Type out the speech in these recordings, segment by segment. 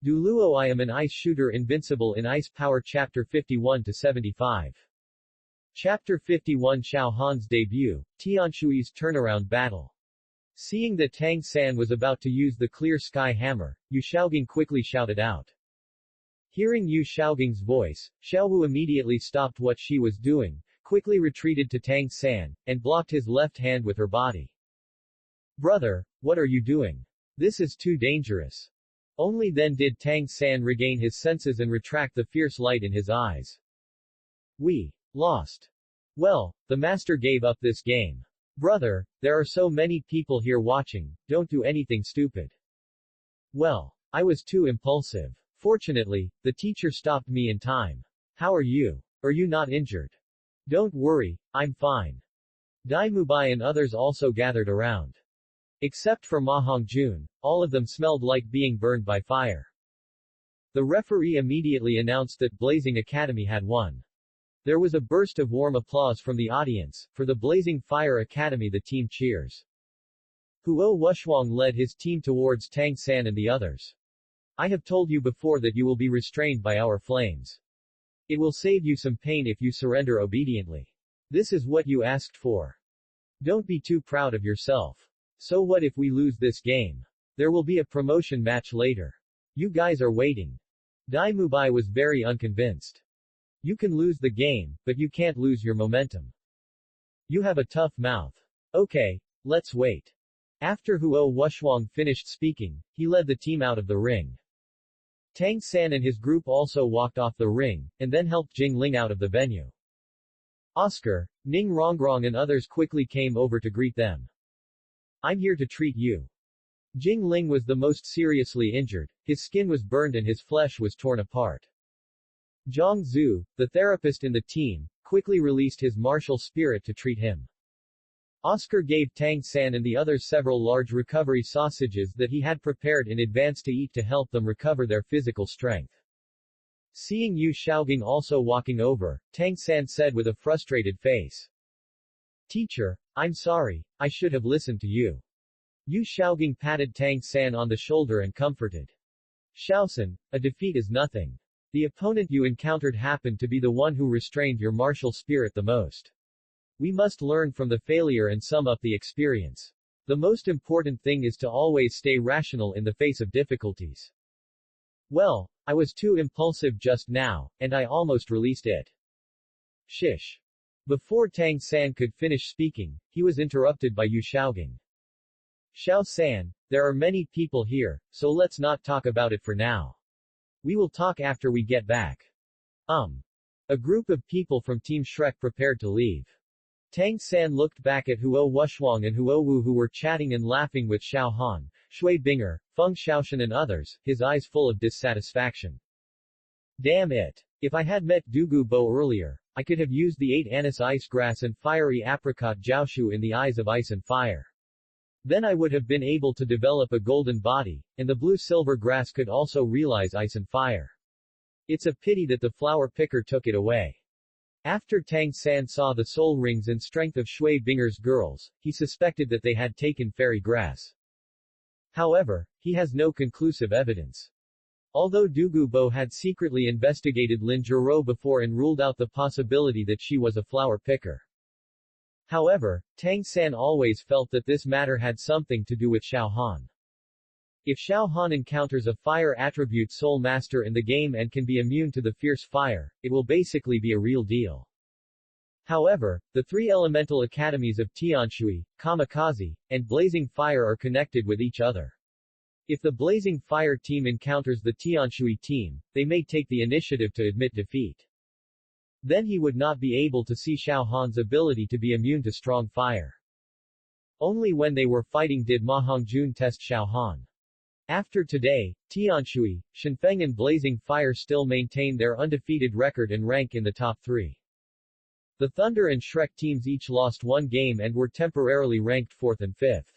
Douluo I am an ice shooter invincible in ice power Chapter 51-75. Chapter 51 Xiao Han's debut, Tianshui's turnaround battle. Seeing that Tang San was about to use the clear sky hammer, Yu Xiaogang quickly shouted out. Hearing Yu Xiaogang's voice, Xiaowu immediately stopped what she was doing, quickly retreated to Tang San, and blocked his left hand with her body. Brother, what are you doing? This is too dangerous. Only then did Tang San regain his senses and retract the fierce light in his eyes. We lost. Well, the master gave up this game. Brother, there are so many people here watching, don't do anything stupid. Well, I was too impulsive. Fortunately, the teacher stopped me in time. How are you? Are you not injured? Don't worry, I'm fine. Dai Mubai and others also gathered around. Except for Ma Hongjun, all of them smelled like being burned by fire. The referee immediately announced that Blazing Academy had won. There was a burst of warm applause from the audience. For the Blazing Fire Academy the team cheers. Huo Wushuang led his team towards Tang San and the others. I have told you before that you will be restrained by our flames. It will save you some pain if you surrender obediently. This is what you asked for. Don't be too proud of yourself. So what if we lose this game? There will be a promotion match later. You guys are waiting. Dai Mubai was very unconvinced. You can lose the game, but you can't lose your momentum. You have a tough mouth. Okay, let's wait. After Huo Wushuang finished speaking, he led the team out of the ring. Tang San and his group also walked off the ring, and then helped Jing Ling out of the venue. Oscar, Ning Rongrong and others quickly came over to greet them. I'm here to treat you. Jing Ling was the most seriously injured, his skin was burned and his flesh was torn apart. Zhang Zhu, the therapist in the team, quickly released his martial spirit to treat him. Oscar gave Tang San and the others several large recovery sausages that he had prepared in advance to eat to help them recover their physical strength. Seeing Yu Xiaogang also walking over, Tang San said with a frustrated face. Teacher, I'm sorry, I should have listened to you. Yu Xiaogang patted Tang San on the shoulder and comforted. Xiaosan, a defeat is nothing. The opponent you encountered happened to be the one who restrained your martial spirit the most. We must learn from the failure and sum up the experience. The most important thing is to always stay rational in the face of difficulties. Well, I was too impulsive just now, and I almost released it. Shish. Before Tang San could finish speaking, he was interrupted by Yu Xiaogang. Xiao San, there are many people here, so let's not talk about it for now. We will talk after we get back. A group of people from Team Shrek prepared to leave. Tang San looked back at Huo Wushuang and Huo Wu who were chatting and laughing with Xiao Han, Shui Binger, Feng Xiaoshan and others, his eyes full of dissatisfaction. Damn it. If I had met Douluo I earlier, I could have used the 8 anise ice grass and fiery apricot jiaoshu in the eyes of ice and fire. Then I would have been able to develop a golden body, and the blue-silver grass could also realize ice and fire. It's a pity that the flower picker took it away. After Tang San saw the soul rings and strength of Shui Binger's girls, he suspected that they had taken fairy grass. However, he has no conclusive evidence. Although Douluo I had secretly investigated Lin Zhiro before and ruled out the possibility that she was a flower picker. However, Tang San always felt that this matter had something to do with Xiao Han. If Xiao Han encounters a fire attribute soul master in the game and can be immune to the fierce fire, it will basically be a real deal. However, the 3 elemental academies of Tianshui, Kamikaze, and Blazing Fire are connected with each other. If the Blazing Fire team encounters the Tianshui team, they may take the initiative to admit defeat. Then he would not be able to see Xiao Han's ability to be immune to strong fire. Only when they were fighting did Ma Hongjun test Xiao Han. After today, Tianshui, Shenfeng and Blazing Fire still maintain their undefeated record and rank in the top 3. The Thunder and Shrek teams each lost 1 game and were temporarily ranked 4th and 5th.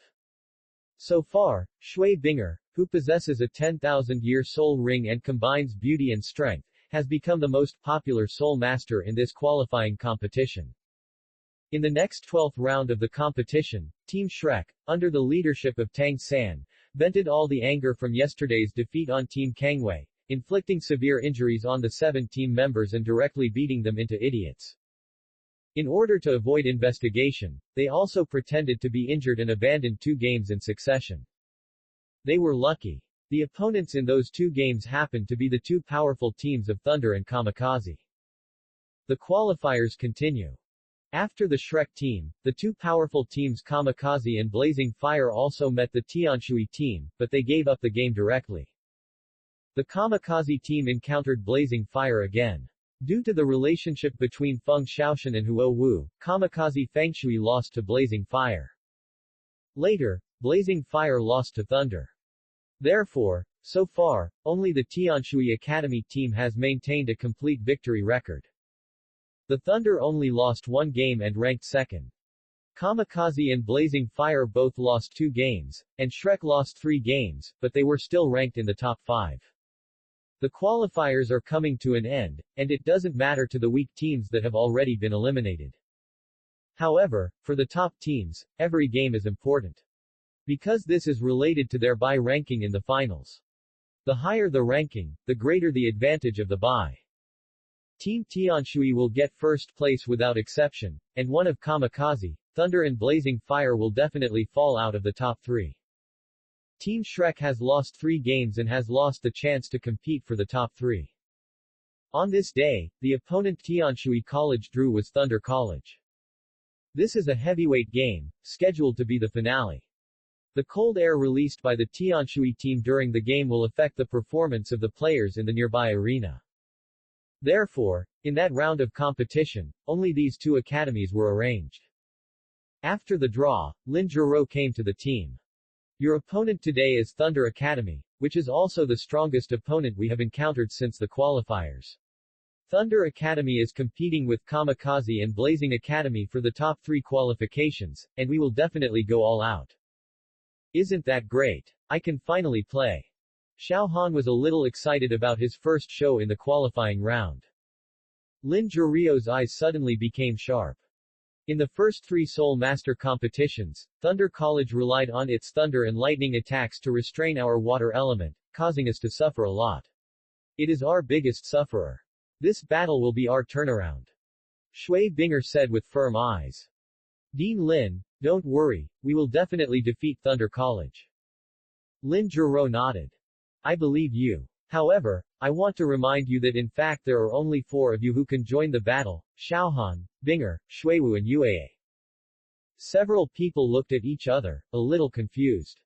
So far, Shui Binger, who possesses a 10,000-year soul ring and combines beauty and strength, has become the most popular soul master in this qualifying competition. In the next 12th round of the competition, Team Shrek, under the leadership of Tang San, vented all the anger from yesterday's defeat on Team Kangwei, inflicting severe injuries on the 7 team members and directly beating them into idiots. In order to avoid investigation, they also pretended to be injured and abandoned 2 games in succession. They were lucky. The opponents in those 2 games happened to be the 2 powerful teams of Thunder and Kamikaze. The qualifiers continue. After the Shrek team, the 2 powerful teams Kamikaze and Blazing Fire also met the Tianshui team, but they gave up the game directly. The Kamikaze team encountered Blazing Fire again. Due to the relationship between Feng Xiaoshan and Huo Wu, Kamikaze Fengshui lost to Blazing Fire. Later, Blazing Fire lost to Thunder. Therefore, so far, only the Tianshui Academy team has maintained a complete victory record. The Thunder only lost 1 game and ranked second. Kamikaze and Blazing Fire both lost 2 games, and Shrek lost 3 games, but they were still ranked in the top 5. The qualifiers are coming to an end, and it doesn't matter to the weak teams that have already been eliminated. However, for the top teams, every game is important. Because this is related to their bye ranking in the finals. The higher the ranking, the greater the advantage of the bye. Team Tianshui will get first place without exception, and one of Kamikaze, Thunder and Blazing Fire will definitely fall out of the top 3. Team Shrek has lost 3 games and has lost the chance to compete for the top 3. On this day, the opponent Tianshui College drew was Thunder College. This is a heavyweight game, scheduled to be the finale. The cold air released by the Tianshui team during the game will affect the performance of the players in the nearby arena. Therefore, in that round of competition, only these 2 academies were arranged. After the draw, Lin Jiro came to the team. Your opponent today is Thunder Academy, which is also the strongest opponent we have encountered since the qualifiers. Thunder Academy is competing with Kamikaze and Blazing Academy for the top 3 qualifications, and we will definitely go all out. Isn't that great? I can finally play. Xiao Han was a little excited about his first show in the qualifying round. Lin Jurio's eyes suddenly became sharp. In the first 3 Soul Master competitions, Thunder College relied on its thunder and lightning attacks to restrain our water element, causing us to suffer a lot. It is our biggest sufferer. This battle will be our turnaround. Shui Binger said with firm eyes. Dean Lin, don't worry, we will definitely defeat Thunder College. Lin Juro nodded. I believe you. However, I want to remind you that in fact there are only 4 of you who can join the battle, Xiaohan, Binger, Shuiwu and Yuei. Several people looked at each other, a little confused.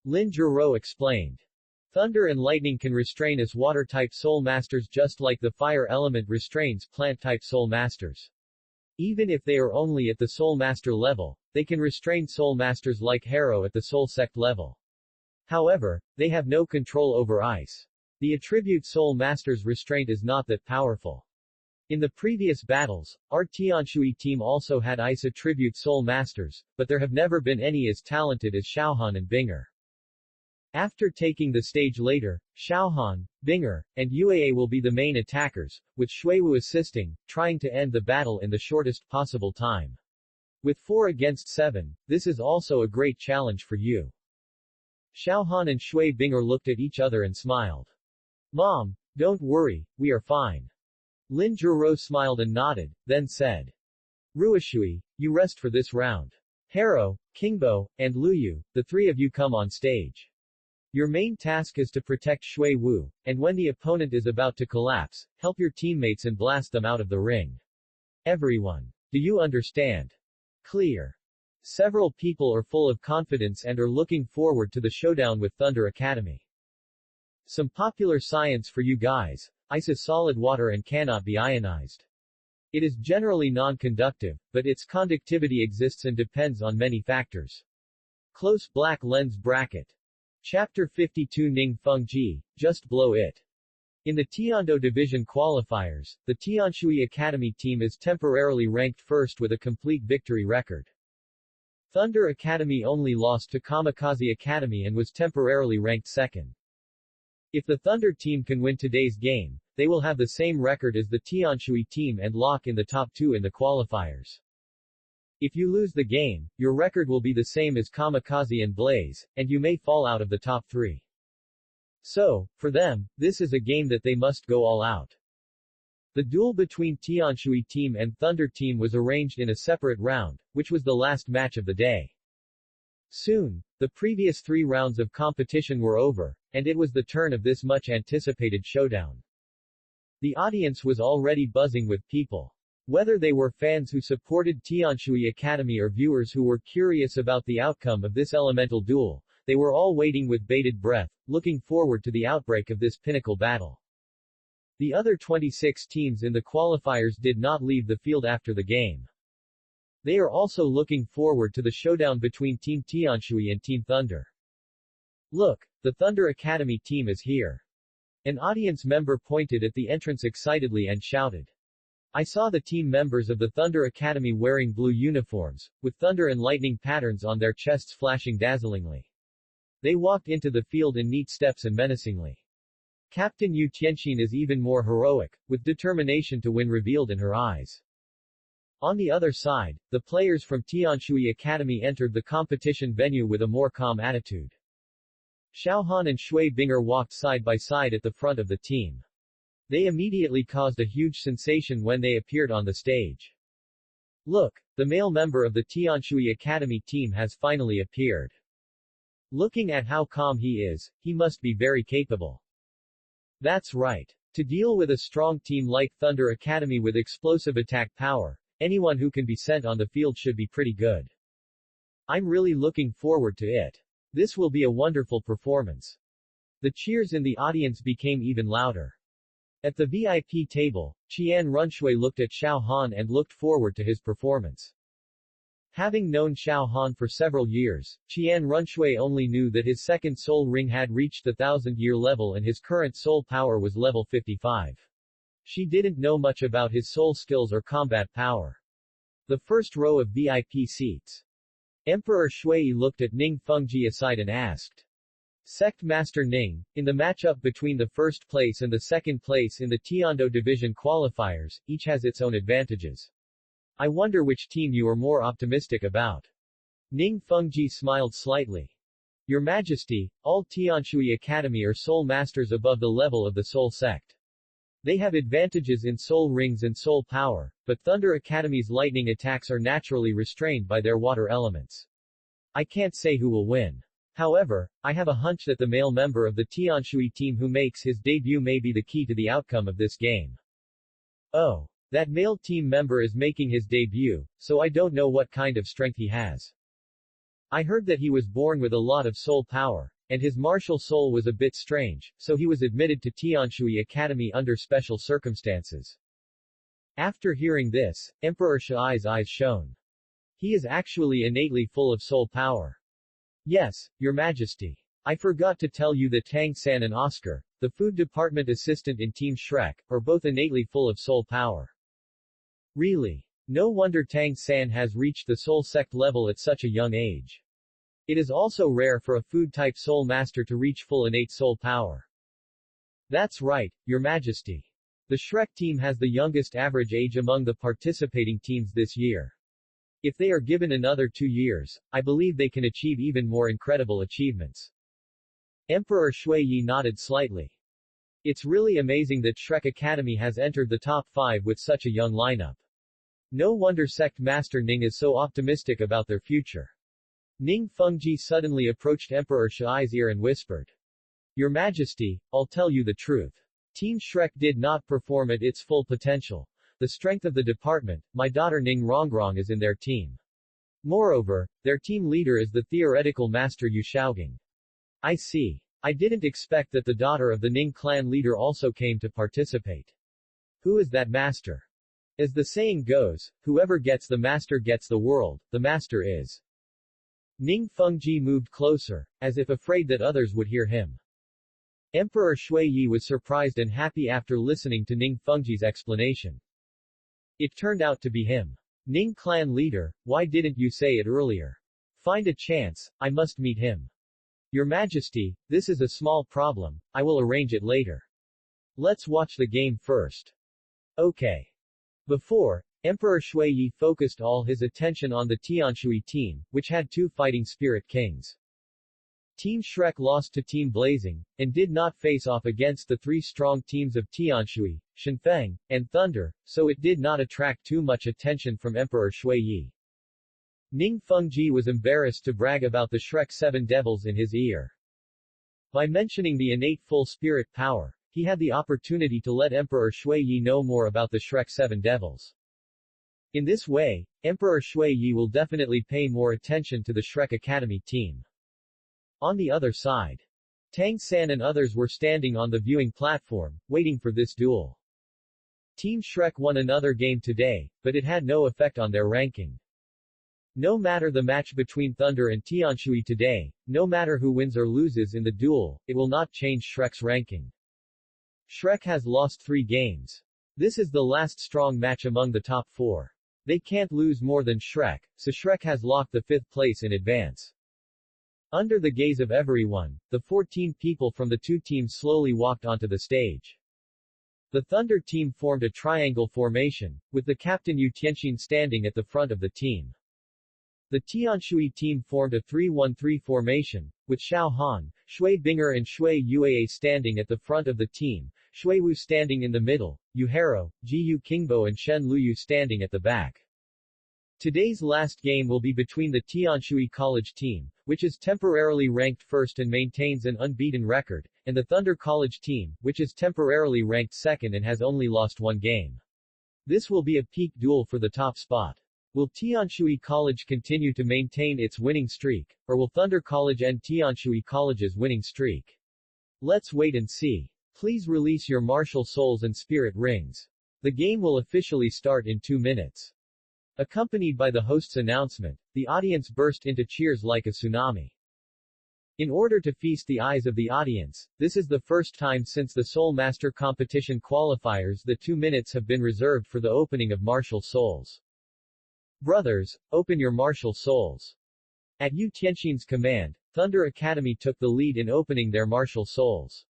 Lin Juro explained. Thunder and lightning can restrain us water-type soul masters just like the fire element restrains plant-type soul masters. Even if they are only at the soul master level, they can restrain soul masters like Harrow at the soul sect level. However, they have no control over ice. The attribute soul master's restraint is not that powerful. In the previous battles, our Tianshui team also had ice attribute soul masters, but there have never been any as talented as Xiaohan and Binger. After taking the stage later, Xiaohan, Binger, and Yuei will be the main attackers, with Shuiwu assisting, trying to end the battle in the shortest possible time. With 4 against 7, this is also a great challenge for you. Xiaohan and Shui Binger looked at each other and smiled. Mom, don't worry, we are fine. Lin Juro smiled and nodded, then said. Ruishui, you rest for this round. Harrow, Kingbo, and Luyu, the 3 of you come on stage. Your main task is to protect Shui Wu, and when the opponent is about to collapse, help your teammates and blast them out of the ring. Everyone. Do you understand? Clear. Several people are full of confidence and are looking forward to the showdown with Thunder Academy. Some popular science for you guys. Ice is solid water and cannot be ionized. It is generally non-conductive, but its conductivity exists and depends on many factors. Close black lens bracket. Chapter 52 Ning Feng Ji, just below it. In the Tiando Division qualifiers, the Tianshui Academy team is temporarily ranked first with a complete victory record. Thunder Academy only lost to Kamikaze Academy and was temporarily ranked second. If the Thunder team can win today's game, they will have the same record as the Tianshui team and lock in the top 2 in the qualifiers. If you lose the game, your record will be the same as Kamikaze and Blaze, and you may fall out of the top 3. So, for them, this is a game that they must go all out. The duel between Tianshui team and Thunder team was arranged in a separate round, which was the last match of the day. Soon, the previous 3 rounds of competition were over, and it was the turn of this much-anticipated showdown. The audience was already buzzing with people. Whether they were fans who supported Tianshui Academy or viewers who were curious about the outcome of this elemental duel, they were all waiting with bated breath, looking forward to the outbreak of this pinnacle battle. The other 26 teams in the qualifiers did not leave the field after the game. They are also looking forward to the showdown between Team Tianshui and Team Thunder. Look, the Thunder Academy team is here. An audience member pointed at the entrance excitedly and shouted. I saw the team members of the Thunder Academy wearing blue uniforms, with thunder and lightning patterns on their chests flashing dazzlingly. They walked into the field in neat steps and menacingly. Captain Yu Tianxin is even more heroic, with determination to win revealed in her eyes. On the other side, the players from Tianshui Academy entered the competition venue with a more calm attitude. Xiaohan and Shui Binger walked side by side at the front of the team. They immediately caused a huge sensation when they appeared on the stage. Look, the male member of the Tianshui Academy team has finally appeared. Looking at how calm he is, he must be very capable. That's right. To deal with a strong team like Thunder Academy with explosive attack power, anyone who can be sent on the field should be pretty good. I'm really looking forward to it. This will be a wonderful performance. The cheers in the audience became even louder. At the VIP table, Qian Runshui looked at Xiao Han and looked forward to his performance. Having known Xiao Han for several years, Qian Runshui only knew that his second soul ring had reached the 1000-year level and his current soul power was level 55. She didn't know much about his soul skills or combat power. The first row of VIP seats. Emperor Shui looked at Ning Fengji aside and asked. Sect Master Ning, in the matchup between the first place and the second place in the Tiando Division qualifiers, each has its own advantages. I wonder which team you are more optimistic about. Ning Fengji smiled slightly. Your Majesty, all Tianshui Academy are soul masters above the level of the soul sect. They have advantages in soul rings and soul power, but Thunder Academy's lightning attacks are naturally restrained by their water elements. I can't say who will win. However, I have a hunch that the male member of the Tianshui team who makes his debut may be the key to the outcome of this game. Oh. That male team member is making his debut, so I don't know what kind of strength he has. I heard that he was born with a lot of soul power, and his martial soul was a bit strange, so he was admitted to Tianshui Academy under special circumstances. After hearing this, Emperor Shi's eyes shone. He is actually innately full of soul power. Yes, Your Majesty. I forgot to tell you that Tang San and Oscar, the food department assistant in Team Shrek, are both innately full of soul power. Really? No wonder Tang San has reached the soul sect level at such a young age. It is also rare for a food-type soul master to reach full innate soul power. That's right, Your Majesty. The Shrek team has the youngest average age among the participating teams this year. If they are given another 2 years, I believe they can achieve even more incredible achievements. Emperor Shui nodded slightly. It's really amazing that Shrek Academy has entered the top 5 with such a young lineup. No wonder Sect Master Ning is so optimistic about their future. Ning Fengji suddenly approached Emperor Shi's ear and whispered. Your Majesty, I'll tell you the truth. Team Shrek did not perform at its full potential. The strength of the department, my daughter Ning Rongrong is in their team. Moreover, their team leader is the theoretical master Yu Shaogang. I see. I didn't expect that the daughter of the Ning clan leader also came to participate. Who is that master? As the saying goes, whoever gets the master gets the world, the master is. Ning Fengji moved closer, as if afraid that others would hear him. Emperor Shui was surprised and happy after listening to Ning Fengji's explanation. It turned out to be him. Ning clan leader, why didn't you say it earlier? Find a chance, I must meet him. Your Majesty, this is a small problem, I will arrange it later. Let's watch the game first. Okay. Before, Emperor Shui focused all his attention on the Tianshui team, which had two fighting spirit kings. Team Shrek lost to Team Blazing, and did not face off against the three strong teams of Tianshui, Shenfeng, and Thunder, so it did not attract too much attention from Emperor Shui. Ning Fengji was embarrassed to brag about the Shrek Seven Devils in his ear. By mentioning the innate full spirit power, he had the opportunity to let Emperor Shui know more about the Shrek Seven Devils. In this way, Emperor Shui will definitely pay more attention to the Shrek Academy team. On the other side, Tang San and others were standing on the viewing platform, waiting for this duel. Team Shrek won another game today, but it had no effect on their ranking. No matter the match between Thunder and Tianshui today, no matter who wins or loses in the duel, it will not change Shrek's ranking. Shrek has lost 3 games. This is the last strong match among the top 4. They can't lose more than Shrek, so Shrek has locked the 5th place in advance. Under the gaze of everyone, the 14 people from the 2 teams slowly walked onto the stage. The Thunder team formed a triangle formation, with the captain Yu Tianxin standing at the front of the team. The Tianshui team formed a 3-1-3 formation, with Xiao Han, Shui Binger and Shui Yuee standing at the front of the team, Shui Wu standing in the middle, Yu Haro, Ji Yu Qingbo and Shen Luyu standing at the back. Today's last game will be between the Tianshui College team, which is temporarily ranked first and maintains an unbeaten record, and the Thunder College team, which is temporarily ranked second and has only lost 1 game. This will be a peak duel for the top spot. Will Tianshui College continue to maintain its winning streak, or will Thunder College end Tianshui College's winning streak? Let's wait and see. Please release your martial souls and spirit rings. The game will officially start in 2 minutes. Accompanied by the host's announcement, the audience burst into cheers like a tsunami. In order to feast the eyes of the audience, this is the first time since the Soul Master competition qualifiers that 2 minutes have been reserved for the opening of martial souls. Brothers, open your martial souls. At Yu Tianxin's command, Thunder Academy took the lead in opening their martial souls.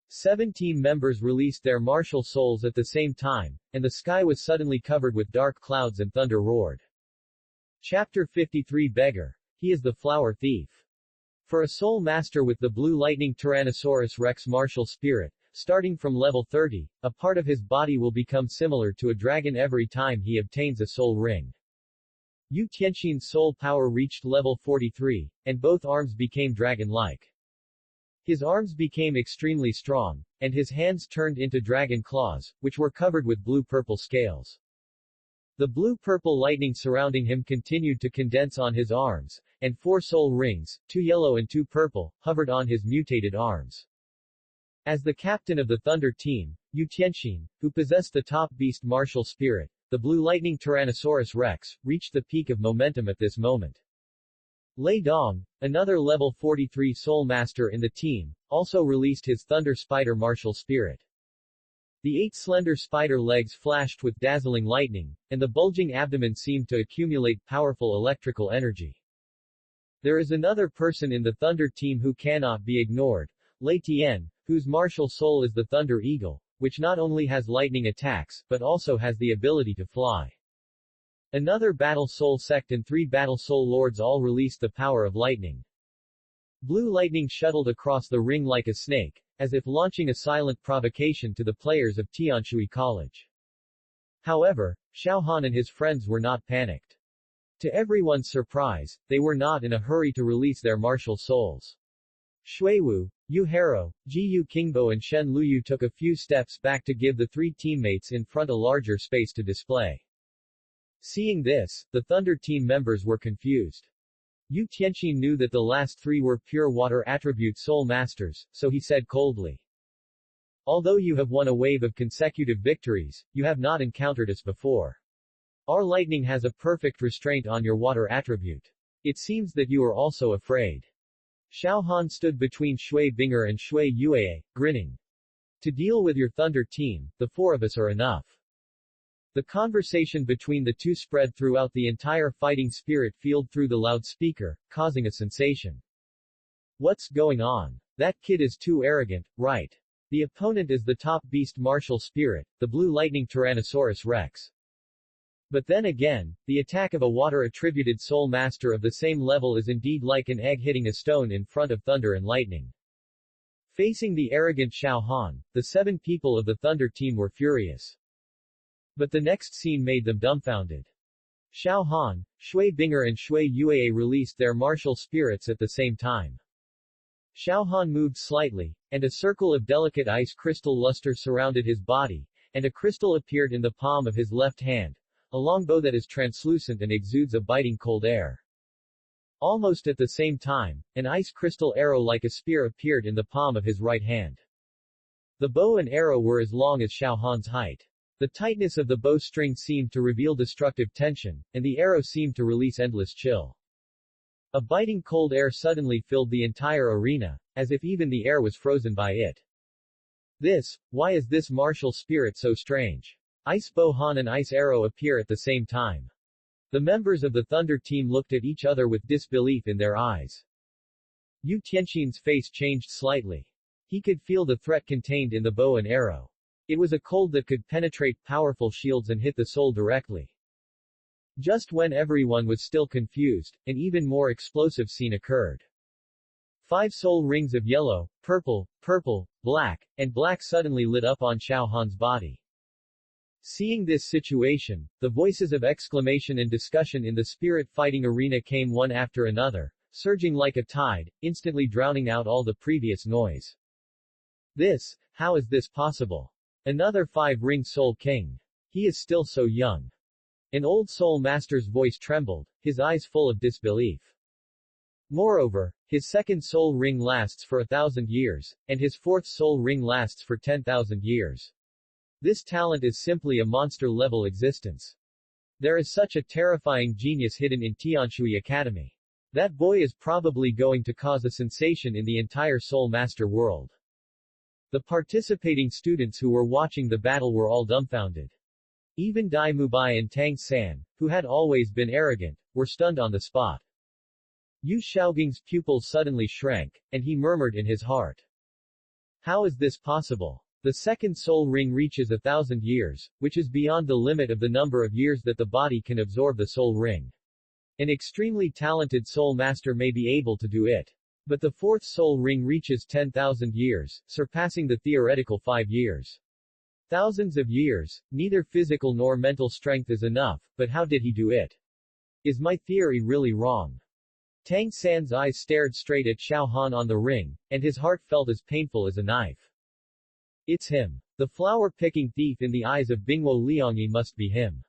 7 team members released their martial souls at the same time, and the sky was suddenly covered with dark clouds and thunder roared. Chapter 53 Beggar. He is the flower thief. For a soul master with the blue lightning Tyrannosaurus Rex martial spirit, starting from level 30, a part of his body will become similar to a dragon every time he obtains a soul ring. Yu Tianxin's soul power reached level 43, and both arms became dragon-like. His arms became extremely strong, and his hands turned into dragon claws, which were covered with blue-purple scales. The blue-purple lightning surrounding him continued to condense on his arms, and 4 soul rings, 2 yellow and 2 purple, hovered on his mutated arms. As the captain of the Thunder team, Yu Tianxin, who possessed the top beast martial spirit, the blue lightning Tyrannosaurus Rex, reached the peak of momentum at this moment. Lei Dong, another level 43 soul master in the team, also released his Thunder Spider martial spirit. The 8 slender spider legs flashed with dazzling lightning, and the bulging abdomen seemed to accumulate powerful electrical energy. There is another person in the Thunder team who cannot be ignored, Lei Tian, whose martial soul is the Thunder Eagle, which not only has lightning attacks, but also has the ability to fly. Another Battle Soul sect and 3 Battle Soul Lords all released the power of lightning. Blue lightning shuttled across the ring like a snake, as if launching a silent provocation to the players of Tianshui College. However, Xiao Han and his friends were not panicked. To everyone's surprise, they were not in a hurry to release their martial souls. Shui Wu, Yu Haro, Ji Yu Qingbo and Shen Luyu took a few steps back to give the 3 teammates in front a larger space to display. Seeing this, the Thunder team members were confused. Yu Tianxin knew that the last 3 were pure water attribute soul masters, so he said coldly. Although you have won a wave of consecutive victories, you have not encountered us before. Our lightning has a perfect restraint on your water attribute. It seems that you are also afraid. Xiao Han stood between Shui Binger and Shui Yuee, grinning. To deal with your Thunder team, the 4 of us are enough. The conversation between the 2 spread throughout the entire fighting spirit field through the loudspeaker, causing a sensation. What's going on? That kid is too arrogant, right? The opponent is the top beast martial spirit, the blue lightning Tyrannosaurus Rex. But then again, the attack of a water-attributed soul master of the same level is indeed like an egg hitting a stone in front of thunder and lightning. Facing the arrogant Xiao Han, the 7 people of the Thunder team were furious. But the next scene made them dumbfounded. Xiao Han, Shui Binger and Shui Yuei released their martial spirits at the same time. Xiao Han moved slightly, and a circle of delicate ice crystal luster surrounded his body, and a crystal appeared in the palm of his left hand, a long bow that is translucent and exudes a biting cold air. Almost at the same time, an ice crystal arrow like a spear appeared in the palm of his right hand. The bow and arrow were as long as Xiao Han's height. The tightness of the bowstring seemed to reveal destructive tension, and the arrow seemed to release endless chill. A biting cold air suddenly filled the entire arena, as if even the air was frozen by it. Why is this martial spirit so strange? Ice Bow Han and Ice Arrow appear at the same time. The members of the Thunder team looked at each other with disbelief in their eyes. Yu Tianxin's face changed slightly. He could feel the threat contained in the bow and arrow. It was a cold that could penetrate powerful shields and hit the soul directly. Just when everyone was still confused, an even more explosive scene occurred. 5 soul rings of yellow, purple, black, and black suddenly lit up on Xiao Han's body. Seeing this situation, the voices of exclamation and discussion in the spirit fighting arena came one after another, surging like a tide, instantly drowning out all the previous noise. How is this possible? Another 5-ring soul king. He is still so young. An old soul master's voice trembled, his eyes full of disbelief. Moreover, his 2nd soul ring lasts for 1,000 years, and his 4th soul ring lasts for 10,000 years. This talent is simply a monster-level existence. There is such a terrifying genius hidden in Tianshui Academy. That boy is probably going to cause a sensation in the entire Soul Master world. The participating students who were watching the battle were all dumbfounded. Even Dai Mubai and Tang San, who had always been arrogant, were stunned on the spot. Yu Xiaoging's pupils suddenly shrank, and he murmured in his heart. How is this possible? The 2nd soul ring reaches 1,000 years, which is beyond the limit of the number of years that the body can absorb the soul ring. An extremely talented soul master may be able to do it. But the 4th soul ring reaches 10,000 years, surpassing the theoretical 5 years. Thousands of years, neither physical nor mental strength is enough, but how did he do it? Is my theory really wrong? Tang San's eyes stared straight at Xiao Han on the ring, and his heart felt as painful as a knife. It's him. The flower-picking thief in the eyes of Bingwo Liangyi must be him.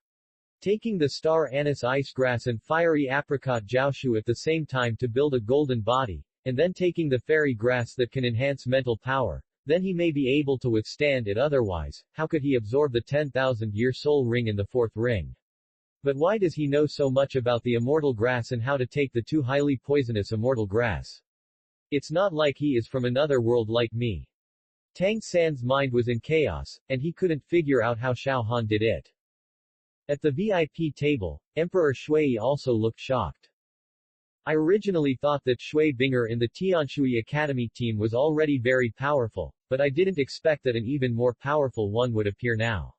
Taking the star anise ice grass and fiery apricot jiaoshu at the same time to build a golden body, and then taking the fairy grass that can enhance mental power, then he may be able to withstand it. Otherwise, how could he absorb the 10,000-year soul ring in the 4th ring? But why does he know so much about the immortal grass and how to take the 2 highly poisonous immortal grass? It's not like he is from another world like me. Tang San's mind was in chaos, and he couldn't figure out how Xiao Han did it. At the VIP table, Emperor Shui also looked shocked. I originally thought that Shui Binger in the Tianshui Academy team was already very powerful, but I didn't expect that an even more powerful one would appear now.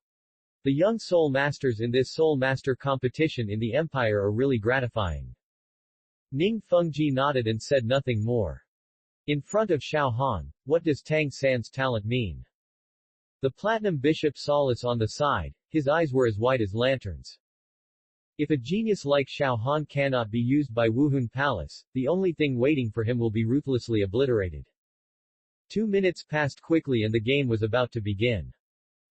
The young soul masters in this soul master competition in the empire are really gratifying. Ning Fengji nodded and said nothing more. In front of Xiao Han, what does Tang San's talent mean? The platinum bishop Solace on the side, his eyes were as white as lanterns. If a genius like Xiao Han cannot be used by Wuhun Palace, the only thing waiting for him will be ruthlessly obliterated. 2 minutes passed quickly and the game was about to begin.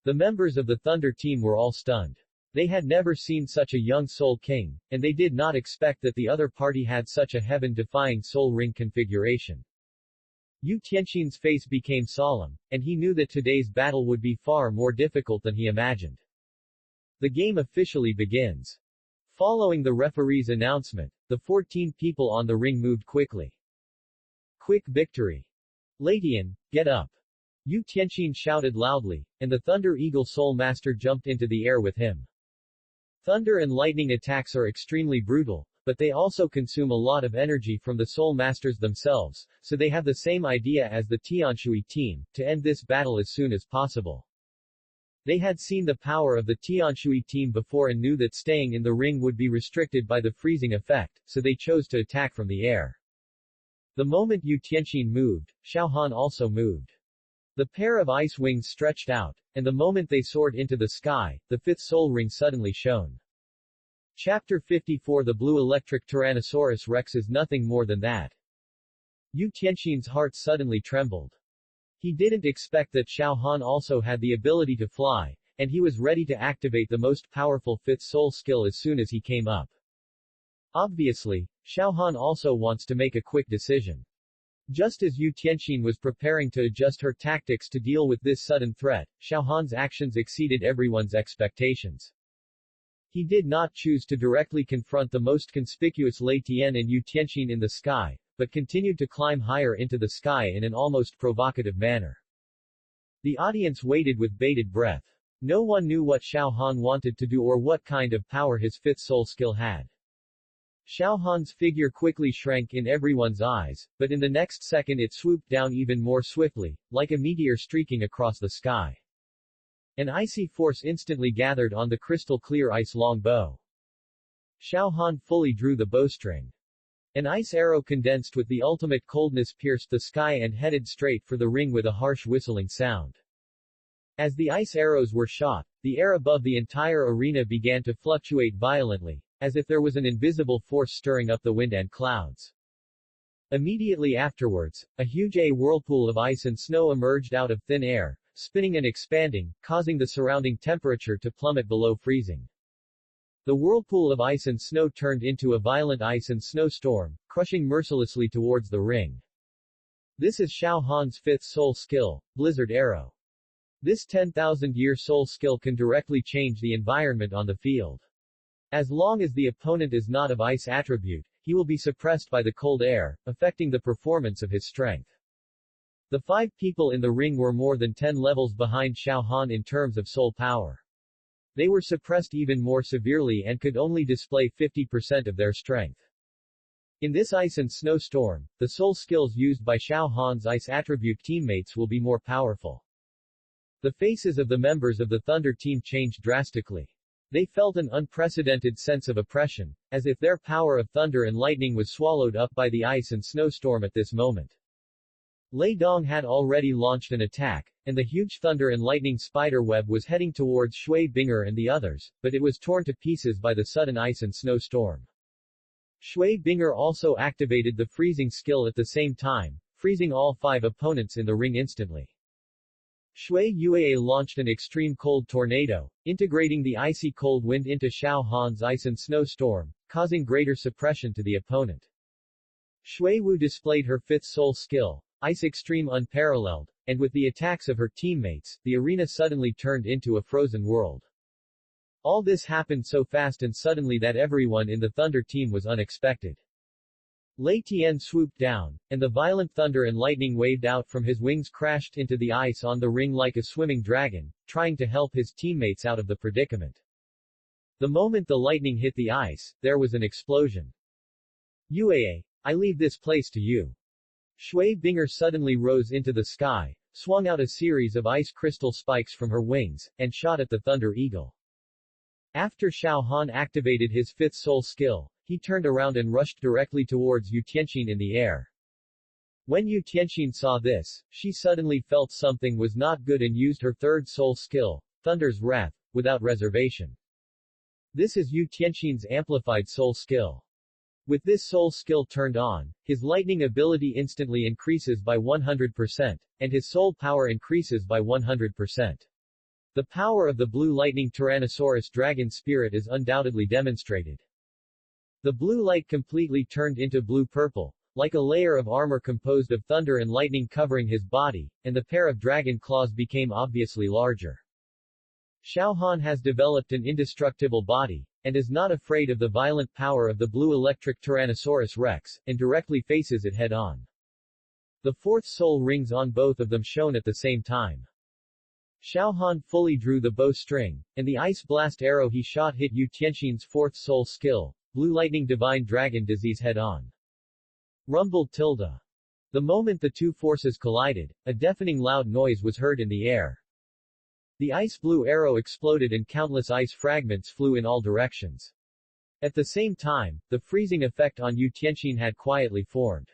The members of the Thunder team were all stunned. They had never seen such a young soul king, and they did not expect that the other party had such a heaven-defying soul ring configuration. Yu Tianxin's face became solemn, and he knew that today's battle would be far more difficult than he imagined. The game officially begins. Following the referee's announcement, the 14 people on the ring moved quickly. Quick victory. Latian, get up. Yu Tianxin shouted loudly, and the Thunder Eagle Soul Master jumped into the air with him. Thunder and lightning attacks are extremely brutal, but they also consume a lot of energy from the Soul Masters themselves, so they have the same idea as the Tianshui team, to end this battle as soon as possible. They had seen the power of the Tianshui team before and knew that staying in the ring would be restricted by the freezing effect, so they chose to attack from the air. The moment Yu Tianqin moved, Xiaohan also moved. The pair of ice wings stretched out, and the moment they soared into the sky, the fifth soul ring suddenly shone. Chapter 54 The Blue Electric Tyrannosaurus Rex is nothing more than that. Yu Tianqin's heart suddenly trembled. He didn't expect that Xiaohan also had the ability to fly, and he was ready to activate the most powerful fifth soul skill as soon as he came up. Obviously, Xiaohan also wants to make a quick decision. Just as Yu Tianqin was preparing to adjust her tactics to deal with this sudden threat, Xiaohan's actions exceeded everyone's expectations. He did not choose to directly confront the most conspicuous Lei Tian and Yu Tianqin in the sky, but continued to climb higher into the sky in an almost provocative manner. The audience waited with bated breath. No one knew what Xiaohan wanted to do or what kind of power his fifth soul skill had. Xiaohan's figure quickly shrank in everyone's eyes, but in the next second it swooped down even more swiftly, like a meteor streaking across the sky. An icy force instantly gathered on the crystal-clear ice-long bow. Xiaohan fully drew the bowstring. An ice arrow condensed with the ultimate coldness pierced the sky and headed straight for the ring with a harsh whistling sound. As the ice arrows were shot, the air above the entire arena began to fluctuate violently, as if there was an invisible force stirring up the wind and clouds. Immediately afterwards, a huge whirlpool of ice and snow emerged out of thin air, spinning and expanding, causing the surrounding temperature to plummet below freezing. The whirlpool of ice and snow turned into a violent ice and snowstorm, crushing mercilessly towards the ring. This is Xiaohan's fifth soul skill, Blizzard Arrow. This 10,000-year soul skill can directly change the environment on the field. As long as the opponent is not of ice attribute, he will be suppressed by the cold air, affecting the performance of his strength. The 5 people in the ring were more than 10 levels behind Xiaohan in terms of soul power. They were suppressed even more severely and could only display 50% of their strength. In this ice and snowstorm, the soul skills used by Xiaohan's ice attribute teammates will be more powerful. The faces of the members of the Thunder team changed drastically. They felt an unprecedented sense of oppression, as if their power of thunder and lightning was swallowed up by the ice and snowstorm at this moment. Lei Dong had already launched an attack, and the huge thunder and lightning spider web was heading towards Shui Binger and the others, but it was torn to pieces by the sudden ice and snowstorm. Shui Binger also activated the freezing skill at the same time, freezing all 5 opponents in the ring instantly. Shui Yue launched an extreme cold tornado, integrating the icy cold wind into Xiaohan's ice and snowstorm, causing greater suppression to the opponent. Shui Wu displayed her fifth soul skill, Ice Extreme Unparalleled, and with the attacks of her teammates, the arena suddenly turned into a frozen world. All this happened so fast and suddenly that everyone in the Thunder team was unexpected. Lei Tian swooped down, and the violent thunder and lightning waved out from his wings crashed into the ice on the ring like a swimming dragon, trying to help his teammates out of the predicament. The moment the lightning hit the ice, there was an explosion. Yue, I leave this place to you. Shui Binger suddenly rose into the sky, swung out a series of ice crystal spikes from her wings, and shot at the Thunder Eagle. After Xiaohan activated his fifth soul skill, he turned around and rushed directly towards Yu Tianqin in the air. When Yu Tianqin saw this, she suddenly felt something was not good and used her third soul skill, Thunder's Wrath, without reservation. This is Yu Tianqin's amplified soul skill. With this soul skill turned on, his lightning ability instantly increases by 100%, and his soul power increases by 100%. The power of the blue lightning Tyrannosaurus dragon spirit is undoubtedly demonstrated. The blue light completely turned into blue-purple, like a layer of armor composed of thunder and lightning covering his body, and the pair of dragon claws became obviously larger. Xiaohan has developed an indestructible body, and is not afraid of the violent power of the blue electric Tyrannosaurus Rex, and directly faces it head-on. The fourth soul rings on both of them shone at the same time. Xiaohan fully drew the bowstring, and the ice blast arrow he shot hit Yu Tianqin's fourth soul skill, Blue Lightning Divine Dragon Disease head-on. Rumbled tilde. The moment the two forces collided, a deafening loud noise was heard in the air. The ice blue arrow exploded and countless ice fragments flew in all directions. At the same time, the freezing effect on Yu Tianxin had quietly formed.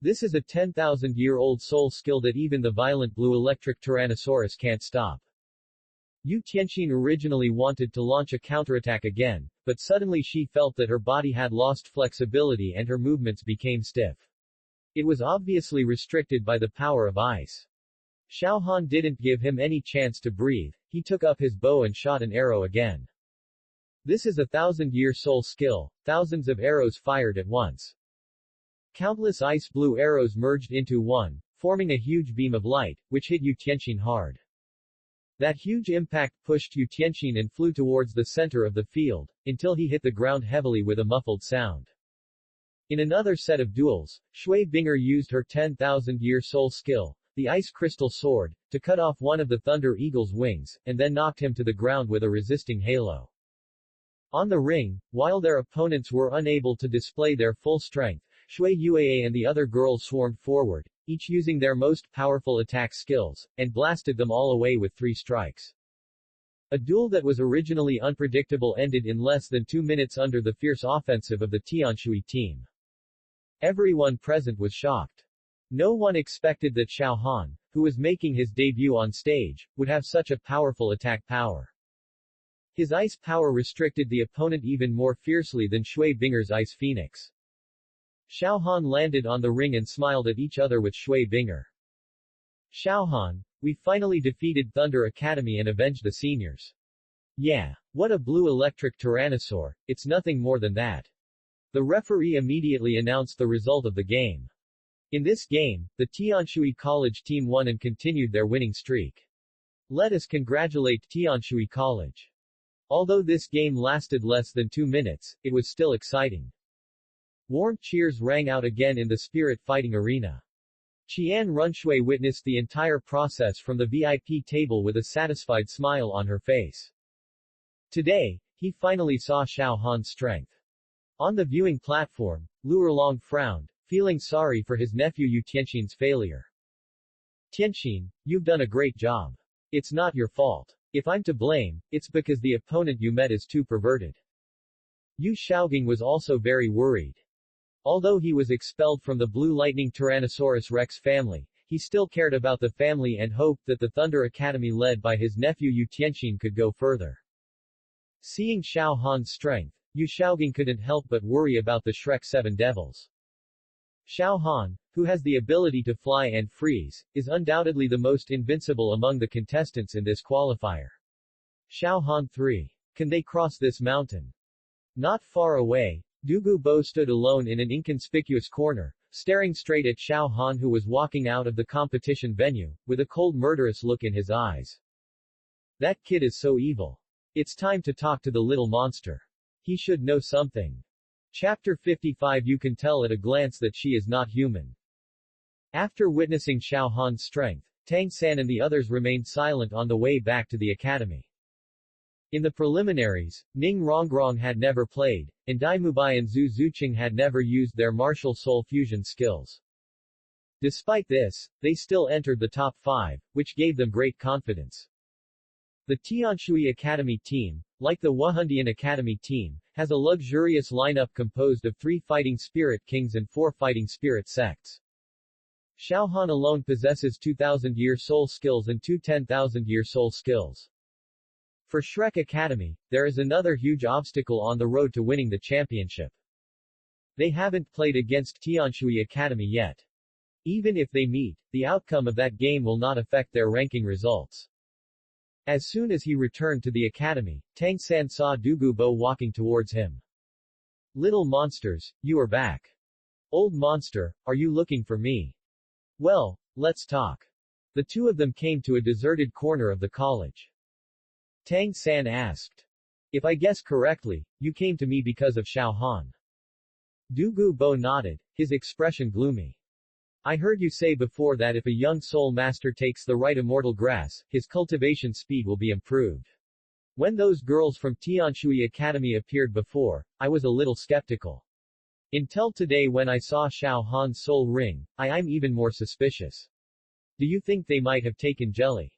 This is a 10,000-year-old soul skill that even the violent blue electric Tyrannosaurus can't stop. Yu Tianxin originally wanted to launch a counterattack again, but suddenly she felt that her body had lost flexibility and her movements became stiff. It was obviously restricted by the power of ice. Xiao Han didn't give him any chance to breathe. He took up his bow and shot an arrow again. This is a 1,000-year soul skill, thousands of arrows fired at once. Countless ice blue arrows merged into one, forming a huge beam of light, which hit Yu Tianxin hard. That huge impact pushed Yu Tianxin and flew towards the center of the field, until he hit the ground heavily with a muffled sound. In another set of duels, Shui Binger used her 10,000-year soul skill, the Ice Crystal Sword, to cut off one of the Thunder Eagle's wings, and then knocked him to the ground with a resisting halo. On the ring, while their opponents were unable to display their full strength, Shui Yuei and the other girls swarmed forward, each using their most powerful attack skills, and blasted them all away with 3 strikes. A duel that was originally unpredictable ended in less than 2 minutes under the fierce offensive of the Tianshui team. Everyone present was shocked. No one expected that Xiao Han, who was making his debut on stage, would have such a powerful attack power. His ice power restricted the opponent even more fiercely than Shui Binger's Ice Phoenix. Xiao Han landed on the ring and smiled at each other with Shui Binger. Xiao Han, we finally defeated Thunder Academy and avenged the seniors. Yeah. What a blue electric tyrannosaur, it's nothing more than that. The referee immediately announced the result of the game. In this game, the Tianshui College team won and continued their winning streak. Let us congratulate Tianshui College. Although this game lasted less than 2 minutes, it was still exciting. Warm cheers rang out again in the spirit fighting arena. Qian Runshui witnessed the entire process from the VIP table with a satisfied smile on her face. Today, he finally saw Xiao Han's strength. On the viewing platform, Lu Erlong frowned, feeling sorry for his nephew Yu Tianxin's failure. Tianxin, you've done a great job. It's not your fault. If I'm to blame, it's because the opponent you met is too perverted. Yu Xiaogang was also very worried. Although he was expelled from the Blue Lightning Tyrannosaurus Rex family, he still cared about the family and hoped that the Thunder Academy led by his nephew Yu Tianxin could go further. Seeing Xiao Han's strength, Yu Xiaogang couldn't help but worry about the Shrek 7 Devils. Xiao Han, who has the ability to fly and freeze, is undoubtedly the most invincible among the contestants in this qualifier. Xiao Han 3. Can they cross this mountain? Not far away, Douluo I stood alone in an inconspicuous corner, staring straight at Xiao Han who was walking out of the competition venue, with a cold murderous look in his eyes. That kid is so evil. It's time to talk to the little monster. He should know something. Chapter 55. You can tell at a glance that she is not human. After witnessing Xiao Han's strength, Tang San and the others remained silent on the way back to the academy. In the preliminaries, Ning Rongrong had never played, and Dai Mubai and Zhu Zuqing had never used their martial soul fusion skills. Despite this, they still entered the top 5, which gave them great confidence. The Tianshui Academy team, like the Wahundian Academy team, has a luxurious lineup composed of 3 fighting spirit kings and 4 fighting spirit sects. Xiao Han alone possesses 2,000-year soul skills and 2 10,000-year soul skills. For Shrek Academy, there is another huge obstacle on the road to winning the championship. They haven't played against Tianshui Academy yet. Even if they meet, the outcome of that game will not affect their ranking results. As soon as he returned to the academy, Tang San saw Douluo I walking towards him. Little monsters, you are back. Old monster, are you looking for me? Well, let's talk. The two of them came to a deserted corner of the college. Tang San asked. If I guess correctly, you came to me because of Xiao Han. Douluo I nodded, his expression gloomy. I heard you say before that if a young soul master takes the right immortal grass, his cultivation speed will be improved. When those girls from Tianshui Academy appeared before, I was a little skeptical. Until today when I saw Xiao Han's soul ring, I'm even more suspicious. Do you think they might have taken jelly?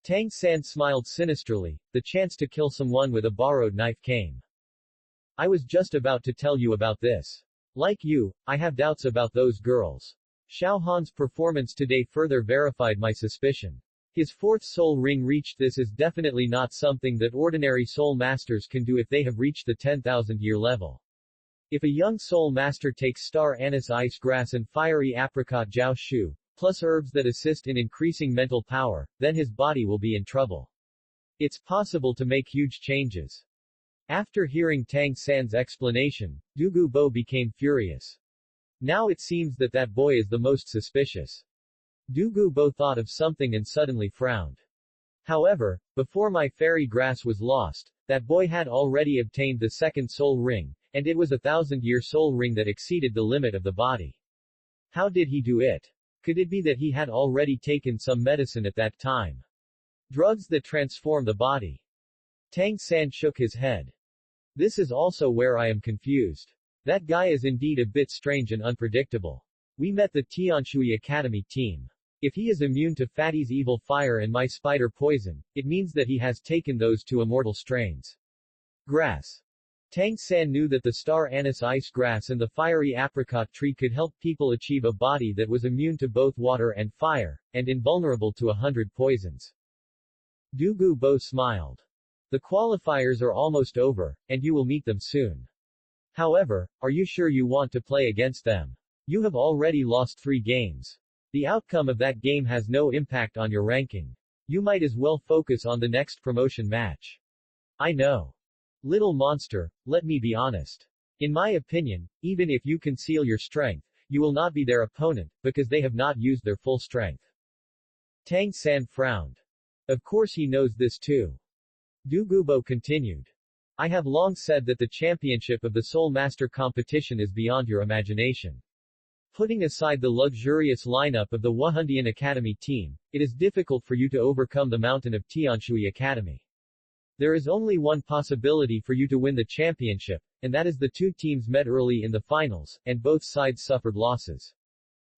Tang San smiled sinisterly. The chance to kill someone with a borrowed knife came. I was just about to tell you about this. Like you, I have doubts about those girls. Xiao Han's performance today further verified my suspicion. His fourth soul ring reached. This is definitely not something that ordinary soul masters can do if they have reached the 10,000-year level. If a young soul master takes star anise ice grass and fiery apricot jiao shu, plus herbs that assist in increasing mental power, then his body will be in trouble. It's possible to make huge changes. After hearing Tang San's explanation, Douluo Bo became furious. Now it seems that that boy is the most suspicious. Douluo Bo thought of something and suddenly frowned. However, before my fairy grass was lost, that boy had already obtained the second soul ring, and it was a 1,000-year soul ring that exceeded the limit of the body. How did he do it? Could it be that he had already taken some medicine at that time? Drugs that transform the body. Tang San shook his head. This is also where I am confused. That guy is indeed a bit strange and unpredictable. We met the Tianshui Academy team. If he is immune to Fatty's evil fire and my spider poison, it means that he has taken those two immortal strains. Grass. Tang San knew that the star anise ice grass and the fiery apricot tree could help people achieve a body that was immune to both water and fire, and invulnerable to 100 poisons. Douluo Bo smiled. The qualifiers are almost over, and you will meet them soon. However, are you sure you want to play against them? You have already lost 3 games. The outcome of that game has no impact on your ranking. You might as well focus on the next promotion match. I know. Little monster, let me be honest. In my opinion, even if you conceal your strength, you will not be their opponent, because they have not used their full strength. Tang San frowned. Of course he knows this too. Douluo Bo continued. I have long said that the championship of the Soul Master competition is beyond your imagination. Putting aside the luxurious lineup of the Wuhundian Academy team, it is difficult for you to overcome the mountain of Tianshui Academy. There is only one possibility for you to win the championship, and that is the 2 teams met early in the finals, and both sides suffered losses.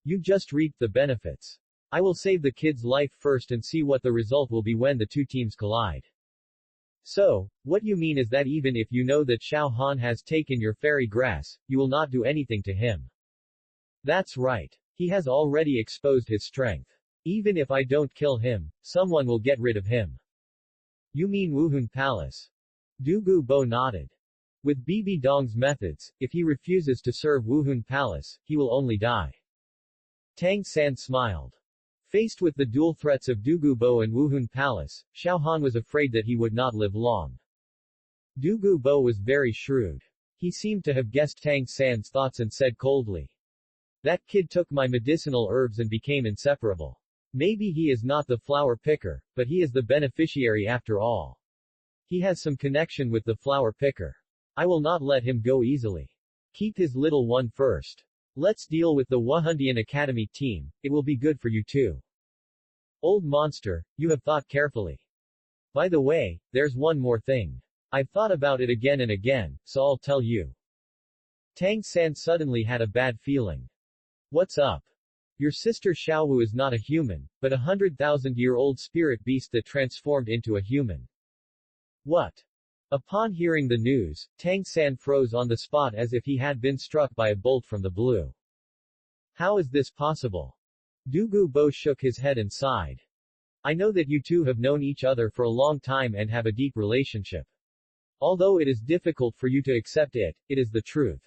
You just reaped the benefits. I will save the kid's life first and see what the result will be when the 2 teams collide. So, what you mean is that even if you know that Xiao Han has taken your fairy grass, you will not do anything to him. That's right. He has already exposed his strength. Even if I don't kill him, someone will get rid of him. You mean Wuhun Palace? Douluo Bo nodded. With Bibi Dong's methods, if he refuses to serve Wuhun Palace, he will only die. Tang San smiled. Faced with the dual threats of Douluo Bo and Wuhun Palace, Xiao Han was afraid that he would not live long. Douluo Bo was very shrewd. He seemed to have guessed Tang San's thoughts and said coldly. That kid took my medicinal herbs and became inseparable. Maybe he is not the flower picker, but he is the beneficiary after all. He has some connection with the flower picker. I will not let him go easily. Keep his little one first. Let's deal with the Wuhundian Academy team, it will be good for you too. Old monster, you have thought carefully. By the way, there's one more thing. I've thought about it again and again, so I'll tell you. Tang San suddenly had a bad feeling. What's up? Your sister Xiaowu is not a human, but a 100,000-year-old spirit beast that transformed into a human. What? Upon hearing the news, Tang San froze on the spot as if he had been struck by a bolt from the blue. How is this possible? Douluo Bo shook his head and sighed. I know that you two have known each other for a long time and have a deep relationship. Although it is difficult for you to accept it, it is the truth.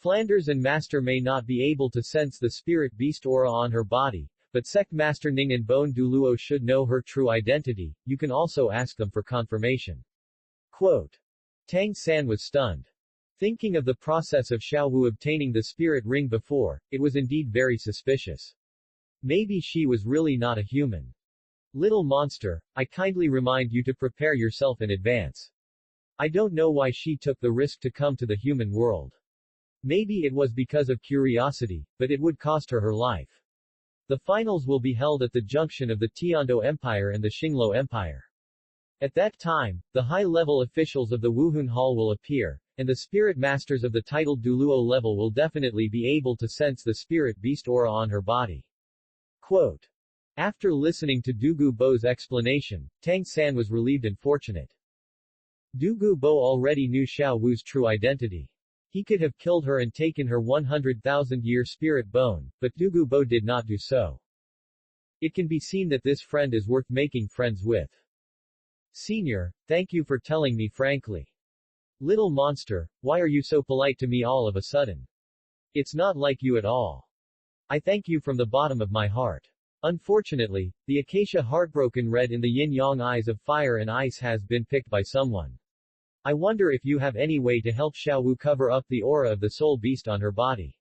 Flanders and Master may not be able to sense the spirit beast aura on her body, but Sect Master Ning and Bone Douluo should know her true identity. You can also ask them for confirmation. Quote. Tang San was stunned. Thinking of the process of Xiaowu obtaining the spirit ring before, it was indeed very suspicious. Maybe she was really not a human. Little monster, I kindly remind you to prepare yourself in advance. I don't know why she took the risk to come to the human world. Maybe it was because of curiosity, but it would cost her her life. The finals will be held at the junction of the Tiando Empire and the Xinglo Empire. At that time, the high-level officials of the Wuhun Hall will appear, and the spirit masters of the titled Douluo level will definitely be able to sense the spirit beast aura on her body. Quote. After listening to Douluo Bo's explanation, Tang San was relieved and fortunate. Douluo Bo already knew Xiao Wu's true identity. He could have killed her and taken her 100,000-year spirit bone, but Douluo Bo did not do so. It can be seen that this friend is worth making friends with. Senior, thank you for telling me frankly. Little monster, why are you so polite to me all of a sudden? It's not like you at all. I thank you from the bottom of my heart. Unfortunately, the acacia heartbroken red in the yin-yang eyes of fire and ice has been picked by someone. I wonder if you have any way to help Xiao Wu cover up the aura of the soul beast on her body.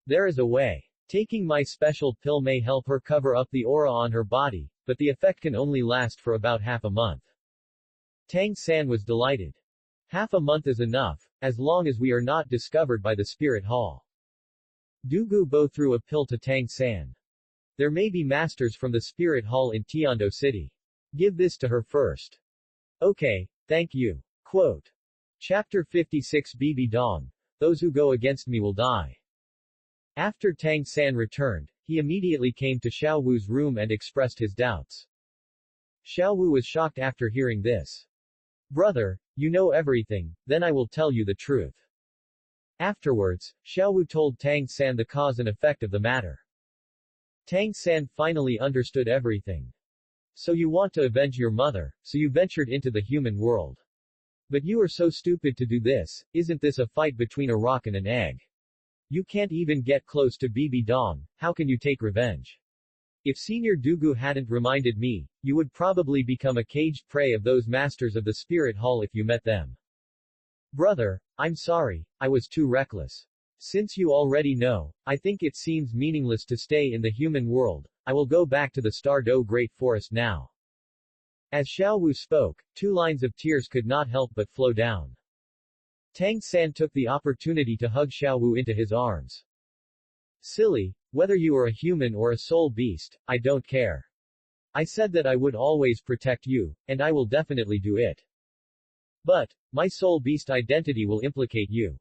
There is a way. Taking my special pill may help her cover up the aura on her body, but the effect can only last for about half a month. Tang San was delighted. Half a month is enough, as long as we are not discovered by the spirit hall. Douluo Bo threw a pill to Tang San. There may be masters from the spirit hall in Tiando City. Give this to her first. Okay, thank you. Quote. Chapter 56 Bibi Dong. Those who go against me will die. After Tang San returned, he immediately came to Xiao Wu's room and expressed his doubts. Xiao Wu was shocked after hearing this. Brother, you know everything, then I will tell you the truth. Afterwards, Xiao Wu told Tang San the cause and effect of the matter. Tang San finally understood everything. So you want to avenge your mother, so you ventured into the human world. But you are so stupid to do this, isn't this a fight between a rock and an egg? You can't even get close to Bibi Dong, how can you take revenge? If Senior Douluo hadn't reminded me, you would probably become a caged prey of those masters of the spirit hall if you met them. Brother, I'm sorry, I was too reckless. Since you already know, I think it seems meaningless to stay in the human world, I will go back to the Star Do Great Forest now. As Xiao Wu spoke, 2 lines of tears could not help but flow down. Tang San took the opportunity to hug Xiao Wu into his arms. Silly, whether you are a human or a soul beast, I don't care. I said that I would always protect you, and I will definitely do it. But, my soul beast identity will implicate you.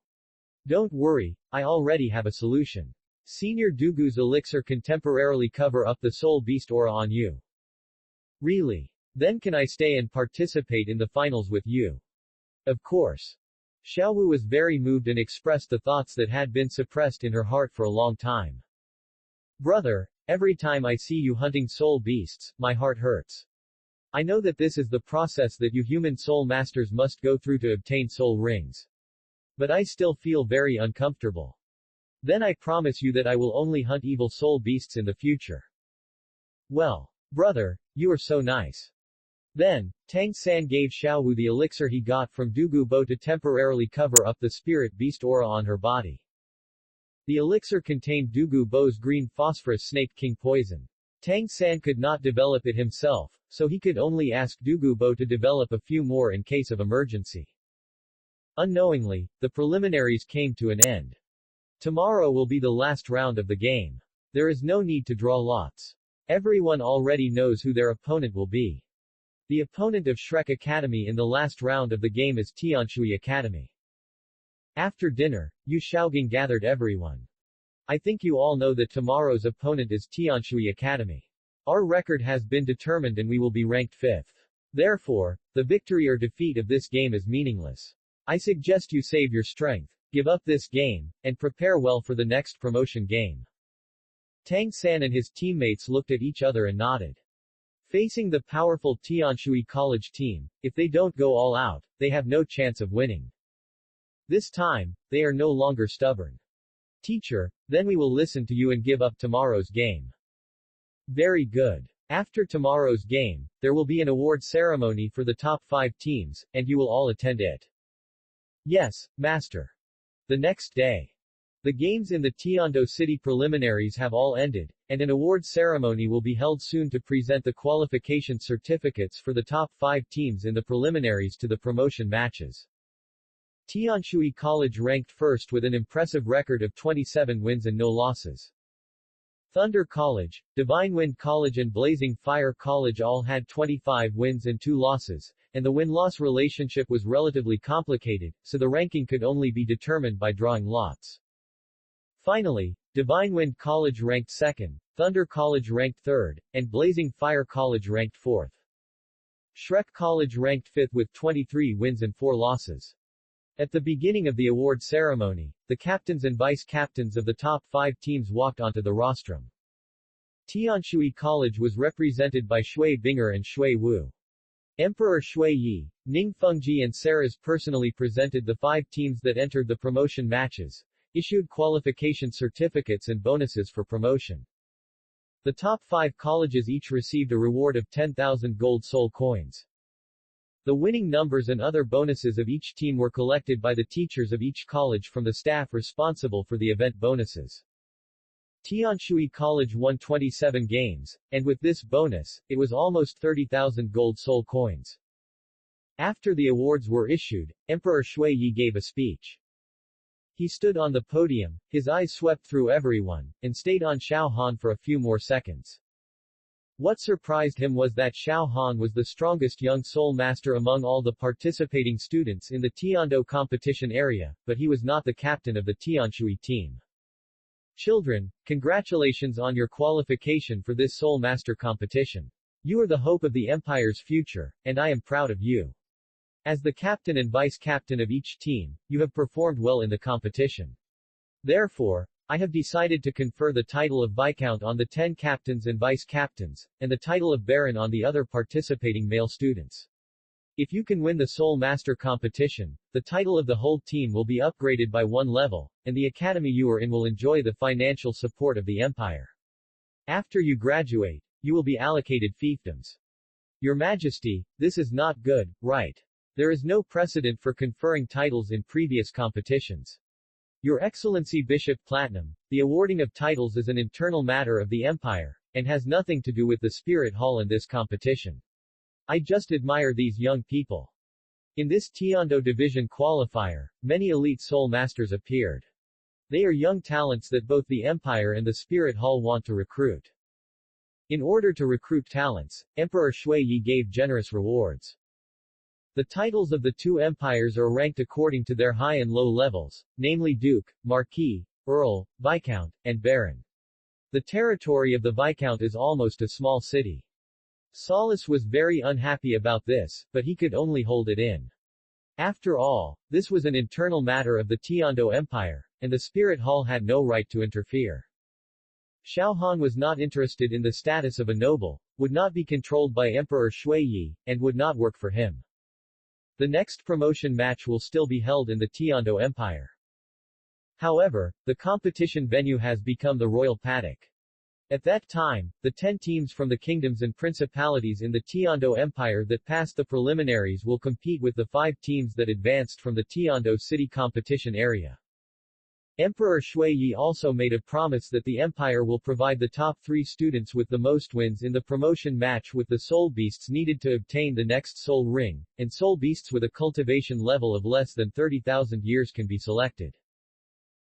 Don't worry, I already have a solution. Senior Douluo's elixir can temporarily cover up the soul beast aura on you. Really? Then can I stay and participate in the finals with you? Of course. Xiao Wu was very moved and expressed the thoughts that had been suppressed in her heart for a long time. Brother, every time I see you hunting soul beasts, my heart hurts. I know that this is the process that you human soul masters must go through to obtain soul rings. But I still feel very uncomfortable. Then I promise you that I will only hunt evil soul beasts in the future. Well, brother, you are so nice. Then, Tang San gave Xiao Wu the elixir he got from Douluo Bo to temporarily cover up the spirit beast aura on her body. The elixir contained Douluo Bo's green phosphorus snake king poison. Tang San could not develop it himself, so he could only ask Douluo Bo to develop a few more in case of emergency. Unknowingly, the preliminaries came to an end. Tomorrow will be the last round of the game. There is no need to draw lots. Everyone already knows who their opponent will be. The opponent of Shrek Academy in the last round of the game is Tianshui Academy. After dinner, Yu Shaogang gathered everyone. I think you all know that tomorrow's opponent is Tianshui Academy. Our record has been determined and we will be ranked 5th. Therefore, the victory or defeat of this game is meaningless. I suggest you save your strength, give up this game, and prepare well for the next promotion game. Tang San and his teammates looked at each other and nodded. Facing the powerful Tianshui College team, if they don't go all out, they have no chance of winning. This time, they are no longer stubborn. Teacher, then we will listen to you and give up tomorrow's game. Very good. After tomorrow's game, there will be an award ceremony for the top 5 teams, and you will all attend it. Yes, Master. The next day. The games in the Tiando City preliminaries have all ended, and an award ceremony will be held soon to present the qualification certificates for the top 5 teams in the preliminaries to the promotion matches. Tianshui College ranked first with an impressive record of 27 wins and no losses. Thunder College, Divine Wind College and Blazing Fire College all had 25 wins and 2 losses, and the win-loss relationship was relatively complicated, so the ranking could only be determined by drawing lots. Finally, Divine Wind College ranked second, Thunder College ranked 3rd, and Blazing Fire College ranked 4th. Shrek College ranked 5th with 23 wins and 4 losses. At the beginning of the award ceremony, the captains and vice-captains of the top 5 teams walked onto the rostrum. Tianshui College was represented by Shui Binger and Shui Wu. Emperor Shui Yi, Ning Fengji and Saras personally presented the 5 teams that entered the promotion matches, issued qualification certificates and bonuses for promotion. The top 5 colleges each received a reward of 10,000 gold soul coins. The winning numbers and other bonuses of each team were collected by the teachers of each college from the staff responsible for the event bonuses. Tianshui College won 27 games, and with this bonus, it was almost 30,000 gold soul coins. After the awards were issued, Emperor Shui Yi gave a speech. He stood on the podium, his eyes swept through everyone, and stayed on Xiao Han for a few more seconds. What surprised him was that Xiao Han was the strongest young soul master among all the participating students in the Tiando competition area, but he was not the captain of the Tianshui team. Children, congratulations on your qualification for this Soul Master competition. You are the hope of the Empire's future, and I am proud of you. As the captain and vice-captain of each team, you have performed well in the competition. Therefore, I have decided to confer the title of Viscount on the 10 captains and vice-captains, and the title of Baron on the other participating male students. If you can win the Soul Master competition, the title of the whole team will be upgraded by 1 level, and the academy you are in will enjoy the financial support of the Empire. After you graduate, you will be allocated fiefdoms. Your Majesty, this is not good, right? There is no precedent for conferring titles in previous competitions. Your Excellency Bishop Platinum, the awarding of titles is an internal matter of the Empire, and has nothing to do with the Spirit Hall in this competition. I just admire these young people. In this Tiando Division qualifier, many elite soul masters appeared. They are young talents that both the Empire and the Spirit Hall want to recruit. In order to recruit talents, Emperor Shui Yi gave generous rewards. The titles of the 2 empires are ranked according to their high and low levels, namely Duke, Marquis, Earl, Viscount, and Baron. The territory of the Viscount is almost a small city. Solace was very unhappy about this, but he could only hold it in. After all, this was an internal matter of the Tiando Empire, and the Spirit Hall had no right to interfere. Xiao Han was not interested in the status of a noble, would not be controlled by Emperor Shui Yi, and would not work for him. The next promotion match will still be held in the Tiando Empire. However, the competition venue has become the Royal Paddock. At that time, the 10 teams from the kingdoms and principalities in the Tiando Empire that passed the preliminaries will compete with the 5 teams that advanced from the Tiando City competition area. Emperor Shui Yi also made a promise that the Empire will provide the top 3 students with the most wins in the promotion match with the soul beasts needed to obtain the next soul ring, and soul beasts with a cultivation level of less than 30,000 years can be selected.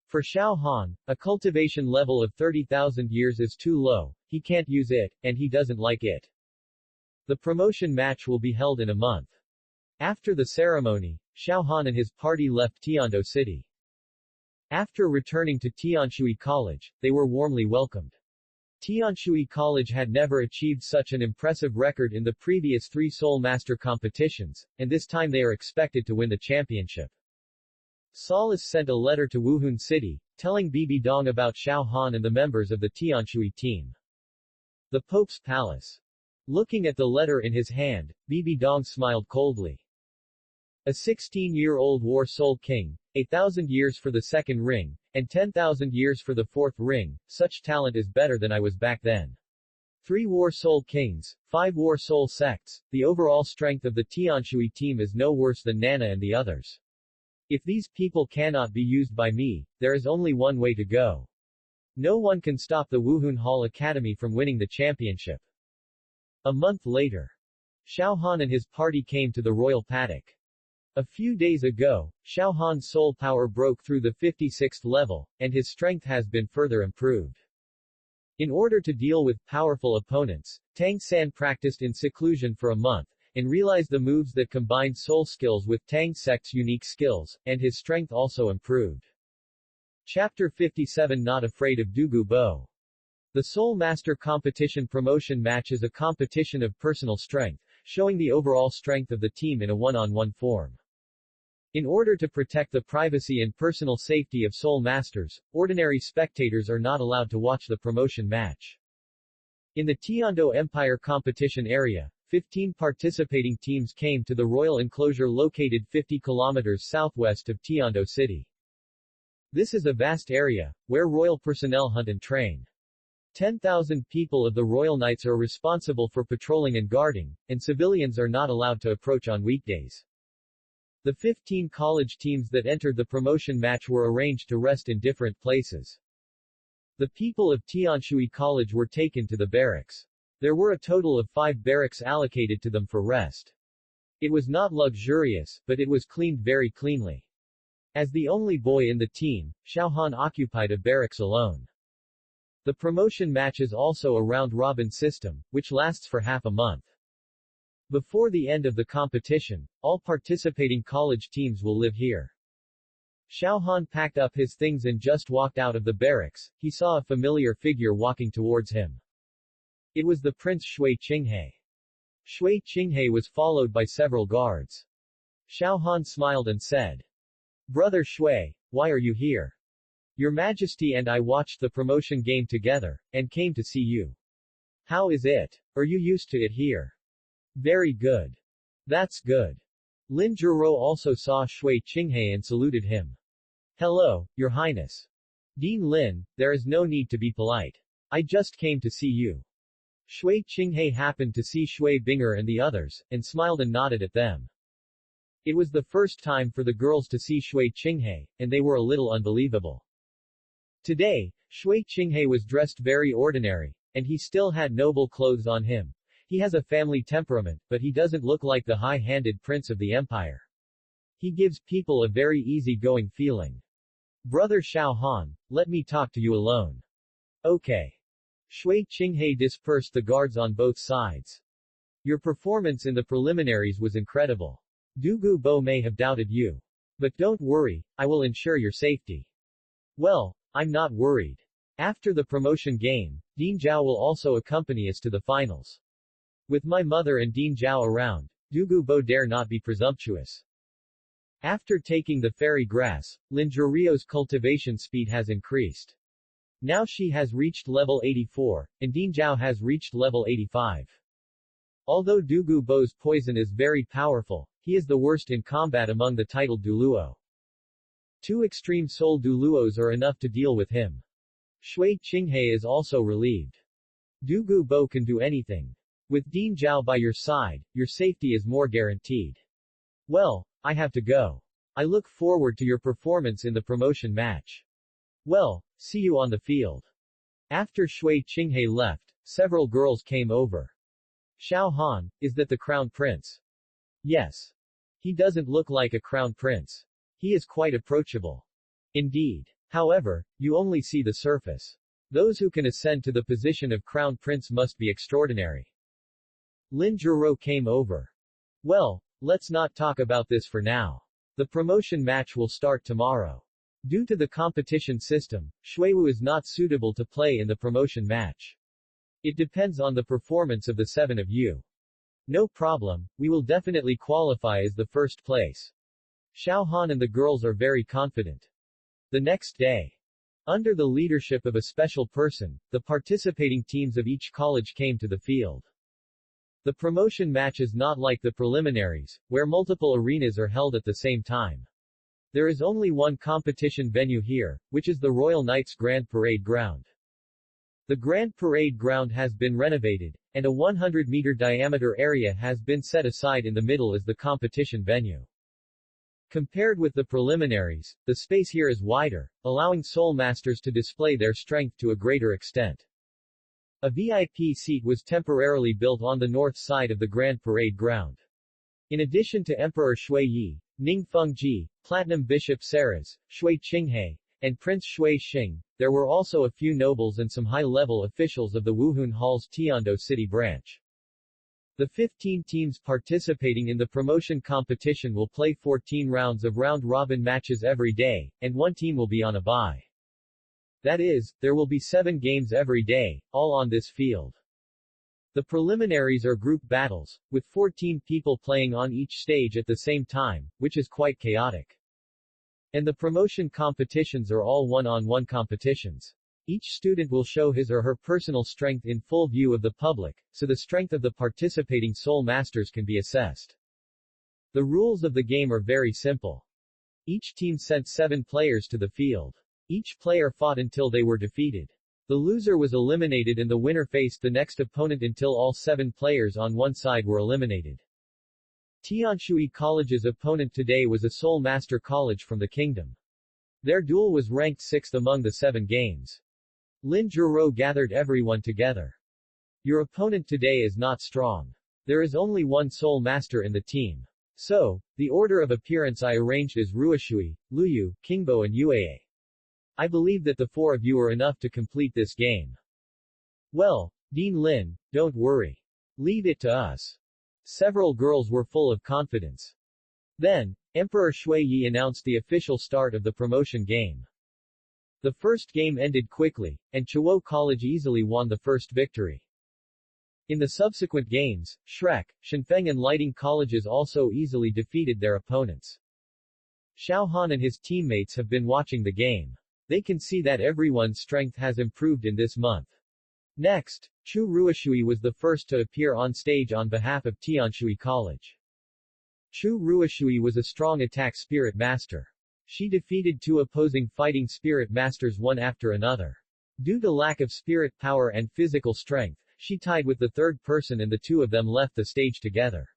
For Xiao Han, a cultivation level of 30,000 years is too low, he can't use it, and he doesn't like it. The promotion match will be held in a month. After the ceremony, Xiao Han and his party left Tiando City. After returning to Tianshui College, they were warmly welcomed. Tianshui College had never achieved such an impressive record in the previous 3 Soul Master competitions, and this time they are expected to win the championship. Solace sent a letter to Wuhan City, telling Bibi Dong about Xiao Han and the members of the Tianshui team. The Pope's Palace. Looking at the letter in his hand, Bibi Dong smiled coldly. A 16-year-old war soul king, 8,000 years for the 2nd ring, and 10,000 years for the 4th ring, such talent is better than I was back then. 3 war soul kings, 5 war soul sects, the overall strength of the Tianshui team is no worse than Nana and the others. If these people cannot be used by me, there is only one way to go. No one can stop the Wuhan Hall Academy from winning the championship. A month later, Xiao Han and his party came to the Royal Paddock. A few days ago, Xiao Han's soul power broke through the 56th level, and his strength has been further improved. In order to deal with powerful opponents, Tang San practiced in seclusion for a month, and realized the moves that combined soul skills with Tang Sect's unique skills, and his strength also improved. Chapter 57 Not Afraid of Dugu Bo. The Soul Master Competition promotion match is a competition of personal strength, showing the overall strength of the team in a one-on-one form. In order to protect the privacy and personal safety of Soul Masters, ordinary spectators are not allowed to watch the promotion match. In the Tiando Empire competition area, 15 participating teams came to the royal enclosure located 50 kilometers southwest of Tiando City. This is a vast area, where royal personnel hunt and train. 10,000 people of the Royal Knights are responsible for patrolling and guarding, and civilians are not allowed to approach on weekdays. The 15 college teams that entered the promotion match were arranged to rest in different places. The people of Tianshui College were taken to the barracks. There were a total of 5 barracks allocated to them for rest. It was not luxurious, but it was cleaned very cleanly. As the only boy in the team, Xiaohan occupied a barracks alone. The promotion match is also a round-robin system, which lasts for half a month. Before the end of the competition, all participating college teams will live here. Xiaohan packed up his things and just walked out of the barracks. He saw a familiar figure walking towards him. It was the Prince Shui Qinghe. Shui Qinghe was followed by several guards. Xiaohan smiled and said, "Brother Shui, why are you here? Your Majesty and I watched the promotion game together, and came to see you. How is it? Are you used to it here?" "Very good. That's good." Lin Zhuro also saw Shui Qinghe and saluted him. "Hello, Your Highness. Dean Lin, there is no need to be polite. I just came to see you." Shui Qinghe happened to see Shui Binger and the others, and smiled and nodded at them. It was the first time for the girls to see Shui Qinghe, and they were a little unbelievable. Today, Shui Qinghe was dressed very ordinary, and he still had noble clothes on him. He has a family temperament, but he doesn't look like the high-handed prince of the empire. He gives people a very easy-going feeling. "Brother Xiaohan, let me talk to you alone." "Okay." Shui Qinghe dispersed the guards on both sides. "Your performance in the preliminaries was incredible. Douluo I may have doubted you. But don't worry, I will ensure your safety." "Well, I'm not worried. After the promotion game, Dean Zhao will also accompany us to the finals. With my mother and Dean Zhao around, Douluo dare not be presumptuous." After taking the fairy grass, Lin Zhurio's cultivation speed has increased. Now she has reached level 84, and Dean Zhao has reached level 85. Although Douluo's poison is very powerful, he is the worst in combat among the titled Douluo. 2 extreme soul Douluos are enough to deal with him. Shui Qinghe is also relieved. Douluo can do anything. With Dean Zhao by your side, your safety is more guaranteed. Well, I have to go. I look forward to your performance in the promotion match. Well, see you on the field. After Shui Qinghe left, several girls came over. "Xiaohan, is that the crown prince?" "Yes. He doesn't look like a crown prince. He is quite approachable." "Indeed. However, you only see the surface. Those who can ascend to the position of crown prince must be extraordinary." Lin Zhuro came over. "Well, let's not talk about this for now. The promotion match will start tomorrow. Due to the competition system, Shuiwu is not suitable to play in the promotion match. It depends on the performance of the 7 of you. No problem, we will definitely qualify as the first place." Xiaohan and the girls are very confident. The next day, under the leadership of a special person, the participating teams of each college came to the field. The promotion match is not like the preliminaries, where multiple arenas are held at the same time. There is only one competition venue here, which is the Royal Knights Grand Parade Ground. The Grand Parade Ground has been renovated, and a 100-meter diameter area has been set aside in the middle as the competition venue. Compared with the preliminaries, the space here is wider, allowing Soul Masters to display their strength to a greater extent. A VIP seat was temporarily built on the north side of the Grand Parade Ground. In addition to Emperor Shui Yi, Ning Fengji, Platinum Bishop Saras, Shui Qinghe, and Prince Shui Xing, there were also a few nobles and some high-level officials of the Wuhun Hall's Tiando City branch. The 15 teams participating in the promotion competition will play 14 rounds of round-robin matches every day, and one team will be on a bye. That is, there will be 7 games every day, all on this field. The preliminaries are group battles, with 14 people playing on each stage at the same time, which is quite chaotic. And the promotion competitions are all one-on-one competitions. Each student will show his or her personal strength in full view of the public, so the strength of the participating soul masters can be assessed. The rules of the game are very simple. Each team sent 7 players to the field. Each player fought until they were defeated. The loser was eliminated and the winner faced the next opponent until all 7 players on one side were eliminated. Tianshui College's opponent today was a Soul Master College from the kingdom. Their duel was ranked 6th among the 7 games. Lin Juro gathered everyone together. Your opponent today is not strong. There is only one Soul Master in the team. So, the order of appearance I arranged is Ruoshui, Luyu, Kingbo and Uaa. I believe that the 4 of you are enough to complete this game. Well, Dean Lin, don't worry. Leave it to us. Several girls were full of confidence. Then, Emperor Shui Yi announced the official start of the promotion game. The first game ended quickly, and Chuo College easily won the first victory. In the subsequent games, Shrek, Shenfeng and Lighting Colleges also easily defeated their opponents. Xiao Han and his teammates have been watching the game. They can see that everyone's strength has improved in this month. Next, Chu Ruoshui was the first to appear on stage on behalf of Tianshui College. Chu Ruoshui was a strong attack spirit master. She defeated 2 opposing fighting spirit masters one after another. Due to lack of spirit power and physical strength, she tied with the third person and the 2 of them left the stage together.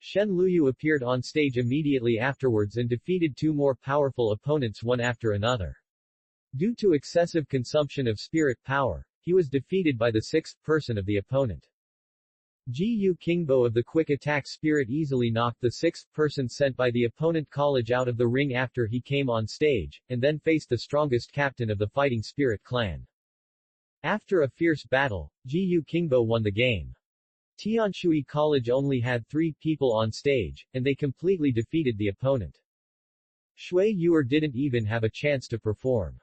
Shen Luyu appeared on stage immediately afterwards and defeated 2 more powerful opponents one after another. Due to excessive consumption of spirit power, he was defeated by the 6th person of the opponent. Ji Kingbo of the Quick Attack Spirit easily knocked the 6th person sent by the opponent college out of the ring after he came on stage, and then faced the strongest captain of the Fighting Spirit clan. After a fierce battle, Ji Kingbo won the game. Tianshui College only had 3 people on stage, and they completely defeated the opponent. Shui Yuer didn't even have a chance to perform.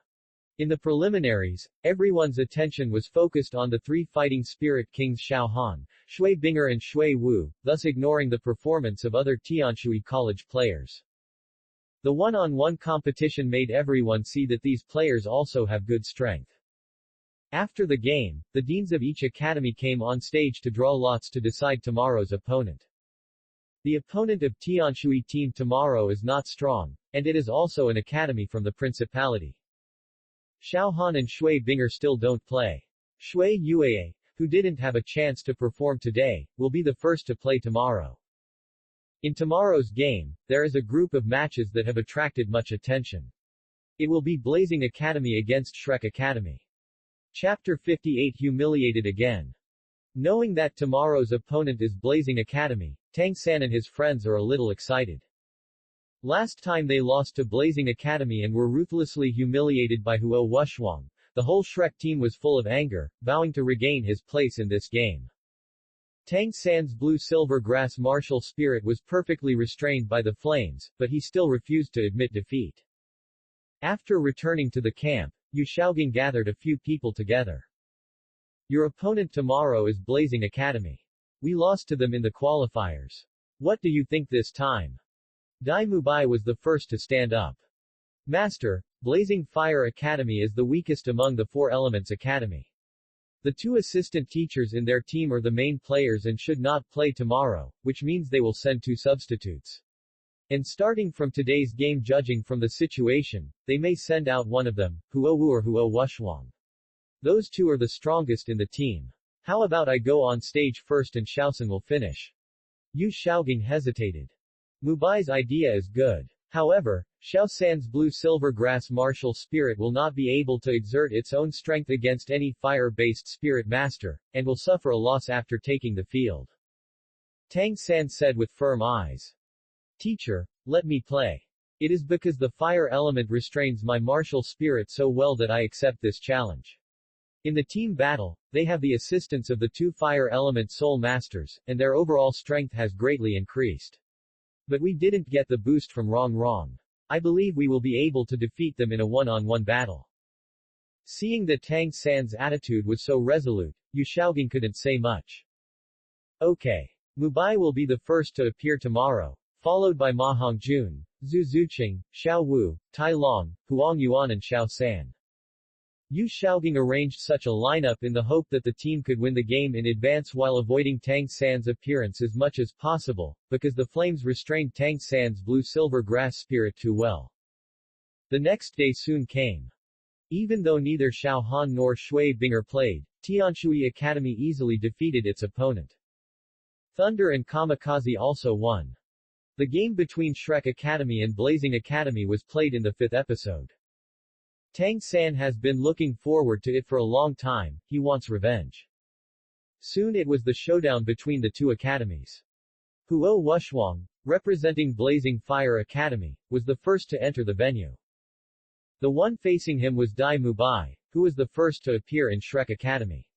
In the preliminaries, everyone's attention was focused on the 3 fighting spirit kings Xiao Han, Shui Binger and Shui Wu, thus ignoring the performance of other Tianshui College players. The one-on-one competition made everyone see that these players also have good strength. After the game, the deans of each academy came on stage to draw lots to decide tomorrow's opponent. The opponent of Tianshui team tomorrow is not strong, and it is also an academy from the principality. Xiao Han and Shui Binger still don't play. Shui Uaa, who didn't have a chance to perform today, will be the first to play tomorrow. In tomorrow's game, there is a group of matches that have attracted much attention. It will be Blazing Academy against Shrek Academy. Chapter 58 Humiliated Again. Knowing that tomorrow's opponent is Blazing Academy, Tang San and his friends are a little excited. Last time they lost to Blazing Academy and were ruthlessly humiliated by Huo Wushuang, the whole Shrek team was full of anger, vowing to regain his place in this game. Tang San's blue-silver grass martial spirit was perfectly restrained by the flames, but he still refused to admit defeat. After returning to the camp, Yu Shaogang gathered a few people together. Your opponent tomorrow is Blazing Academy. We lost to them in the qualifiers. What do you think this time? Dai Mubai was the first to stand up. Master, Blazing Fire Academy is the weakest among the 4 Elements Academy. The 2 assistant teachers in their team are the main players and should not play tomorrow, which means they will send 2 substitutes. And starting from today's game, judging from the situation, they may send out one of them, Huo Wu or Huo Wushuang. Those 2 are the strongest in the team. How about I go on stage first and Xiaosan will finish? Yu Shaogang hesitated. Mubai's idea is good. However, Xiao San's blue-silver grass martial spirit will not be able to exert its own strength against any fire-based spirit master, and will suffer a loss after taking the field. Tang San said with firm eyes. Teacher, let me play. It is because the fire element restrains my martial spirit so well that I accept this challenge. In the team battle, they have the assistance of the 2 fire element soul masters, and their overall strength has greatly increased. But we didn't get the boost from Wrong. I believe we will be able to defeat them in a one-on-one battle. Seeing that Tang San's attitude was so resolute, Yu Shaogang couldn't say much. Okay. Mubai will be the first to appear tomorrow, followed by Ma Hongjun, Zhu Zuqing, Xiao Wu, Tai Long, Huang Yuan and Xiao San. Yu Shaogang arranged such a lineup in the hope that the team could win the game in advance while avoiding Tang San's appearance as much as possible, because the flames restrained Tang San's blue-silver grass spirit too well. The next day soon came. Even though neither Xiao Han nor Shui Binger played, Tianshui Academy easily defeated its opponent. Thunder and Kamikaze also won. The game between Shrek Academy and Blazing Academy was played in the 5th episode. Tang San has been looking forward to it for a long time, he wants revenge. Soon it was the showdown between the two academies. Huo Wushuang, representing Blazing Fire Academy, was the first to enter the venue. The one facing him was Dai Mubai, who was the first to appear in Shrek Academy.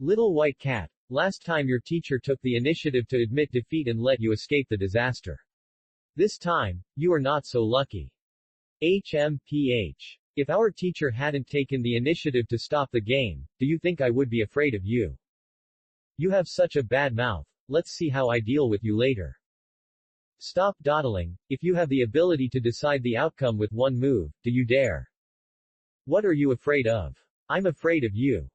Little White Cat, last time your teacher took the initiative to admit defeat and let you escape the disaster. This time, you are not so lucky. HMPH. If our teacher hadn't taken the initiative to stop the game, do you think I would be afraid of you? You have such a bad mouth, let's see how I deal with you later. Stop dawdling, if you have the ability to decide the outcome with one move, do you dare? What are you afraid of? I'm afraid of you.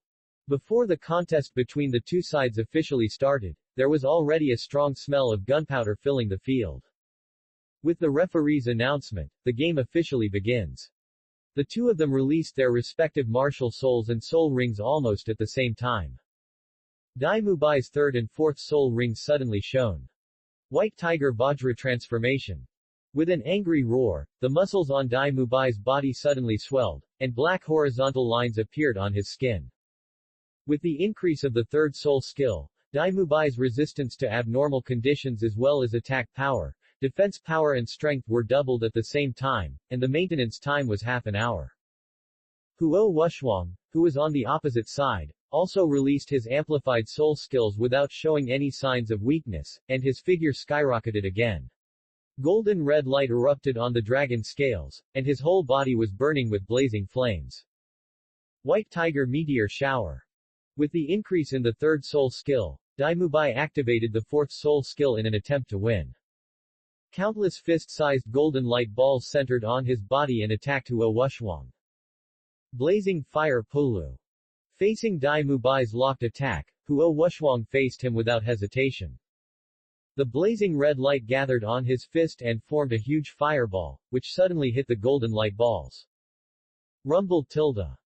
Before the contest between the two sides officially started, there was already a strong smell of gunpowder filling the field. With the referee's announcement, the game officially begins. The two of them released their respective martial souls and soul rings almost at the same time. Dai Mubai's third and fourth soul rings suddenly shone. White Tiger Vajra transformation. With an angry roar, the muscles on Dai Mubai's body suddenly swelled, and black horizontal lines appeared on his skin. With the increase of the third soul skill, Dai Mubai's resistance to abnormal conditions as well as attack power, defense power and strength were doubled at the same time, and the maintenance time was half an hour. Huo Wushuang, who was on the opposite side, also released his amplified soul skills without showing any signs of weakness, and his figure skyrocketed again. Golden red light erupted on the dragon scales, and his whole body was burning with blazing flames. White Tiger Meteor Shower. With the increase in the third soul skill, Dai Mubai activated the fourth soul skill in an attempt to win. Countless fist-sized golden light balls centered on his body and attacked Huo Wushuang. Blazing Fire Pulu. Facing Dai Mubai's locked attack, Huo Wushuang faced him without hesitation. The blazing red light gathered on his fist and formed a huge fireball, which suddenly hit the golden light balls. Rumble tilde.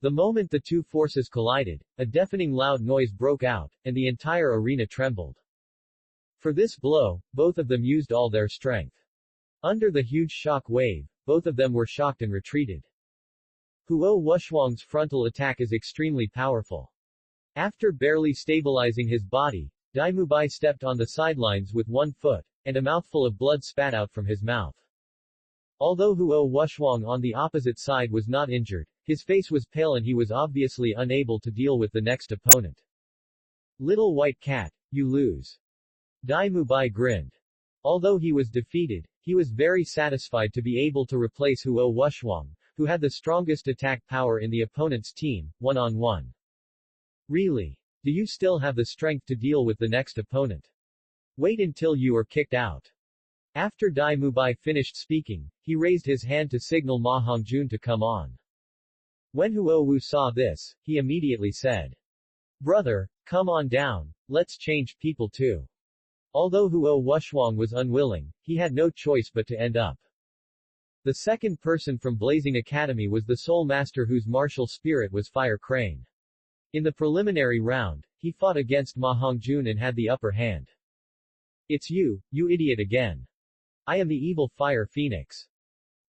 The moment the two forces collided, a deafening loud noise broke out, and the entire arena trembled. For this blow, both of them used all their strength. Under the huge shock wave, both of them were shocked and retreated. Huo Wushuang's frontal attack is extremely powerful. After barely stabilizing his body, Dai Mubai stepped on the sidelines with one foot, and a mouthful of blood spat out from his mouth. Although Huo Wushuang on the opposite side was not injured, his face was pale and he was obviously unable to deal with the next opponent. Little White Cat, you lose. Dai Mubai grinned. Although he was defeated, he was very satisfied to be able to replace Huo Wushuang, who had the strongest attack power in the opponent's team, one-on-one. Really? Do you still have the strength to deal with the next opponent? Wait until you are kicked out. After Dai Mubai finished speaking, he raised his hand to signal Ma Hongjun to come on. When Huo Wu saw this, he immediately said, "Brother, come on down, let's change people too." Although Huo Wushuang was unwilling, he had no choice but to end up. The second person from Blazing Academy was the Soul Master whose martial spirit was Fire Crane. In the preliminary round, he fought against Ma Hongjun and had the upper hand. It's you idiot again. I am the evil Fire Phoenix.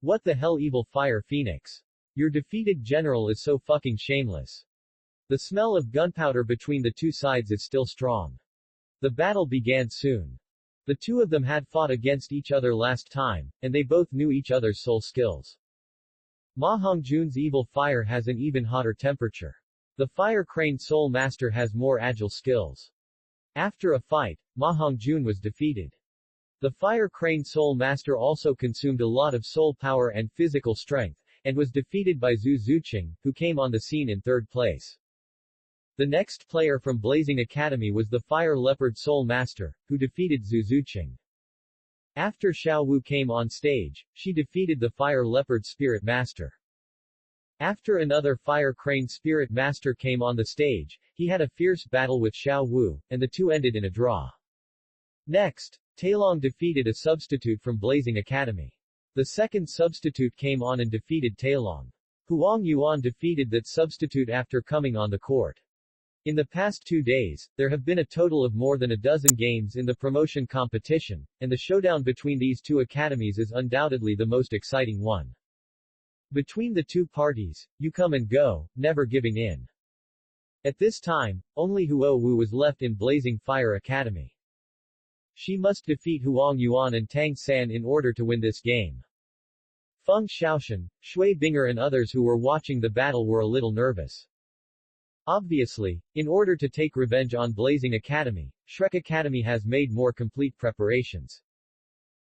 What the hell evil Fire Phoenix? Your defeated general is so fucking shameless. The smell of gunpowder between the two sides is still strong. The battle began soon. The two of them had fought against each other last time, and they both knew each other's soul skills. Ma Hongjun's evil fire has an even hotter temperature. The Fire Crane Soul Master has more agile skills. After a fight, Ma Hongjun was defeated. The Fire Crane Soul Master also consumed a lot of soul power and physical strength, and was defeated by Zhu Zuqing, who came on the scene in third place. The next player from Blazing Academy was the Fire Leopard Soul Master, who defeated Zhu Zuqing. After Xiao Wu came on stage, she defeated the Fire Leopard Spirit Master. After another Fire Crane Spirit Master came on the stage, he had a fierce battle with Xiao Wu, and the two ended in a draw. Next, Tailong defeated a substitute from Blazing Academy. The second substitute came on and defeated Tailong. Huang Yuan defeated that substitute after coming on the court. In the past 2 days, there have been a total of more than a dozen games in the promotion competition, and the showdown between these two academies is undoubtedly the most exciting one. Between the two parties, you come and go, never giving in. At this time, only Huo Wu was left in Blazing Fire Academy. She must defeat Huang Yuan and Tang San in order to win this game. Feng Xiaoshan, Shui Binger and others who were watching the battle were a little nervous. Obviously, in order to take revenge on Blazing Academy, Shrek Academy has made more complete preparations.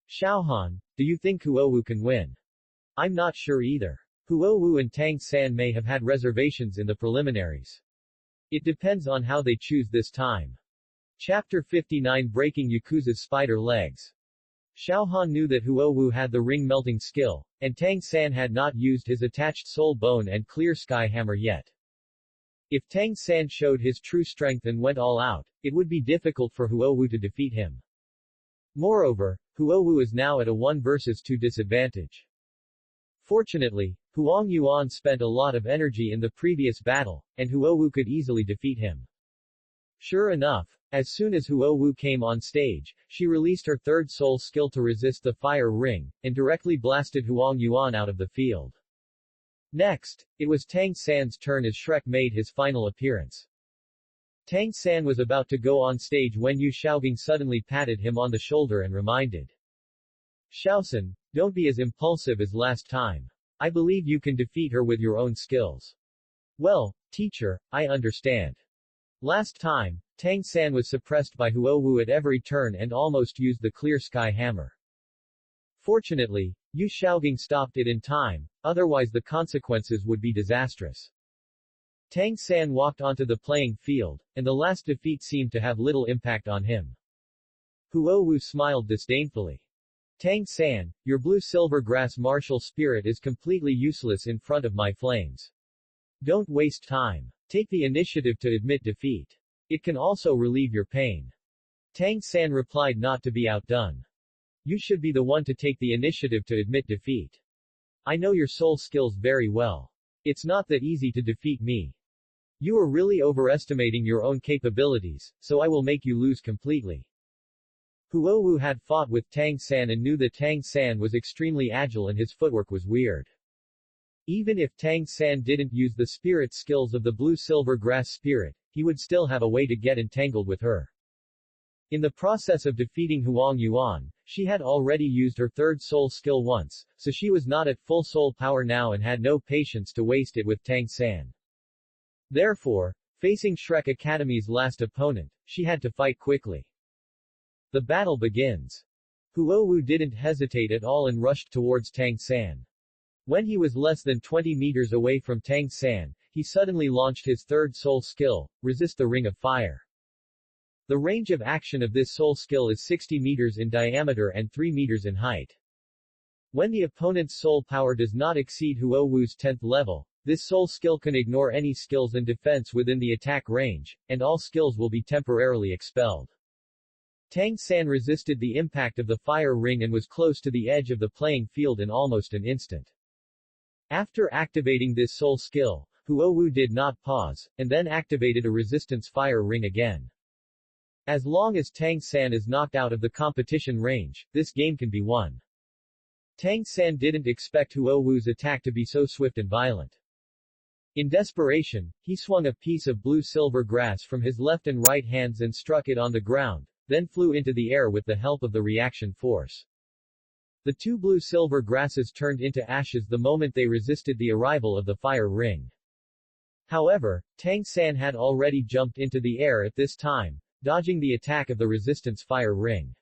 Xiaohan, do you think Huo Wu can win? I'm not sure either. Huo Wu and Tang San may have had reservations in the preliminaries. It depends on how they choose this time. Chapter 59 Breaking Yakuza's Spider Legs. Xiaohan knew that Huo Wu had the ring-melting skill, and Tang San had not used his attached soul bone and clear sky hammer yet. If Tang San showed his true strength and went all out, it would be difficult for Huo Wu to defeat him. Moreover, Huo Wu is now at a 1 versus 2 disadvantage. Fortunately, Huang Yuan spent a lot of energy in the previous battle, and Huo Wu could easily defeat him. Sure enough, as soon as Huo Wu came on stage, she released her third soul skill to resist the fire ring, and directly blasted Huang Yuan out of the field. Next, it was Tang San's turn as Shrek made his final appearance. Tang San was about to go on stage when Yu Xiaogang suddenly patted him on the shoulder and reminded. Xiaosan, don't be as impulsive as last time. I believe you can defeat her with your own skills. Well, teacher, I understand. Last time, Tang San was suppressed by Huo Wu at every turn and almost used the clear sky hammer. Fortunately, Yu Xiaogang stopped it in time, otherwise the consequences would be disastrous. Tang San walked onto the playing field, and the last defeat seemed to have little impact on him. Huo Wu smiled disdainfully. Tang San, your blue-silver grass martial spirit is completely useless in front of my flames. Don't waste time. Take the initiative to admit defeat. It can also relieve your pain. Tang San replied not to be outdone. You should be the one to take the initiative to admit defeat. I know your soul skills very well. It's not that easy to defeat me. You are really overestimating your own capabilities, so I will make you lose completely. Huo Wu had fought with Tang San and knew that Tang San was extremely agile and his footwork was weird. Even if Tang San didn't use the spirit skills of the blue-silver grass spirit, he would still have a way to get entangled with her. In the process of defeating Huang Yuan, she had already used her third soul skill once, so she was not at full soul power now and had no patience to waste it with Tang San. Therefore, facing Shrek Academy's last opponent, she had to fight quickly. The battle begins. Huo Wu didn't hesitate at all and rushed towards Tang San. When he was less than 20 meters away from Tang San, he suddenly launched his third soul skill, Resist the Ring of Fire. The range of action of this soul skill is 60 meters in diameter and 3 meters in height. When the opponent's soul power does not exceed Huo Wu's 10th level, this soul skill can ignore any skills and defense within the attack range, and all skills will be temporarily expelled. Tang San resisted the impact of the fire ring and was close to the edge of the playing field in almost an instant. After activating this soul skill, Huo Wu did not pause, and then activated a resistance fire ring again. As long as Tang San is knocked out of the competition range, this game can be won. Tang San didn't expect Huo Wu's attack to be so swift and violent. In desperation, he swung a piece of blue-silver grass from his left and right hands and struck it on the ground, then flew into the air with the help of the reaction force. The two blue-silver grasses turned into ashes the moment they resisted the arrival of the fire ring. However, Tang San had already jumped into the air at this time, dodging the attack of the resistance fire ring.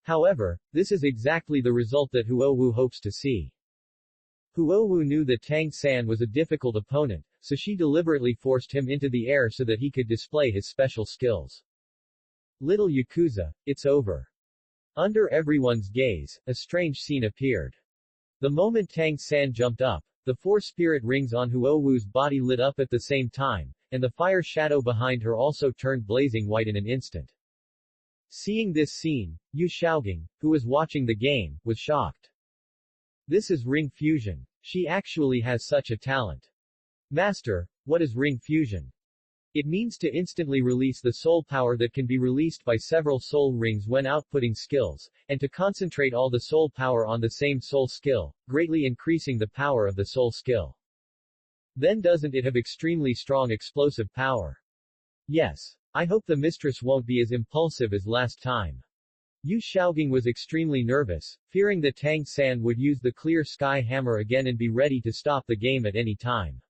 However, this is exactly the result that Huo Wu hopes to see. Huowu knew that Tang San was a difficult opponent, so she deliberately forced him into the air so that he could display his special skills. Little Yakuza, it's over. Under everyone's gaze, a strange scene appeared. The moment Tang San jumped up, the 4 spirit rings on Huowu's body lit up at the same time, and the fire shadow behind her also turned blazing white in an instant. Seeing this scene, Yu Xiaogang, who was watching the game, was shocked. This is ring fusion. She actually has such a talent. Master, what is ring fusion? It means to instantly release the soul power that can be released by several soul rings when outputting skills, and to concentrate all the soul power on the same soul skill, greatly increasing the power of the soul skill. Then doesn't it have extremely strong explosive power? Yes. I hope the mistress won't be as impulsive as last time. Yu Xiaogang was extremely nervous, fearing that Tang San would use the clear sky hammer again and be ready to stop the game at any time.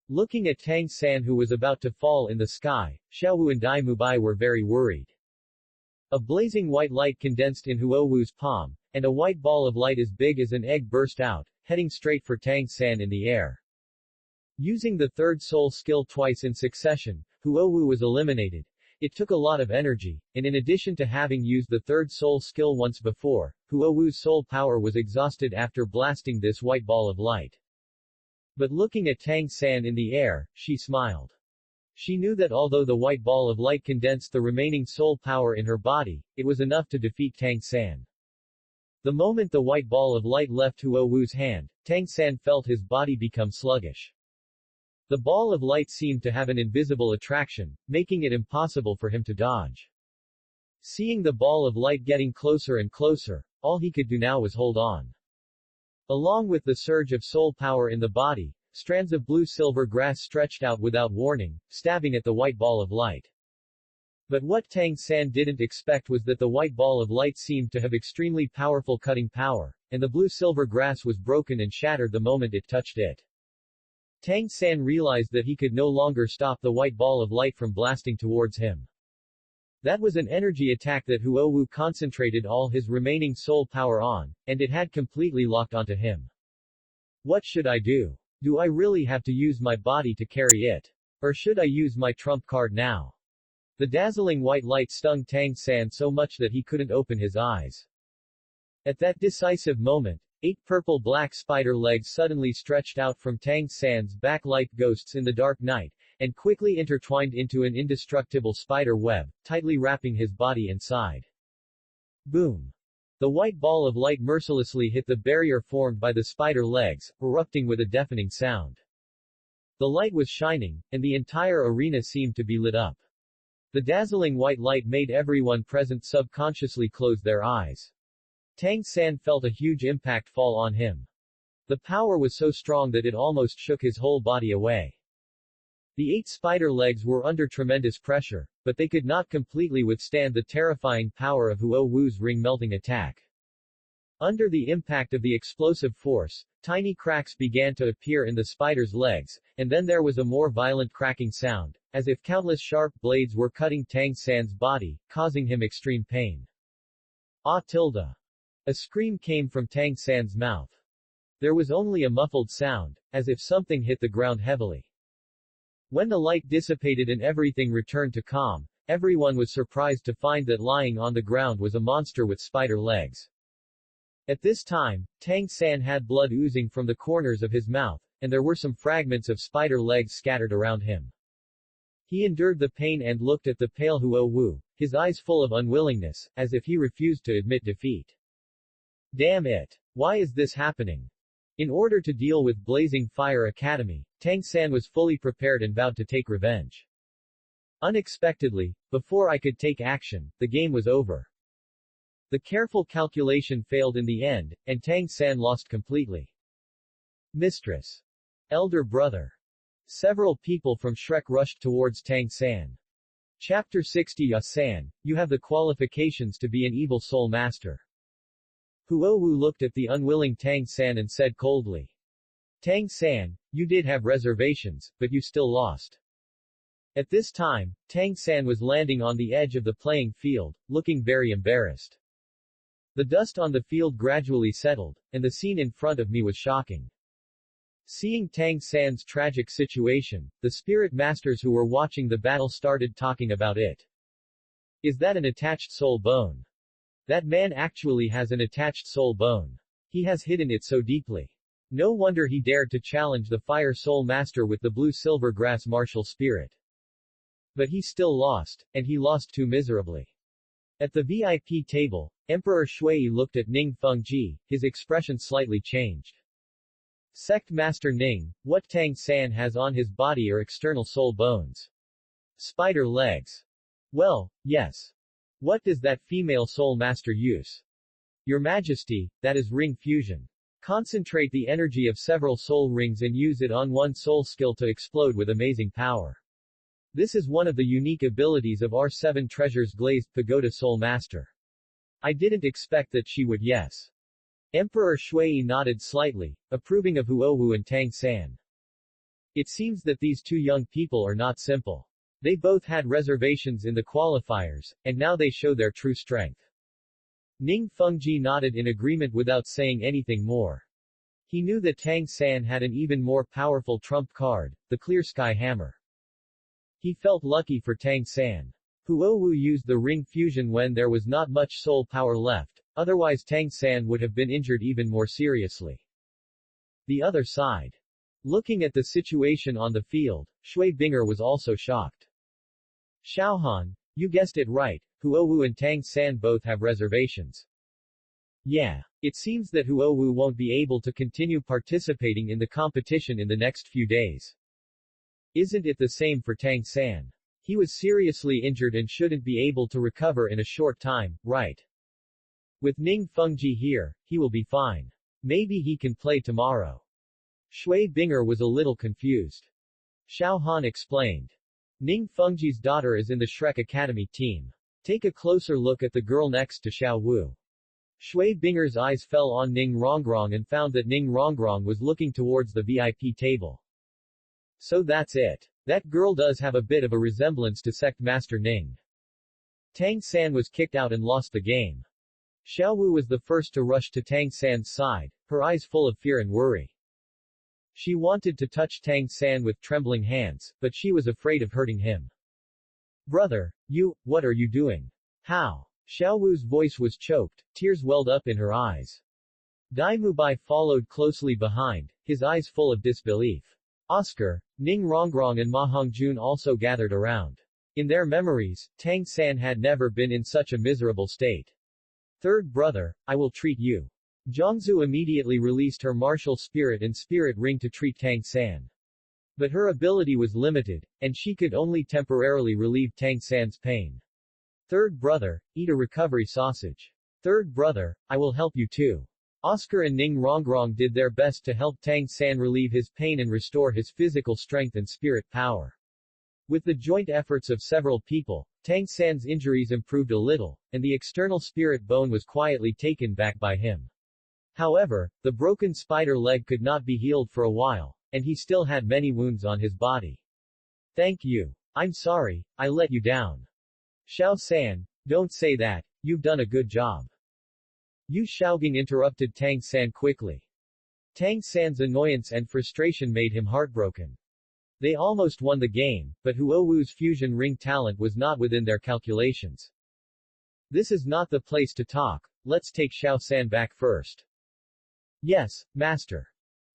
Looking at Tang San who was about to fall in the sky, Xiaowu and Dai Mubai were very worried. A blazing white light condensed in Huowu's palm, and a white ball of light as big as an egg burst out, heading straight for Tang San in the air. Using the 3rd soul skill twice in succession, Huowu was eliminated. It took a lot of energy, and in addition to having used the 3rd soul skill once before, Huowu's soul power was exhausted after blasting this white ball of light. But looking at Tang San in the air, she smiled. She knew that although the white ball of light condensed the remaining soul power in her body, it was enough to defeat Tang San. The moment the white ball of light left Huowu's hand, Tang San felt his body become sluggish. The ball of light seemed to have an invisible attraction, making it impossible for him to dodge. Seeing the ball of light getting closer and closer, all he could do now was hold on. Along with the surge of soul power in the body, strands of blue-silver grass stretched out without warning, stabbing at the white ball of light. But what Tang San didn't expect was that the white ball of light seemed to have extremely powerful cutting power, and the blue-silver grass was broken and shattered the moment it touched it. Tang San realized that he could no longer stop the white ball of light from blasting towards him. That was an energy attack that Huowu concentrated all his remaining soul power on, and it had completely locked onto him. What should I do? Do I really have to use my body to carry it? Or should I use my trump card now? The dazzling white light stung Tang San so much that he couldn't open his eyes. At that decisive moment, 8 purple-black spider legs suddenly stretched out from Tang San's back like ghosts in the dark night, and quickly intertwined into an indestructible spider web, tightly wrapping his body inside. Boom! The white ball of light mercilessly hit the barrier formed by the spider legs, erupting with a deafening sound. The light was shining, and the entire arena seemed to be lit up. The dazzling white light made everyone present subconsciously close their eyes. Tang San felt a huge impact fall on him. The power was so strong that it almost shook his whole body away. The 8 spider legs were under tremendous pressure, but they could not completely withstand the terrifying power of Huowu's ring-melting attack. Under the impact of the explosive force, tiny cracks began to appear in the spider's legs, and then there was a more violent cracking sound, as if countless sharp blades were cutting Tang San's body, causing him extreme pain. Ah tilde! A scream came from Tang San's mouth. There was only a muffled sound, as if something hit the ground heavily. When the light dissipated and everything returned to calm, everyone was surprised to find that lying on the ground was a monster with spider legs. At this time, Tang San had blood oozing from the corners of his mouth, and there were some fragments of spider legs scattered around him. He endured the pain and looked at the pale Huowu, his eyes full of unwillingness, as if he refused to admit defeat. Damn it! Why is this happening? In order to deal with Blazing Fire Academy, Tang San was fully prepared and vowed to take revenge. Unexpectedly, before I could take action, the game was over. The careful calculation failed in the end, and Tang San lost completely. Mistress. Elder brother. Several people from Shrek rushed towards Tang San. Chapter 60 San, you have the qualifications to be an evil soul master. Huowu looked at the unwilling Tang San and said coldly. Tang San, you did have reservations, but you still lost. At this time, Tang San was landing on the edge of the playing field, looking very embarrassed. The dust on the field gradually settled, and the scene in front of me was shocking. Seeing Tang San's tragic situation, the spirit masters who were watching the battle started talking about it. Is that an attached soul bone? That man actually has an attached soul bone. He has hidden it so deeply. No wonder he dared to challenge the Fire Soul Master with the blue-silver grass martial spirit. But he still lost, and he lost too miserably. At the VIP table, Emperor Shui looked at Ning Fengji, his expression slightly changed. Sect Master Ning, what Tang San has on his body are external soul bones. Spider legs. Well, yes. What does that female soul master use? Your Majesty, that is ring fusion. Concentrate the energy of several soul rings and use it on one soul skill to explode with amazing power. This is one of the unique abilities of R7 Treasures Glazed Pagoda Soul Master. I didn't expect that she would. Yes. Emperor Shui nodded slightly, approving of Huowu and Tang San. It seems that these two young people are not simple. They both had reservations in the qualifiers, and now they show their true strength. Ning Fengji nodded in agreement without saying anything more. He knew that Tang San had an even more powerful trump card, the Clear Sky Hammer. He felt lucky for Tang San. Huowu used the ring fusion when there was not much soul power left, otherwise Tang San would have been injured even more seriously. The other side. Looking at the situation on the field, Shui Binger was also shocked. Xiaohan, you guessed it right, Huowu and Tang San both have reservations. Yeah. It seems that Huowu won't be able to continue participating in the competition in the next few days. Isn't it the same for Tang San? He was seriously injured and shouldn't be able to recover in a short time, right? With Ning Fengji here, he will be fine. Maybe he can play tomorrow. Shui Binger was a little confused. Xiao Han explained. Ning Fengji's daughter is in the Shrek Academy team. Take a closer look at the girl next to Xiao Wu. Shui Binger's eyes fell on Ning Rongrong and found that Ning Rongrong was looking towards the VIP table. So that's it. That girl does have a bit of a resemblance to Sect Master Ning. Tang San was kicked out and lost the game. Xiao Wu was the first to rush to Tang San's side, her eyes full of fear and worry. She wanted to touch Tang San with trembling hands, but she was afraid of hurting him. Brother, what are you doing? How? Xiao Wu's voice was choked, tears welled up in her eyes. Dai Mubai followed closely behind, his eyes full of disbelief. Oscar, Ning Rongrong and Ma Hongjun also gathered around. In their memories, Tang San had never been in such a miserable state. Third brother, I will treat you. Zhongzhu immediately released her martial spirit and spirit ring to treat Tang San. But her ability was limited, and she could only temporarily relieve Tang San's pain. Third brother, eat a recovery sausage. Third brother, I will help you too. Oscar and Ning Rongrong did their best to help Tang San relieve his pain and restore his physical strength and spirit power. With the joint efforts of several people, Tang San's injuries improved a little, and the external spirit bone was quietly taken back by him. However, the broken spider leg could not be healed for a while, and he still had many wounds on his body. Thank you. I'm sorry, I let you down. Xiao San, don't say that, you've done a good job. Yu Xiaogang interrupted Tang San quickly. Tang San's annoyance and frustration made him heartbroken. They almost won the game, but Huowu's fusion ring talent was not within their calculations. This is not the place to talk, let's take Xiao San back first. Yes, Master.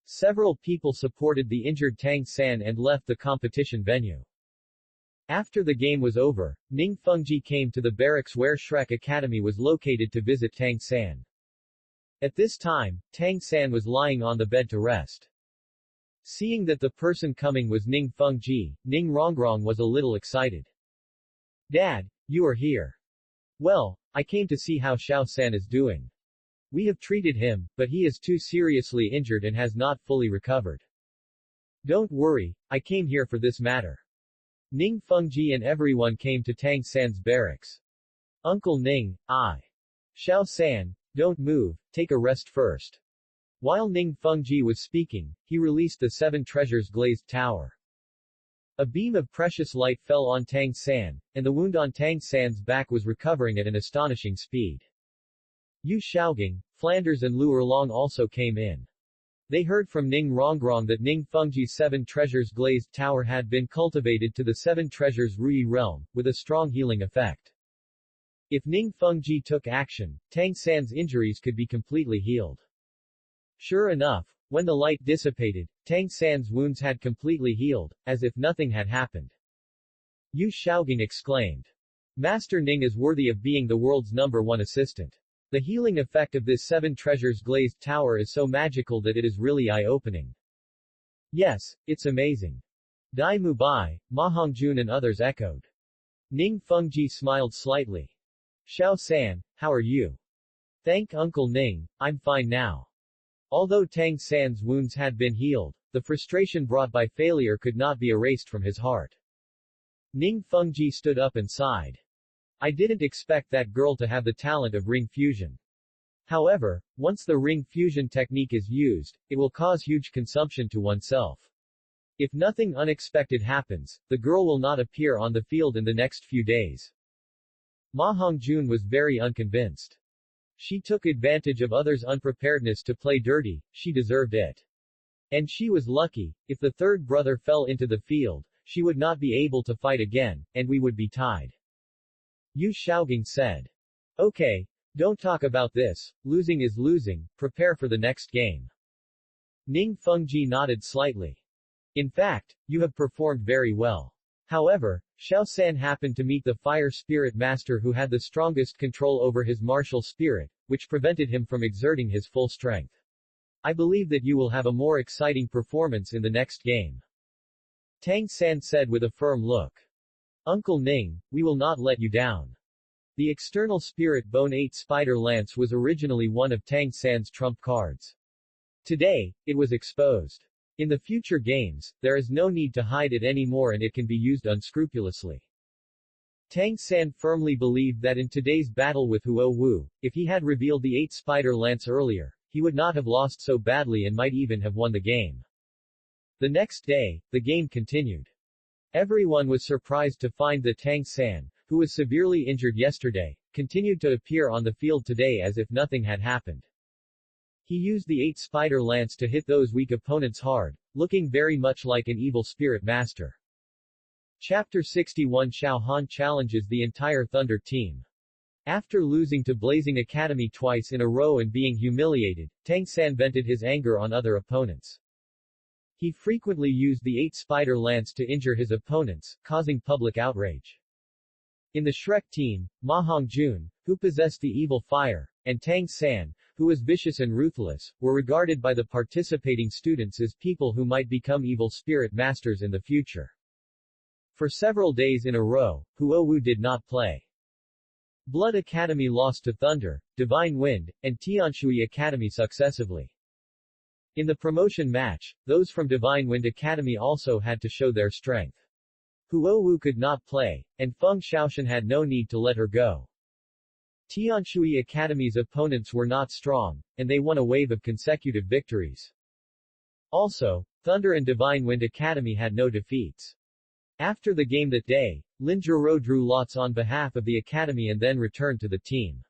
Several people supported the injured Tang San and left the competition venue. After the game was over, Ning Fengji came to the barracks where Shrek Academy was located to visit Tang San. At this time, Tang San was lying on the bed to rest. Seeing that the person coming was Ning Fengji, Ning Rongrong was a little excited. Dad, you are here. Well, I came to see how Xiao San is doing. We have treated him, but he is too seriously injured and has not fully recovered. Don't worry, I came here for this matter. Ning Fengji and everyone came to Tang San's barracks. Uncle Ning, Xiao San, don't move, take a rest first. While Ning Fengji was speaking, he released the 7 treasures glazed tower. A beam of precious light fell on Tang San, and the wound on Tang San's back was recovering at an astonishing speed. Yu Xiaogang, Flanders and Lu Erlong also came in. They heard from Ning Rongrong that Ning Fengji's 7 treasures glazed tower had been cultivated to the 7 treasures Rui realm, with a strong healing effect. If Ning Fengji took action, Tang San's injuries could be completely healed. Sure enough, when the light dissipated, Tang San's wounds had completely healed, as if nothing had happened. Yu Shaogang exclaimed. Master Ning is worthy of being the world's #1 assistant. The healing effect of this 7 treasures glazed tower is so magical that it is really eye-opening. Yes, it's amazing. Dai Mubai, Ma Hongjun and others echoed. Ning Fengji smiled slightly. Xiao San, how are you? Thank Uncle Ning, I'm fine now. Although Tang San's wounds had been healed, the frustration brought by failure could not be erased from his heart. Ning Fengji stood up and sighed. I didn't expect that girl to have the talent of ring fusion. However, once the ring fusion technique is used, it will cause huge consumption to oneself. If nothing unexpected happens, the girl will not appear on the field in the next few days. Ma Hongjun was very unconvinced. She took advantage of others' unpreparedness to play dirty, she deserved it. And she was lucky. If the third brother fell into the field, she would not be able to fight again, and we would be tied. Yu Shaogang said. Okay, don't talk about this, losing is losing, prepare for the next game. Ning Fengji nodded slightly. In fact, you have performed very well. However, Xiao San happened to meet the fire spirit master who had the strongest control over his martial spirit, which prevented him from exerting his full strength. I believe that you will have a more exciting performance in the next game. Tang San said with a firm look. Uncle Ning, we will not let you down. The external spirit bone 8 spider lance was originally one of Tang San's trump cards. Today, it was exposed. In the future games, there is no need to hide it anymore and it can be used unscrupulously. Tang San firmly believed that in today's battle with Huo Wu, if he had revealed the 8 spider lance earlier, he would not have lost so badly and might even have won the game. The next day, the game continued. Everyone was surprised to find that Tang San, who was severely injured yesterday, continued to appear on the field today as if nothing had happened. He used the 8 spider lance to hit those weak opponents hard, looking very much like an evil spirit master. Chapter 61 Xiao Han challenges the entire Thunder team. After losing to Blazing Academy twice in a row and being humiliated, Tang San vented his anger on other opponents. He frequently used the 8 spider lance to injure his opponents, causing public outrage. In the Shrek team, Ma Hongjun, who possessed the evil fire, and Tang San, who was vicious and ruthless, were regarded by the participating students as people who might become evil spirit masters in the future. For several days in a row, Huo Wu did not play. Blood Academy lost to Thunder, Divine Wind, and Tianshui Academy successively. In the promotion match, those from Divine Wind Academy also had to show their strength. Huo Wu could not play, and Feng Xiaoshan had no need to let her go. Tianshui Academy's opponents were not strong, and they won a wave of consecutive victories. Also, Thunder and Divine Wind Academy had no defeats. After the game that day, Lin Zhiro drew lots on behalf of the academy and then returned to the team.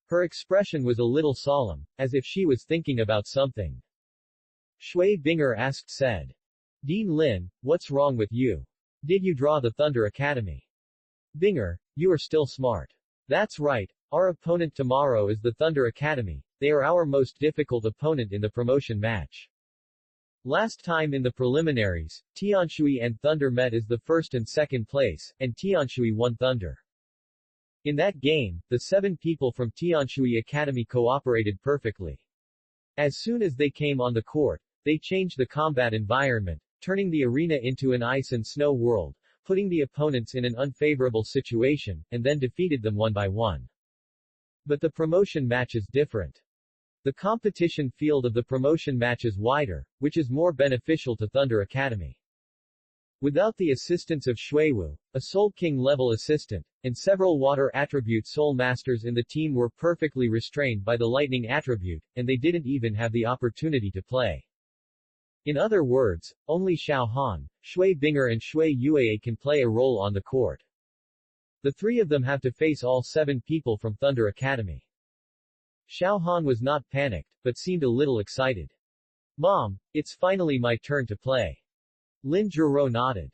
Her expression was a little solemn, as if she was thinking about something. Shui Binger said. Dean Lin, what's wrong with you? Did you draw the Thunder Academy? Binger, you are still smart. That's right, our opponent tomorrow is the Thunder Academy, they are our most difficult opponent in the promotion match. Last time in the preliminaries, Tianshui and Thunder met as the first and second place, and Tianshui won Thunder. In that game, the 7 people from Tianshui Academy cooperated perfectly. As soon as they came on the court, they changed the combat environment, turning the arena into an ice and snow world, putting the opponents in an unfavorable situation, and then defeated them one by one. But the promotion match is different. The competition field of the promotion match is wider, which is more beneficial to Thunder Academy. Without the assistance of Shuiwu, a Soul King level assistant, and several water attribute soul masters in the team were perfectly restrained by the lightning attribute, and they didn't even have the opportunity to play. In other words, only Xiao Han, Shui Binger and Shui Yuei can play a role on the court. The 3 of them have to face all 7 people from Thunder Academy. Xiao Han was not panicked, but seemed a little excited. Mom, it's finally my turn to play. Lin Jiro nodded.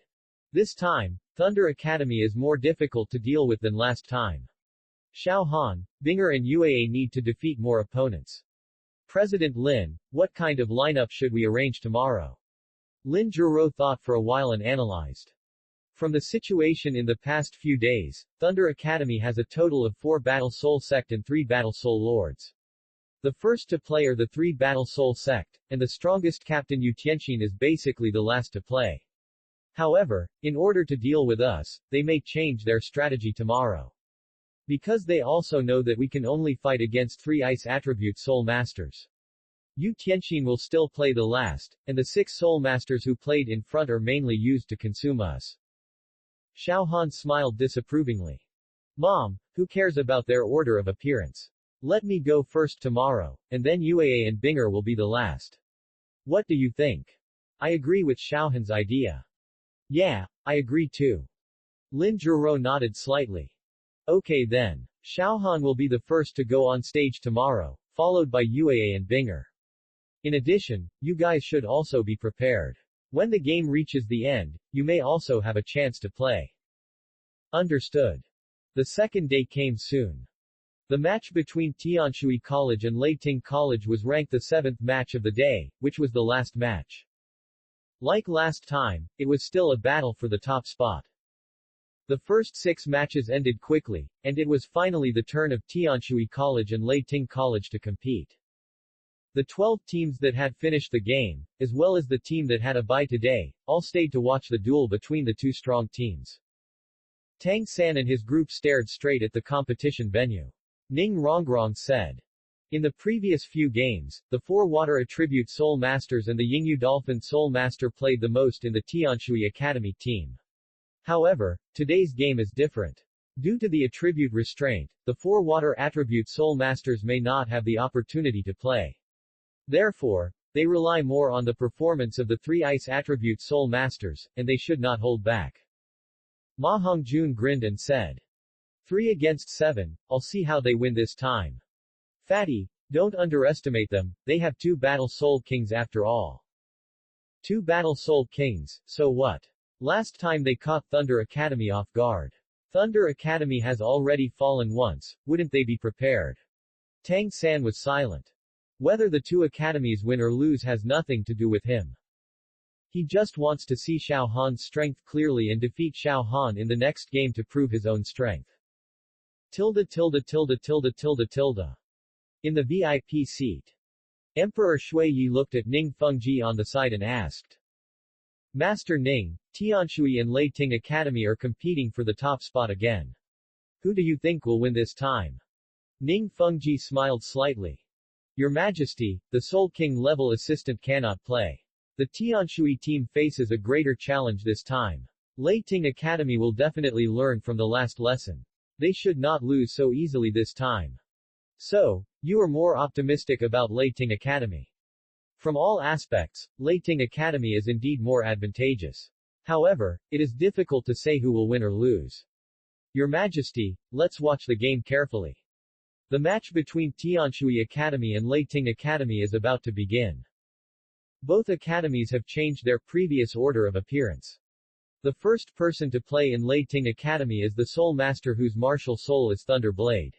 This time, Thunder Academy is more difficult to deal with than last time. Xiao Han, Binger and UAA need to defeat more opponents. President Lin, what kind of lineup should we arrange tomorrow? Lin Jiro thought for a while and analyzed. From the situation in the past few days, Thunder Academy has a total of 4 Battle Soul Sect and 3 Battle Soul Lords. The first to play are the 3 Battle Soul Sect, and the strongest Captain Yu Tianxin is basically the last to play. However, in order to deal with us, they may change their strategy tomorrow. Because they also know that we can only fight against 3 Ice Attribute Soul Masters. Yu Tianxin will still play the last, and the 6 Soul Masters who played in front are mainly used to consume us. Xiao Han smiled disapprovingly. Mom, who cares about their order of appearance? Let me go first tomorrow, and then UAA and Binger will be the last. What do you think? I agree with Xiao Han's idea. Yeah, I agree too. Lin Jiro nodded slightly. Okay then. Xiao Han will be the first to go on stage tomorrow, followed by UAA and Binger. In addition, you guys should also be prepared. When the game reaches the end, you may also have a chance to play. Understood. The second day came soon. The match between Tianshui College and Leiting College was ranked the 7th match of the day, which was the last match. Like last time, it was still a battle for the top spot. The first 6 matches ended quickly, and it was finally the turn of Tianshui College and Leiting College to compete. The 12 teams that had finished the game, as well as the team that had a bye today, all stayed to watch the duel between the 2 strong teams. Tang San and his group stared straight at the competition venue. Ning Rongrong said. In the previous few games, the 4 Water Attribute Soul Masters and the Yingyu Dolphin Soul Master played the most in the Tianshui Academy team. However, today's game is different. Due to the attribute restraint, the 4 Water Attribute Soul Masters may not have the opportunity to play. Therefore, they rely more on the performance of the 3 Ice Attribute Soul Masters, and they should not hold back. Ma Hongjun grinned and said. 3 against 7, I'll see how they win this time. Fatty, don't underestimate them, they have 2 Battle Soul Kings after all. 2 Battle Soul Kings, so what? Last time they caught Thunder Academy off guard. Thunder Academy has already fallen once, wouldn't they be prepared? Tang San was silent. Whether the 2 academies win or lose has nothing to do with him. He just wants to see Xiao Han's strength clearly and defeat Xiao Han in the next game to prove his own strength. In the VIP seat. Emperor Shuiyi looked at Ning Fengji on the side and asked. Master Ning, Tianshui and Leiting Academy are competing for the top spot again. Who do you think will win this time? Ning Fengji smiled slightly. Your Majesty, the Soul King level assistant cannot play. The Tianshui team faces a greater challenge this time. Leiting Academy will definitely learn from the last lesson. They should not lose so easily this time. So, you are more optimistic about Leiting Academy. From all aspects, Leiting Academy is indeed more advantageous. However, it is difficult to say who will win or lose. Your Majesty, let's watch the game carefully. The match between Tianshui Academy and Leiting Academy is about to begin. Both academies have changed their previous order of appearance. The first person to play in Leiting Academy is the Soul Master whose martial soul is Thunder Blade.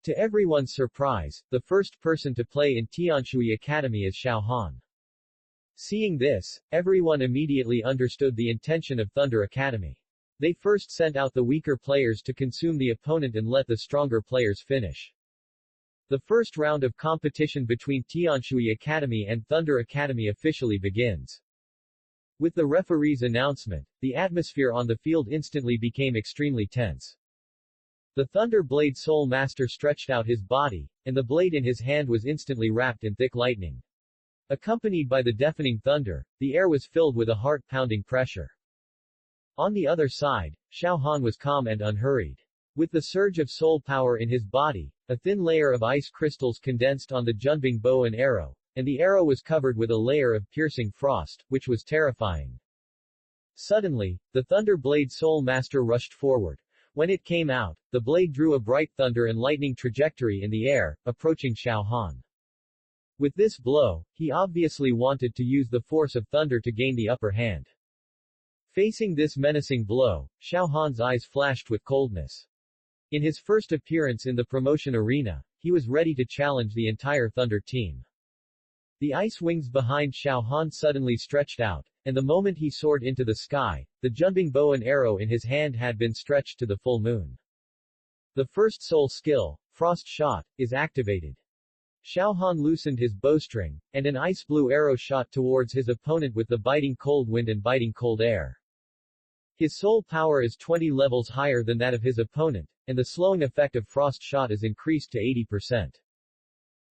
To everyone's surprise, the first person to play in Tianshui Academy is Xiao Han. Seeing this, everyone immediately understood the intention of Thunder Academy. They first sent out the weaker players to consume the opponent and let the stronger players finish. The first round of competition between Tianshui Academy and Thunder Academy officially begins. With the referee's announcement, the atmosphere on the field instantly became extremely tense. The Thunder Blade Soul Master stretched out his body, and the blade in his hand was instantly wrapped in thick lightning. Accompanied by the deafening thunder, the air was filled with a heart-pounding pressure. On the other side, Xiao Han was calm and unhurried. With the surge of soul power in his body, a thin layer of ice crystals condensed on the Junbing bow and arrow, and the arrow was covered with a layer of piercing frost, which was terrifying. Suddenly, the Thunder Blade Soul Master rushed forward. When it came out, the blade drew a bright thunder and lightning trajectory in the air, approaching Xiao Han. With this blow, he obviously wanted to use the force of thunder to gain the upper hand. Facing this menacing blow, Xiao Han's eyes flashed with coldness. In his first appearance in the promotion arena, he was ready to challenge the entire Thunder team. The ice wings behind Xiao Han suddenly stretched out, and the moment he soared into the sky, the jumping bow and arrow in his hand had been stretched to the full moon. The first soul skill, Frost Shot, is activated. Xiao Han loosened his bowstring, and an ice blue arrow shot towards his opponent with the biting cold wind and biting cold air. His soul power is 20 levels higher than that of his opponent, and the slowing effect of Frost Shot is increased to 80%.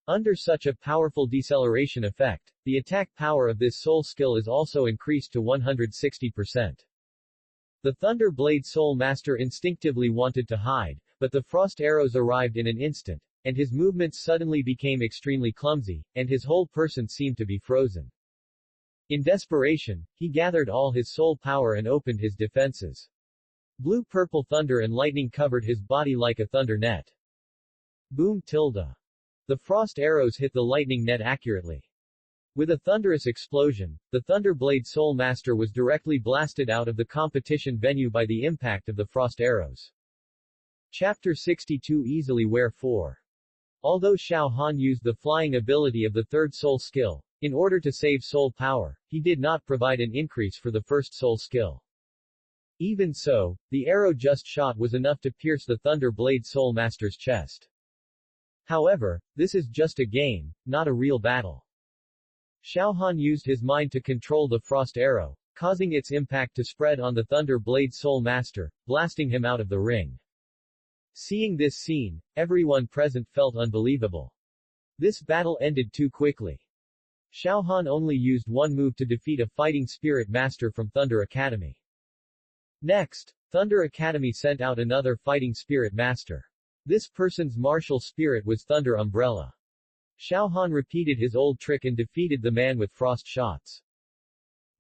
Under such a powerful deceleration effect, the attack power of this soul skill is also increased to 160%. The Thunder Blade Soul Master instinctively wanted to hide, but the frost arrows arrived in an instant, and his movements suddenly became extremely clumsy, and his whole person seemed to be frozen. In desperation, he gathered all his soul power and opened his defenses. Blue-purple thunder and lightning covered his body like a thunder net. Boom tilde. The frost arrows hit the lightning net accurately. With a thunderous explosion, the Thunderblade Soul Master was directly blasted out of the competition venue by the impact of the frost arrows. Chapter 62 Easily Wear 4. Although Xiao Han used the flying ability of the third soul skill, in order to save soul power, he did not provide an increase for the first soul skill. Even so, the arrow just shot was enough to pierce the Thunderblade Soul Master's chest. However, this is just a game, not a real battle. Xiao Han used his mind to control the frost arrow, causing its impact to spread on the Thunder Blade Soul Master, blasting him out of the ring. Seeing this scene, everyone present felt unbelievable. This battle ended too quickly. Xiao Han only used one move to defeat a fighting spirit master from Thunder Academy. Next, Thunder Academy sent out another fighting spirit master. This person's martial spirit was Thunder Umbrella. Xiao Han repeated his old trick and defeated the man with frost shots.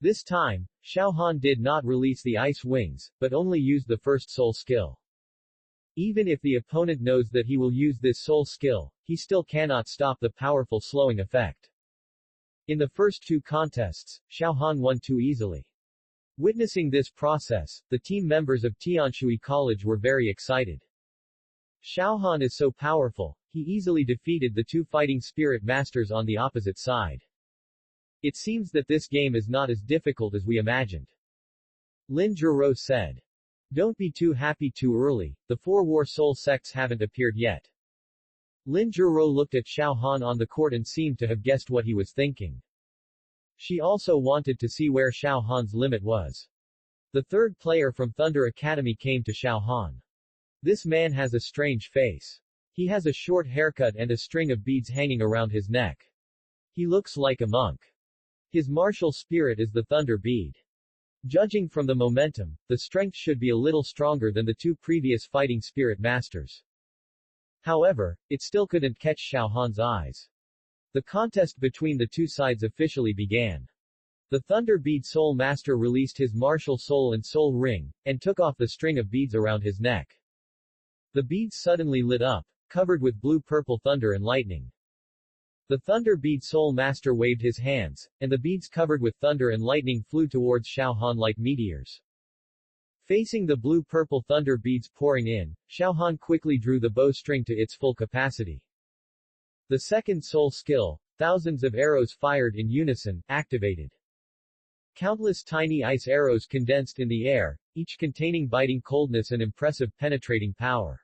This time, Xiao Han did not release the ice wings, but only used the first soul skill. Even if the opponent knows that he will use this soul skill, he still cannot stop the powerful slowing effect. In the first two contests, Xiao Han won too easily. Witnessing this process, the team members of Tianshui College were very excited. Xiao Han is so powerful, he easily defeated the two fighting spirit masters on the opposite side. It seems that this game is not as difficult as we imagined. Lin Zhiro said. Don't be too happy too early, the 4 war soul sects haven't appeared yet. Lin Zhiro looked at Xiao Han on the court and seemed to have guessed what he was thinking. She also wanted to see where Xiao Han's limit was. The third player from Thunder Academy came to Xiao Han. This man has a strange face. He has a short haircut and a string of beads hanging around his neck. He looks like a monk. His martial spirit is the thunder bead. Judging from the momentum, the strength should be a little stronger than the two previous fighting spirit masters. However, it still couldn't catch Xiao Han's eyes. The contest between the two sides officially began. The Thunder Bead Soul Master released his martial soul and soul ring, and took off the string of beads around his neck. The beads suddenly lit up, covered with blue-purple thunder and lightning. The Thunder Bead Soul Master waved his hands, and the beads covered with thunder and lightning flew towards Xiao Han like meteors. Facing the blue-purple thunder beads pouring in, Xiao Han quickly drew the bowstring to its full capacity. The second soul skill, thousands of arrows fired in unison, activated. Countless tiny ice arrows condensed in the air, each containing biting coldness and impressive penetrating power.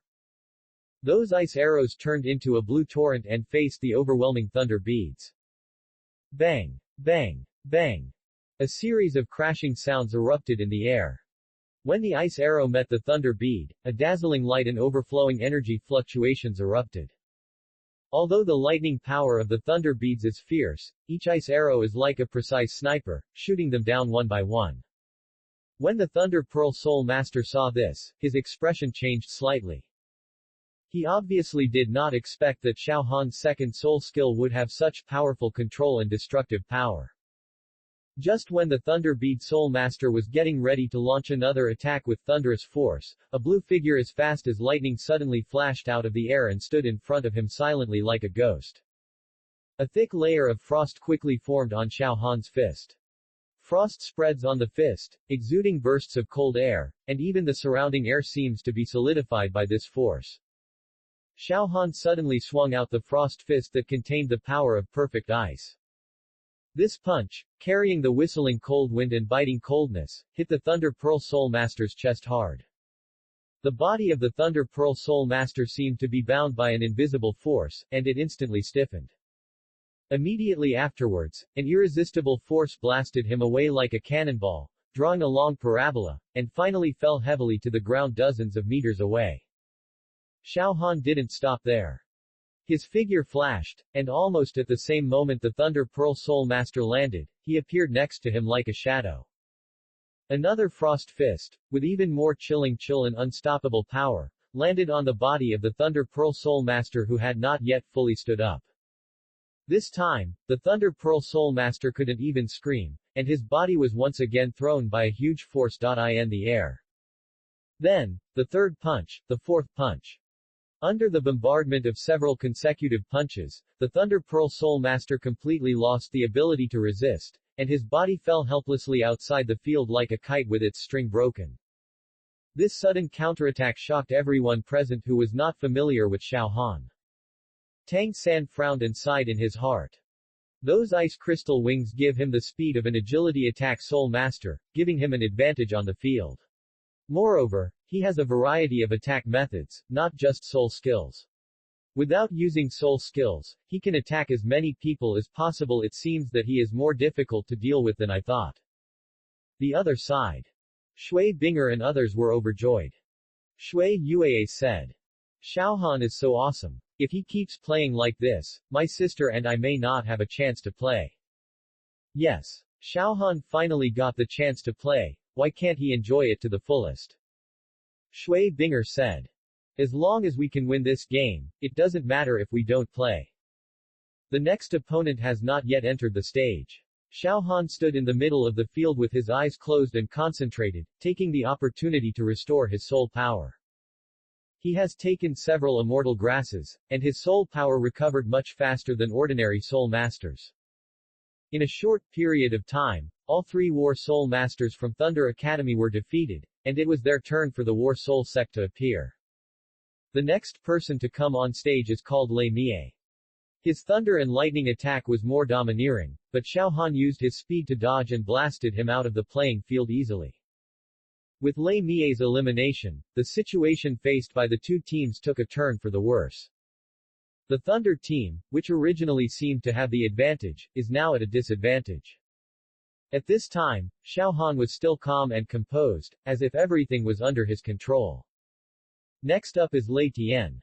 Those ice arrows turned into a blue torrent and faced the overwhelming thunder beads. Bang! Bang! Bang! A series of crashing sounds erupted in the air. When the ice arrow met the thunder bead, a dazzling light and overflowing energy fluctuations erupted. Although the lightning power of the thunder beads is fierce, each ice arrow is like a precise sniper, shooting them down one by one. When the Thunder Pearl Soul Master saw this, his expression changed slightly. He obviously did not expect that Xiao Han's second soul skill would have such powerful control and destructive power. Just when the Thunder Bead Soul Master was getting ready to launch another attack with thunderous force, a blue figure as fast as lightning suddenly flashed out of the air and stood in front of him silently like a ghost. A thick layer of frost quickly formed on Xiao Han's fist. Frost spreads on the fist, exuding bursts of cold air, and even the surrounding air seems to be solidified by this force. Xiao Han suddenly swung out the frost fist that contained the power of perfect ice. This punch, carrying the whistling cold wind and biting coldness, hit the Thunder Pearl Soul Master's chest hard. The body of the Thunder Pearl Soul Master seemed to be bound by an invisible force, and it instantly stiffened. Immediately afterwards, an irresistible force blasted him away like a cannonball, drawing a long parabola, and finally fell heavily to the ground dozens of meters away. Xiao Han didn't stop there. His figure flashed, and almost at the same moment the Thunder Pearl Soul Master landed, he appeared next to him like a shadow. Another frost fist, with even more chilling chill and unstoppable power, landed on the body of the Thunder Pearl Soul Master who had not yet fully stood up. This time, the Thunder Pearl Soul Master couldn't even scream, and his body was once again thrown by a huge force in the air. Then, the third punch, the fourth punch. Under the bombardment of several consecutive punches, the Thunder Pearl Soul Master completely lost the ability to resist, and his body fell helplessly outside the field like a kite with its string broken. This sudden counterattack shocked everyone present who was not familiar with Xiao Han. Tang San frowned and sighed in his heart. Those ice crystal wings give him the speed of an agility attack Soul Master, giving him an advantage on the field. Moreover, he has a variety of attack methods, not just soul skills. Without using soul skills, he can attack as many people as possible. It seems that he is more difficult to deal with than I thought. The other side. Shui Binger and others were overjoyed. Shui Yue said. Xiao Han is so awesome. If he keeps playing like this, my sister and I may not have a chance to play. Yes. Xiao Han finally got the chance to play, why can't he enjoy it to the fullest? Shui Binger said. As long as we can win this game, it doesn't matter if we don't play. The next opponent has not yet entered the stage. Xiao Han stood in the middle of the field with his eyes closed and concentrated, taking the opportunity to restore his soul power. He has taken several immortal grasses, and his soul power recovered much faster than ordinary soul masters. In a short period of time, all three War Soul Masters from Thunder Academy were defeated, and it was their turn for the War Soul sect to appear. The next person to come on stage is called Lei Mie. His thunder and lightning attack was more domineering, but Xiao Han used his speed to dodge and blasted him out of the playing field easily. With Lei Mie's elimination, the situation faced by the two teams took a turn for the worse. The Thunder team, which originally seemed to have the advantage, is now at a disadvantage. At this time, Xiao Han was still calm and composed, as if everything was under his control. Next up is Lei Tian.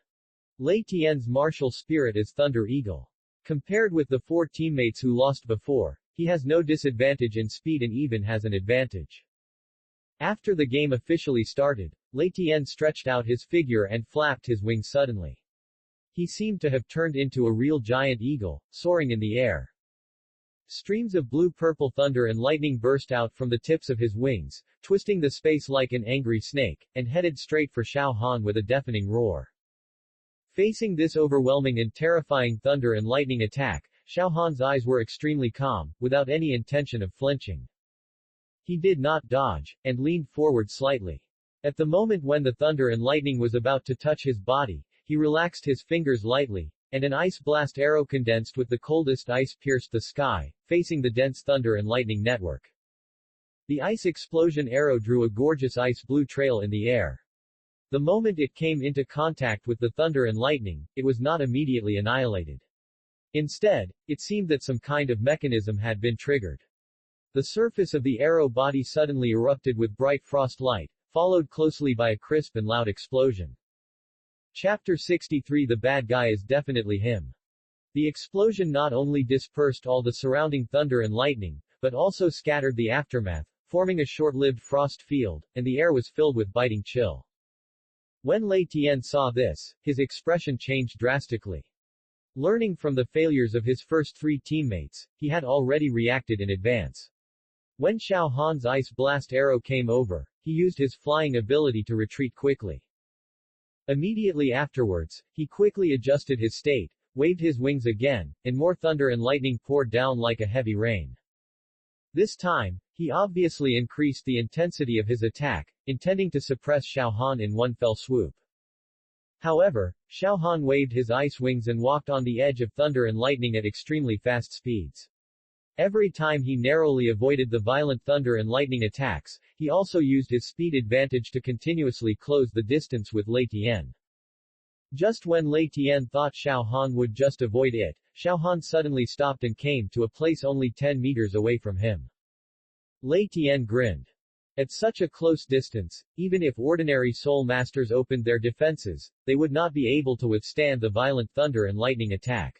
Lei Tian's martial spirit is Thunder Eagle. Compared with the four teammates who lost before, he has no disadvantage in speed and even has an advantage. After the game officially started, Lei Tian stretched out his figure and flapped his wings suddenly. He seemed to have turned into a real giant eagle, soaring in the air. Streams of blue-purple thunder and lightning burst out from the tips of his wings, twisting the space like an angry snake, and headed straight for Xiao Han with a deafening roar. Facing this overwhelming and terrifying thunder and lightning attack, Xiao Han's eyes were extremely calm, without any intention of flinching. He did not dodge, and leaned forward slightly. At the moment when the thunder and lightning was about to touch his body, he relaxed his fingers lightly, and an ice blast arrow condensed with the coldest ice pierced the sky, facing the dense thunder and lightning network. The ice explosion arrow drew a gorgeous ice blue trail in the air. The moment it came into contact with the thunder and lightning, it was not immediately annihilated. Instead, it seemed that some kind of mechanism had been triggered. The surface of the arrow body suddenly erupted with bright frost light, followed closely by a crisp and loud explosion. Chapter 63 The bad guy is definitely him. The explosion not only dispersed all the surrounding thunder and lightning, but also scattered the aftermath, forming a short-lived frost field, and the air was filled with biting chill. When Lei Tian saw this, his expression changed drastically. Learning from the failures of his first three teammates, he had already reacted in advance. When Xiao Han's ice blast arrow came over, he used his flying ability to retreat quickly. Immediately afterwards, he quickly adjusted his state, waved his wings again, and more thunder and lightning poured down like a heavy rain. This time, he obviously increased the intensity of his attack, intending to suppress Xiao Han in one fell swoop. However, Xiao Han waved his ice wings and walked on the edge of thunder and lightning at extremely fast speeds. Every time he narrowly avoided the violent thunder and lightning attacks, he also used his speed advantage to continuously close the distance with Lei Tian. Just when Lei Tian thought Xiao Han would just avoid it, Xiao Han suddenly stopped and came to a place only 10 meters away from him. Lei Tian grinned. At such a close distance, even if ordinary soul masters opened their defenses, they would not be able to withstand the violent thunder and lightning attack.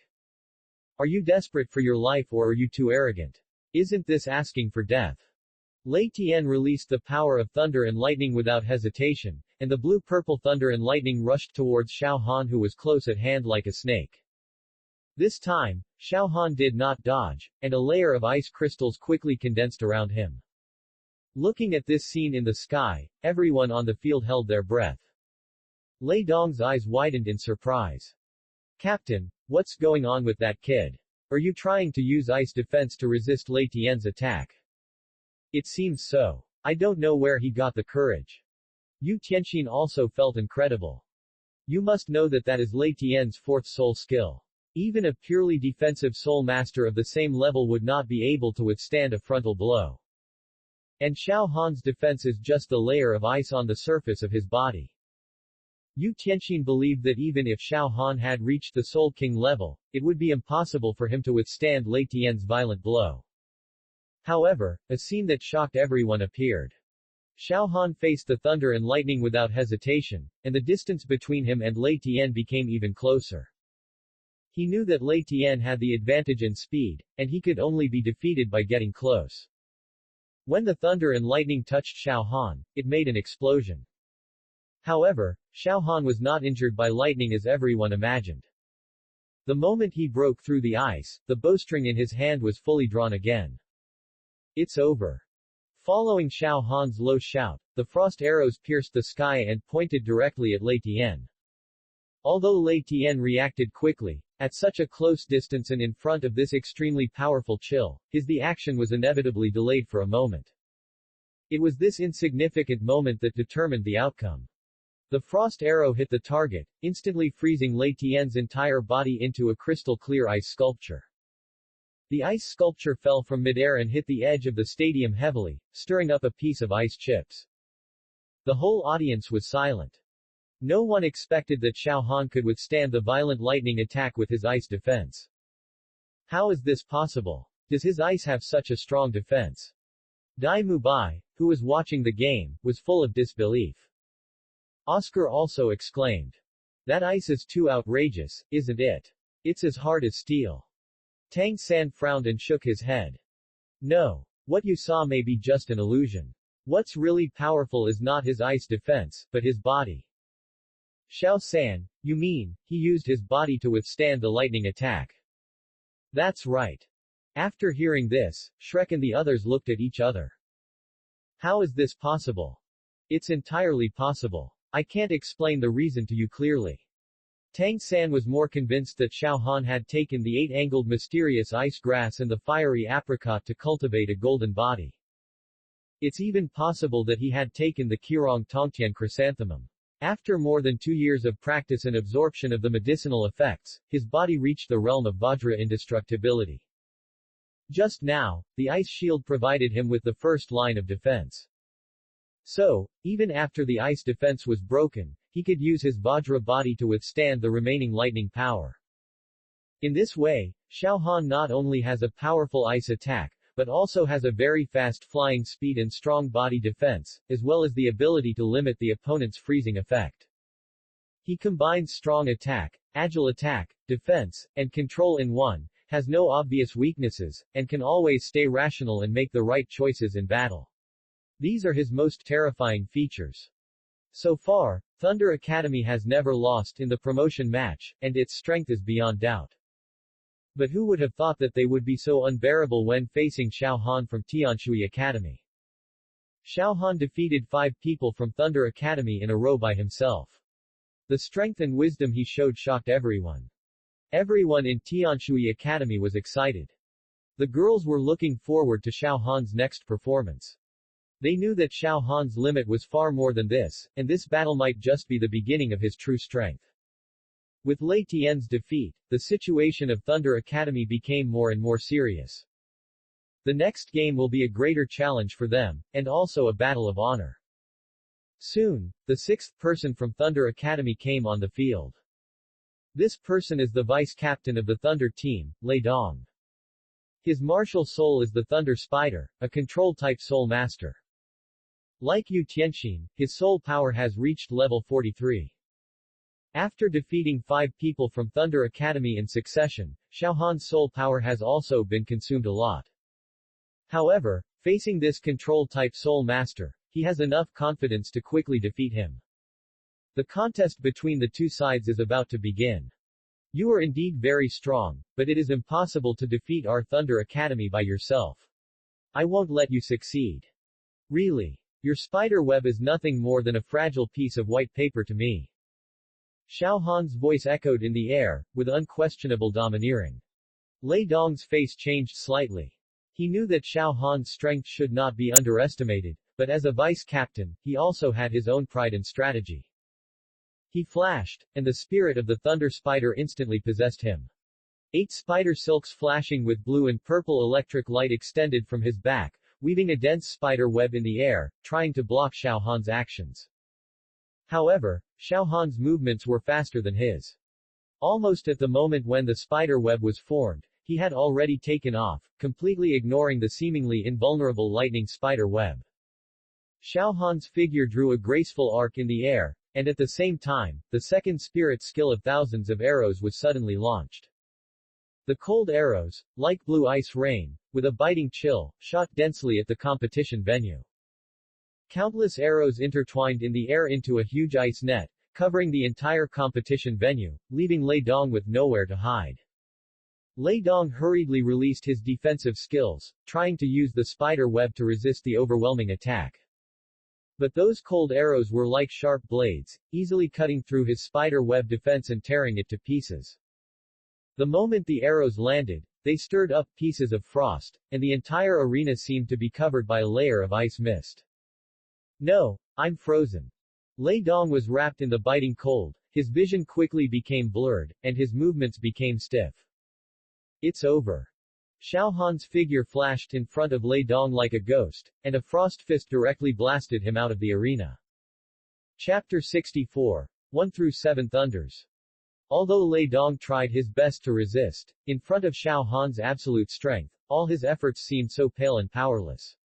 Are you desperate for your life or are you too arrogant? Isn't this asking for death? Lei Tian released the power of thunder and lightning without hesitation, and the blue-purple thunder and lightning rushed towards Xiao Han, who was close at hand like a snake. This time, Xiao Han did not dodge, and a layer of ice crystals quickly condensed around him. Looking at this scene in the sky, everyone on the field held their breath. Lei Dong's eyes widened in surprise. Captain, what's going on with that kid? Are you trying to use ice defense to resist Lei Tian's attack? It seems so. I don't know where he got the courage. Yu Tianxin also felt incredible. You must know that is Lei Tian's fourth soul skill. Even a purely defensive soul master of the same level would not be able to withstand a frontal blow. And Xiao Han's defense is just the layer of ice on the surface of his body. Yu Tianxin believed that even if Xiao Han had reached the Soul King level, it would be impossible for him to withstand Lei Tian's violent blow. However, a scene that shocked everyone appeared. Xiao Han faced the thunder and lightning without hesitation, and the distance between him and Lei Tian became even closer. He knew that Lei Tian had the advantage in speed, and he could only be defeated by getting close. When the thunder and lightning touched Xiao Han, it made an explosion. However, Xiao Han was not injured by lightning as everyone imagined. The moment he broke through the ice, the bowstring in his hand was fully drawn again. It's over. Following Xiao Han's low shout, the frost arrows pierced the sky and pointed directly at Lei Tian. Although Lei Tian reacted quickly, at such a close distance and in front of this extremely powerful chill, the action was inevitably delayed for a moment. It was this insignificant moment that determined the outcome. The frost arrow hit the target, instantly freezing Lei Tian's entire body into a crystal-clear ice sculpture. The ice sculpture fell from midair and hit the edge of the stadium heavily, stirring up a piece of ice chips. The whole audience was silent. No one expected that Xiao Han could withstand the violent lightning attack with his ice defense. How is this possible? Does his ice have such a strong defense? Dai Mubai, who was watching the game, was full of disbelief. Oscar also exclaimed. That ice is too outrageous, isn't it? It's as hard as steel. Tang San frowned and shook his head. No. What you saw may be just an illusion. What's really powerful is not his ice defense, but his body. Xiao San, you mean, he used his body to withstand the lightning attack? That's right. After hearing this, Shrek and the others looked at each other. How is this possible? It's entirely possible. I can't explain the reason to you clearly. Tang San was more convinced that Xiao Han had taken the 8-angled mysterious ice grass and the fiery apricot to cultivate a golden body. It's even possible that he had taken the Qirong Tongtian chrysanthemum. After more than 2 years of practice and absorption of the medicinal effects, his body reached the realm of Vajra indestructibility. Just now, the ice shield provided him with the first line of defense. So, even after the ice defense was broken, he could use his Vajra body to withstand the remaining lightning power. In this way, Xiao Han not only has a powerful ice attack, but also has a very fast flying speed and strong body defense, as well as the ability to limit the opponent's freezing effect. He combines strong attack, agile attack, defense, and control in one, has no obvious weaknesses, and can always stay rational and make the right choices in battle. These are his most terrifying features. So far, Thunder Academy has never lost in the promotion match, and its strength is beyond doubt. But who would have thought that they would be so unbearable when facing Xiao Han from Tianshui Academy? Xiao Han defeated 5 people from Thunder Academy in a row by himself. The strength and wisdom he showed shocked everyone. Everyone in Tianshui Academy was excited. The girls were looking forward to Xiao Han's next performance. They knew that Xiao Han's limit was far more than this, and this battle might just be the beginning of his true strength. With Lei Tian's defeat, the situation of Thunder Academy became more and more serious. The next game will be a greater challenge for them, and also a battle of honor. Soon, the sixth person from Thunder Academy came on the field. This person is the vice captain of the Thunder team, Lei Dong. His martial soul is the Thunder Spider, a control-type soul master. Like Yu Tianxin, his soul power has reached level 43. After defeating 5 people from Thunder Academy in succession, Xiao Han's soul power has also been consumed a lot. However, facing this control-type soul master, he has enough confidence to quickly defeat him. The contest between the two sides is about to begin. You are indeed very strong, but it is impossible to defeat our Thunder Academy by yourself. I won't let you succeed. Really. Your spider web is nothing more than a fragile piece of white paper to me. Xiao Han's voice echoed in the air, with unquestionable domineering. Lei Dong's face changed slightly. He knew that Xiao Han's strength should not be underestimated, but as a vice-captain, he also had his own pride and strategy. He flashed, and the spirit of the Thunder Spider instantly possessed him. 8 spider silks flashing with blue and purple electric light extended from his back, weaving a dense spider web in the air, trying to block Xiao Han's actions. However, Xiao Han's movements were faster than his. Almost at the moment when the spider web was formed, he had already taken off, completely ignoring the seemingly invulnerable lightning spider web. Xiao Han's figure drew a graceful arc in the air, and at the same time, the second spirit skill of thousands of arrows was suddenly launched. The cold arrows, like blue ice rain, with a biting chill, shot densely at the competition venue. Countless arrows intertwined in the air into a huge ice net, covering the entire competition venue, leaving Lei Dong with nowhere to hide. Lei Dong hurriedly released his defensive skills, trying to use the spider web to resist the overwhelming attack. But those cold arrows were like sharp blades, easily cutting through his spider web defense and tearing it to pieces. The moment the arrows landed, they stirred up pieces of frost, and the entire arena seemed to be covered by a layer of ice mist. No, I'm frozen. Lei Dong was wrapped in the biting cold, his vision quickly became blurred, and his movements became stiff. It's over. Xiao Han's figure flashed in front of Lei Dong like a ghost, and a frost fist directly blasted him out of the arena. Chapter 64, 1-7 Thunders. Although Lei Dong tried his best to resist, in front of Xiao Han's absolute strength, all his efforts seemed so pale and powerless.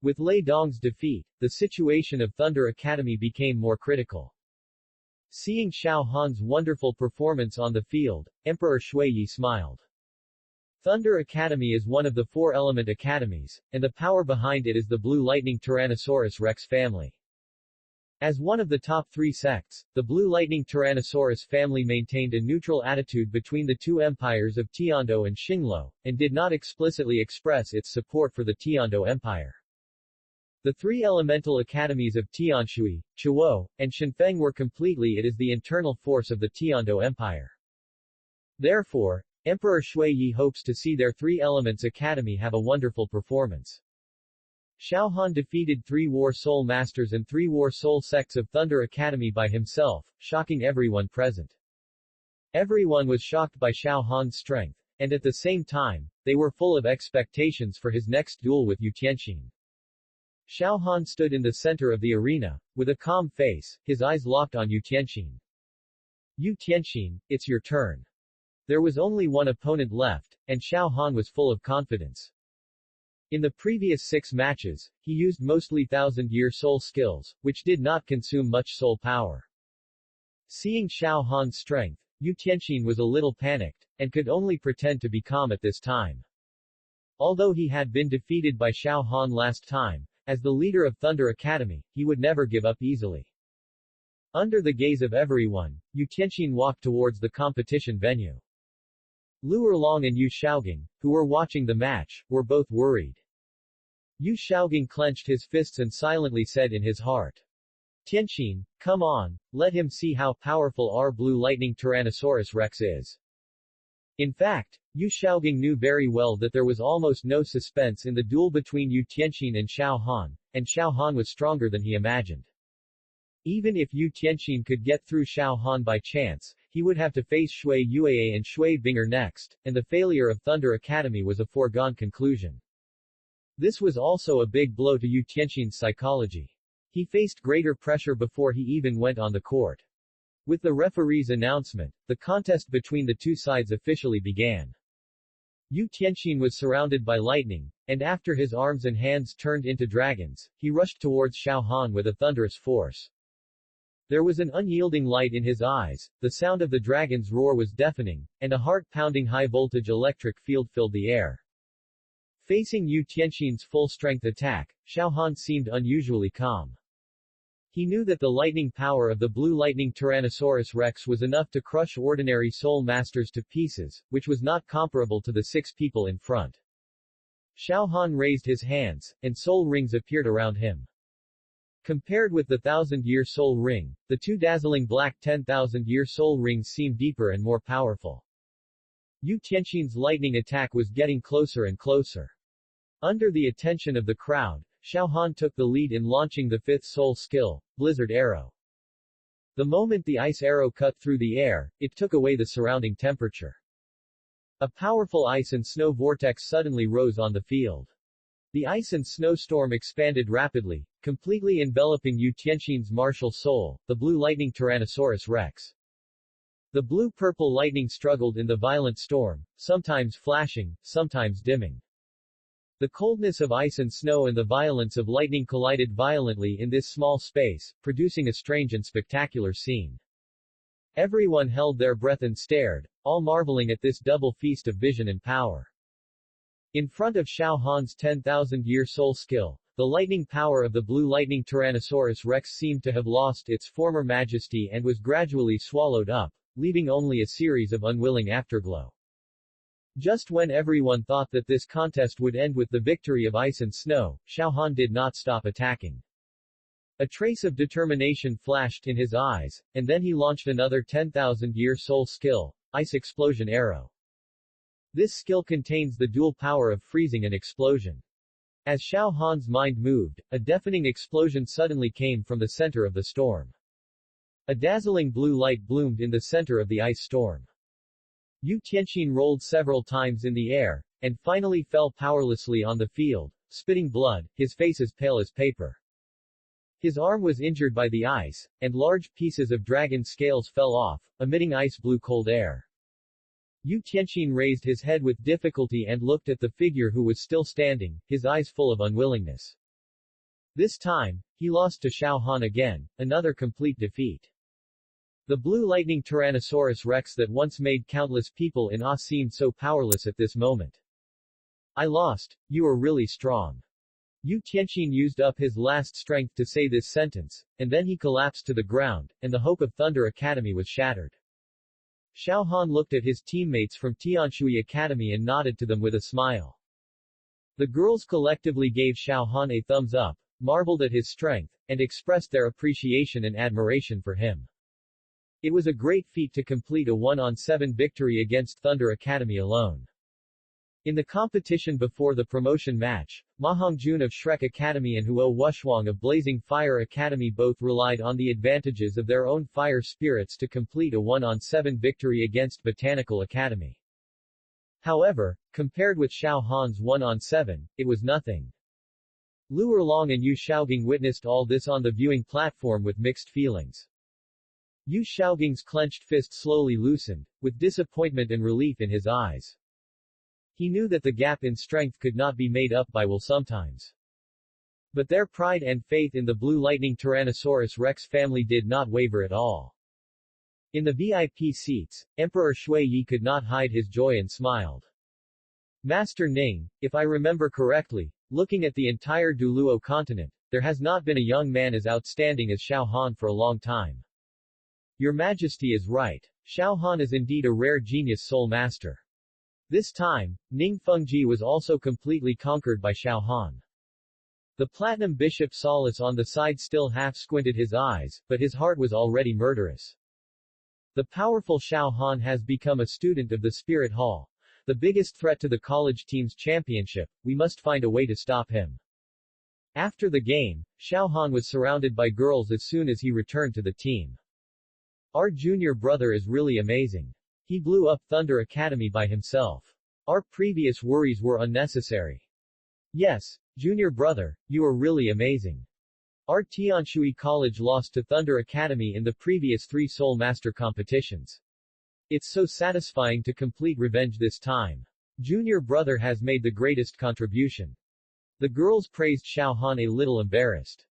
With Lei Dong's defeat, the situation of Thunder Academy became more critical. Seeing Xiao Han's wonderful performance on the field, Emperor Shuiyi smiled. Thunder Academy is one of the 4 element academies, and the power behind it is the Blue Lightning Tyrannosaurus Rex family. As one of the top 3 sects, the Blue Lightning Tyrannosaurus family maintained a neutral attitude between the 2 empires of Tiando and Xingluo, and did not explicitly express its support for the Tiando Empire. The 3 elemental academies of Tianshui, Chuo, and Shenfeng were completely it is the internal force of the Tiando Empire. Therefore, Emperor Shuiyi hopes to see their 3 elements academy have a wonderful performance. Xiao Han defeated 3 War Soul Masters and 3 War Soul sects of Thunder Academy by himself, shocking everyone present. Everyone was shocked by Xiao Han's strength, and at the same time, they were full of expectations for his next duel with Yu Tianxin. Xiao Han stood in the center of the arena, with a calm face, his eyes locked on Yu Tianxin. Yu Tianxin, it's your turn. There was only one opponent left, and Xiao Han was full of confidence. In the previous 6 matches, he used mostly thousand-year soul skills, which did not consume much soul power. Seeing Xiao Han's strength, Yu Tianxin was a little panicked, and could only pretend to be calm at this time. Although he had been defeated by Xiao Han last time, as the leader of Thunder Academy, he would never give up easily. Under the gaze of everyone, Yu Tianxin walked towards the competition venue. Lu Erlong and Yu Shaogang, who were watching the match, were both worried. Yu Shaogang clenched his fists and silently said in his heart, Tianxin, come on, let him see how powerful our Blue Lightning Tyrannosaurus Rex is. In fact, Yu Shaogang knew very well that there was almost no suspense in the duel between Yu Tianqin and Xiao Han was stronger than he imagined. Even if Yu Tianqin could get through Xiao Han by chance, he would have to face Shui Yuei and Shui Binger next, and the failure of Thunder Academy was a foregone conclusion. This was also a big blow to Yu Tianqin's psychology. He faced greater pressure before he even went on the court. With the referee's announcement, the contest between the two sides officially began. Yu Tianqin was surrounded by lightning, and after his arms and hands turned into dragons, he rushed towards Xiao Han with a thunderous force. There was an unyielding light in his eyes, the sound of the dragon's roar was deafening, and a heart-pounding high-voltage electric field filled the air. Facing Yu Tianqin's full-strength attack, Xiao Han seemed unusually calm. He knew that the lightning power of the blue lightning Tyrannosaurus Rex was enough to crush ordinary soul masters to pieces, which was not comparable to the 6 people in front. Xiao Han raised his hands, and soul rings appeared around him. Compared with the 1,000-year soul ring, the 2 dazzling black 10,000-year soul rings seemed deeper and more powerful. Yu Tianqin's lightning attack was getting closer and closer. Under the attention of the crowd, Xiao Han took the lead in launching the 5th soul skill, Blizzard Arrow. The moment the ice arrow cut through the air, it took away the surrounding temperature. A powerful ice and snow vortex suddenly rose on the field. The ice and snowstorm expanded rapidly, completely enveloping Yu Tianqin's martial soul, the blue lightning Tyrannosaurus Rex. The blue-purple lightning struggled in the violent storm, sometimes flashing, sometimes dimming. The coldness of ice and snow and the violence of lightning collided violently in this small space, producing a strange and spectacular scene. Everyone held their breath and stared, all marveling at this double feast of vision and power. In front of Xiao Han's 10,000-year soul skill, the lightning power of the blue lightning Tyrannosaurus Rex seemed to have lost its former majesty and was gradually swallowed up, leaving only a series of unwilling afterglow. Just when everyone thought that this contest would end with the victory of ice and snow, Xiao Han did not stop attacking. A trace of determination flashed in his eyes, and then he launched another 10,000-year soul skill, Ice Explosion Arrow. This skill contains the dual power of freezing and explosion. As Xiao Han's mind moved, a deafening explosion suddenly came from the center of the storm. A dazzling blue light bloomed in the center of the ice storm. Yu Tianqin rolled several times in the air, and finally fell powerlessly on the field, spitting blood, his face as pale as paper. His arm was injured by the ice, and large pieces of dragon scales fell off, emitting ice-blue cold air. Yu Tianqin raised his head with difficulty and looked at the figure who was still standing, his eyes full of unwillingness. This time, he lost to Xiao Han again, another complete defeat. The blue lightning Tyrannosaurus Rex that once made countless people in awe seemed so powerless at this moment. I lost, you are really strong. Yu Tianqin used up his last strength to say this sentence, and then he collapsed to the ground, and the hope of Thunder Academy was shattered. Xiao Han looked at his teammates from Tianshui Academy and nodded to them with a smile. The girls collectively gave Xiao Han a thumbs up, marveled at his strength, and expressed their appreciation and admiration for him. It was a great feat to complete a 1-on-7 victory against Thunder Academy alone. In the competition before the promotion match, Ma Hongjun of Shrek Academy and Huo Wushuang of Blazing Fire Academy both relied on the advantages of their own fire spirits to complete a 1-on-7 victory against Botanical Academy. However, compared with Xiao Han's 1-on-7, it was nothing. Lu Erlong and Yu Shaogang witnessed all this on the viewing platform with mixed feelings. Yu Shaogang's clenched fist slowly loosened, with disappointment and relief in his eyes. He knew that the gap in strength could not be made up by will sometimes. But their pride and faith in the blue lightning Tyrannosaurus Rex family did not waver at all. In the VIP seats, Emperor Shui Yi could not hide his joy and smiled. Master Ning, if I remember correctly, looking at the entire Douluo continent, there has not been a young man as outstanding as Xiao Han for a long time. Your Majesty is right. Xiao Han is indeed a rare genius soul master. This time, Ning Fengji was also completely conquered by Xiao Han. The Platinum Bishop Solace on the side still half squinted his eyes, but his heart was already murderous. The powerful Xiao Han has become a student of the Spirit Hall. The biggest threat to the college team's championship. We must find a way to stop him. After the game, Xiao Han was surrounded by girls as soon as he returned to the team. Our junior brother is really amazing. He blew up Thunder Academy by himself. Our previous worries were unnecessary. Yes, junior brother, you are really amazing. Our Tianshui College lost to Thunder Academy in the previous 3 Soul Master competitions. It's so satisfying to complete revenge this time. Junior brother has made the greatest contribution. The girls praised Xiao Han a little embarrassed.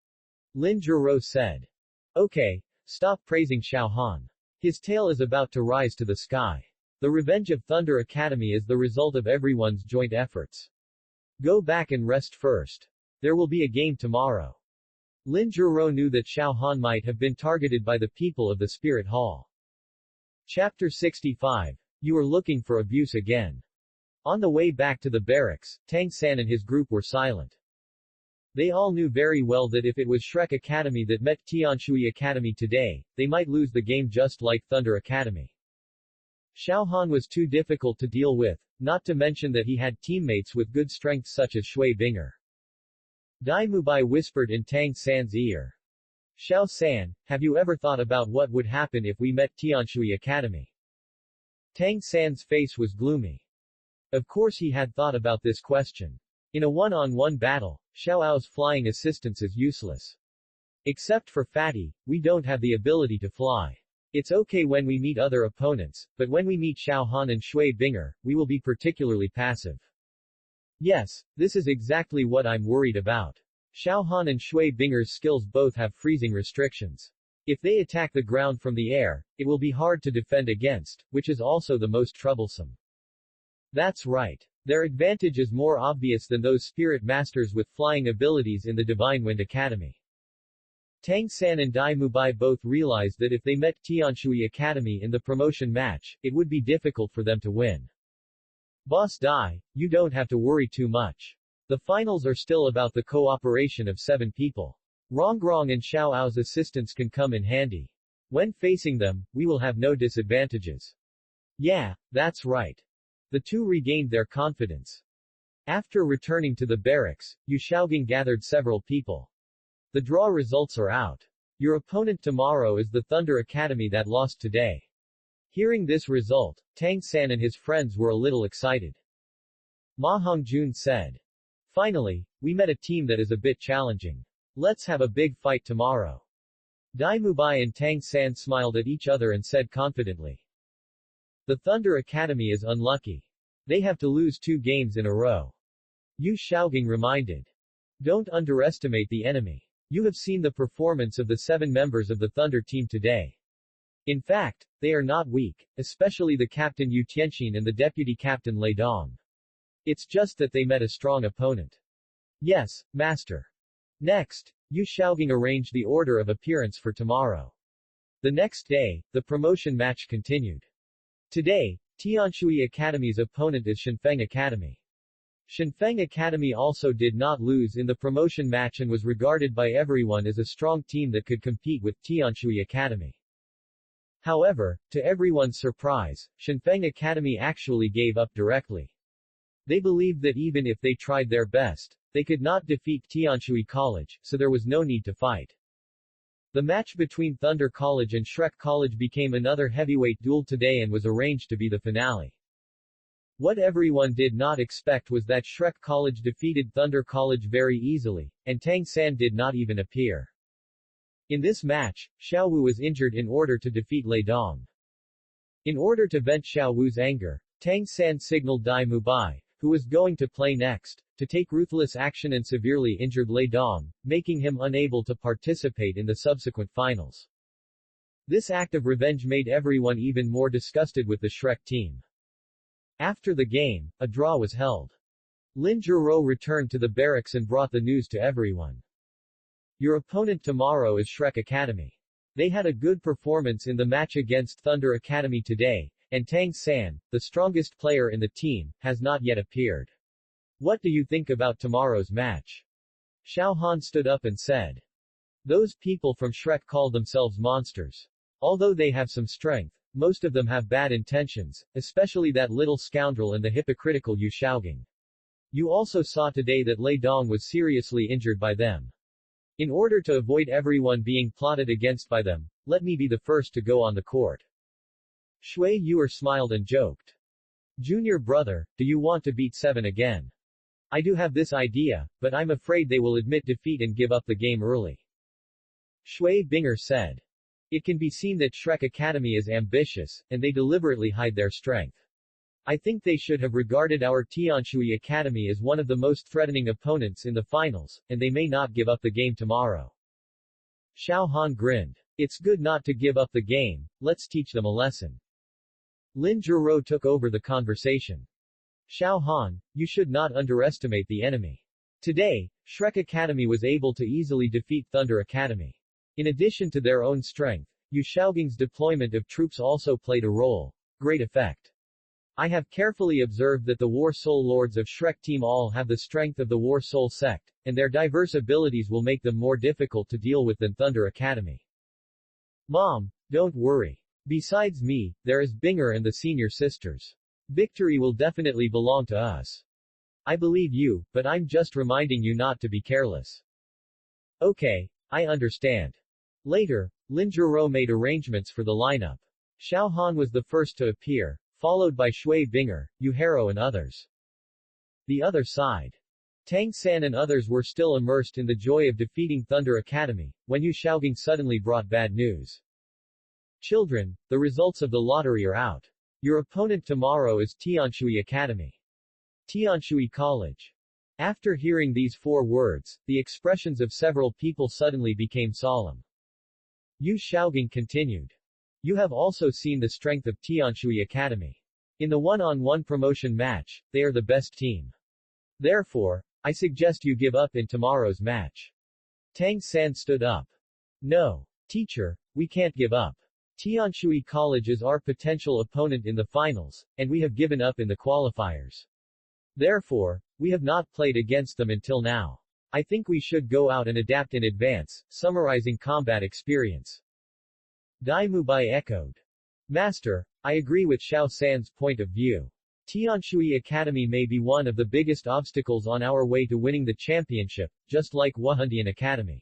Lin Juro said. Okay, stop praising Xiao Han. His tail is about to rise to the sky. The revenge of Thunder Academy is the result of everyone's joint efforts. Go back and rest first. There will be a game tomorrow. Lin Juro knew that Xiao Han might have been targeted by the people of the Spirit Hall. Chapter 65. You are looking for abuse again. On the way back to the barracks, Tang San and his group were silent. They all knew very well that if it was Shrek Academy that met Tianshui Academy today, they might lose the game just like Thunder Academy. Xiao Han was too difficult to deal with, not to mention that he had teammates with good strength such as Shui Binger. Dai Mubai whispered in Tang San's ear. Xiao San, have you ever thought about what would happen if we met Tianshui Academy? Tang San's face was gloomy. Of course he had thought about this question. In a one-on-one battle, Xiao Ao's flying assistance is useless. Except for Fatty, we don't have the ability to fly. It's okay when we meet other opponents, but when we meet Xiao Han and Shui Binger, we will be particularly passive. Yes, this is exactly what I'm worried about. Xiao Han and Shui Binger's skills both have freezing restrictions. If they attack the ground from the air, it will be hard to defend against, which is also the most troublesome. That's right. Their advantage is more obvious than those spirit masters with flying abilities in the Divine Wind Academy. Tang San and Dai Mubai both realized that if they met Tianshui Academy in the promotion match, it would be difficult for them to win. Boss Dai, you don't have to worry too much. The finals are still about the cooperation of 7 people. Rongrong and Xiao Ao's assistance can come in handy. When facing them, we will have no disadvantages. Yeah, that's right. The two regained their confidence. After returning to the barracks, Yu Shaogang gathered several people. The draw results are out. Your opponent tomorrow is the Thunder Academy that lost today. Hearing this result, Tang San and his friends were a little excited. Ma Hongjun said. Finally, we met a team that is a bit challenging. Let's have a big fight tomorrow. Dai Mubai and Tang San smiled at each other and said confidently. The Thunder Academy is unlucky. They have to lose 2 games in a row. Yu Shaogang reminded. Don't underestimate the enemy. You have seen the performance of the 7 members of the Thunder team today. In fact, they are not weak, especially the captain Yu Tianxin and the deputy captain Lei Dong. It's just that they met a strong opponent. Yes, master. Next, Yu Shaogang arranged the order of appearance for tomorrow. The next day, the promotion match continued. Today, Tianshui Academy's opponent is Shenfeng Academy. Shenfeng Academy also did not lose in the promotion match and was regarded by everyone as a strong team that could compete with Tianshui Academy. However, to everyone's surprise, Shenfeng Academy actually gave up directly. They believed that even if they tried their best, they could not defeat Tianshui College, so there was no need to fight. The match between Thunder College and Shrek College became another heavyweight duel today and was arranged to be the finale. What everyone did not expect was that Shrek College defeated Thunder College very easily, and Tang San did not even appear. In this match, Xiao Wu was injured in order to defeat Lei Dong. In order to vent Xiao Wu's anger, Tang San signaled Dai Mubai, who was going to play next, to take ruthless action and severely injured Lei Dong, making him unable to participate in the subsequent finals. This act of revenge made everyone even more disgusted with the Shrek team. After the game, a draw was held. Lin Juro returned to the barracks and brought the news to everyone. Your opponent tomorrow is Shrek Academy. They had a good performance in the match against Thunder Academy today, and Tang San, the strongest player in the team, has not yet appeared. What do you think about tomorrow's match? Xiao Han stood up and said. Those people from Shrek call themselves monsters. Although they have some strength, most of them have bad intentions, especially that little scoundrel and the hypocritical Yu Xiaogang. You also saw today that Lei Dong was seriously injured by them. In order to avoid everyone being plotted against by them, let me be the first to go on the court. Shui Yuer smiled and joked. Junior brother, do you want to beat 7 again? I do have this idea, but I'm afraid they will admit defeat and give up the game early. Shui Binger said. It can be seen that Shrek Academy is ambitious, and they deliberately hide their strength. I think they should have regarded our Tianshui Academy as one of the most threatening opponents in the finals, and they may not give up the game tomorrow. Xiao Han grinned. It's good not to give up the game, let's teach them a lesson. Lin Zhiro took over the conversation. Xiao Han, you should not underestimate the enemy. Today, Shrek Academy was able to easily defeat Thunder Academy. In addition to their own strength, Yu Xiaogang's deployment of troops also played a role. Great effect. I have carefully observed that the War Soul Lords of Shrek Team all have the strength of the War Soul sect, and their diverse abilities will make them more difficult to deal with than Thunder Academy. Mom, don't worry. Besides me, there is Binger and the senior sisters. Victory will definitely belong to us. I believe you, but I'm just reminding you not to be careless. Okay, I understand. Later, Lin Zhiro made arrangements for the lineup. Xiao Han was the first to appear, followed by Shui Binger, Yu Haro and others. The other side. Tang San and others were still immersed in the joy of defeating Thunder Academy, when Yu Xiaogang suddenly brought bad news. Children, the results of the lottery are out. Your opponent tomorrow is Tianshui Academy. Tianshui College. After hearing these 4 words, the expressions of several people suddenly became solemn. Yu Xiaogang continued. You have also seen the strength of Tianshui Academy. In the one-on-one promotion match, they are the best team. Therefore, I suggest you give up in tomorrow's match. Tang San stood up. No. Teacher, we can't give up. Tianshui College is our potential opponent in the finals, and we have given up in the qualifiers. Therefore, we have not played against them until now. I think we should go out and adapt in advance, summarizing combat experience. Dai Mubai echoed. Master, I agree with Xiao San's point of view. Tianshui Academy may be one of the biggest obstacles on our way to winning the championship, just like Wahundian Academy.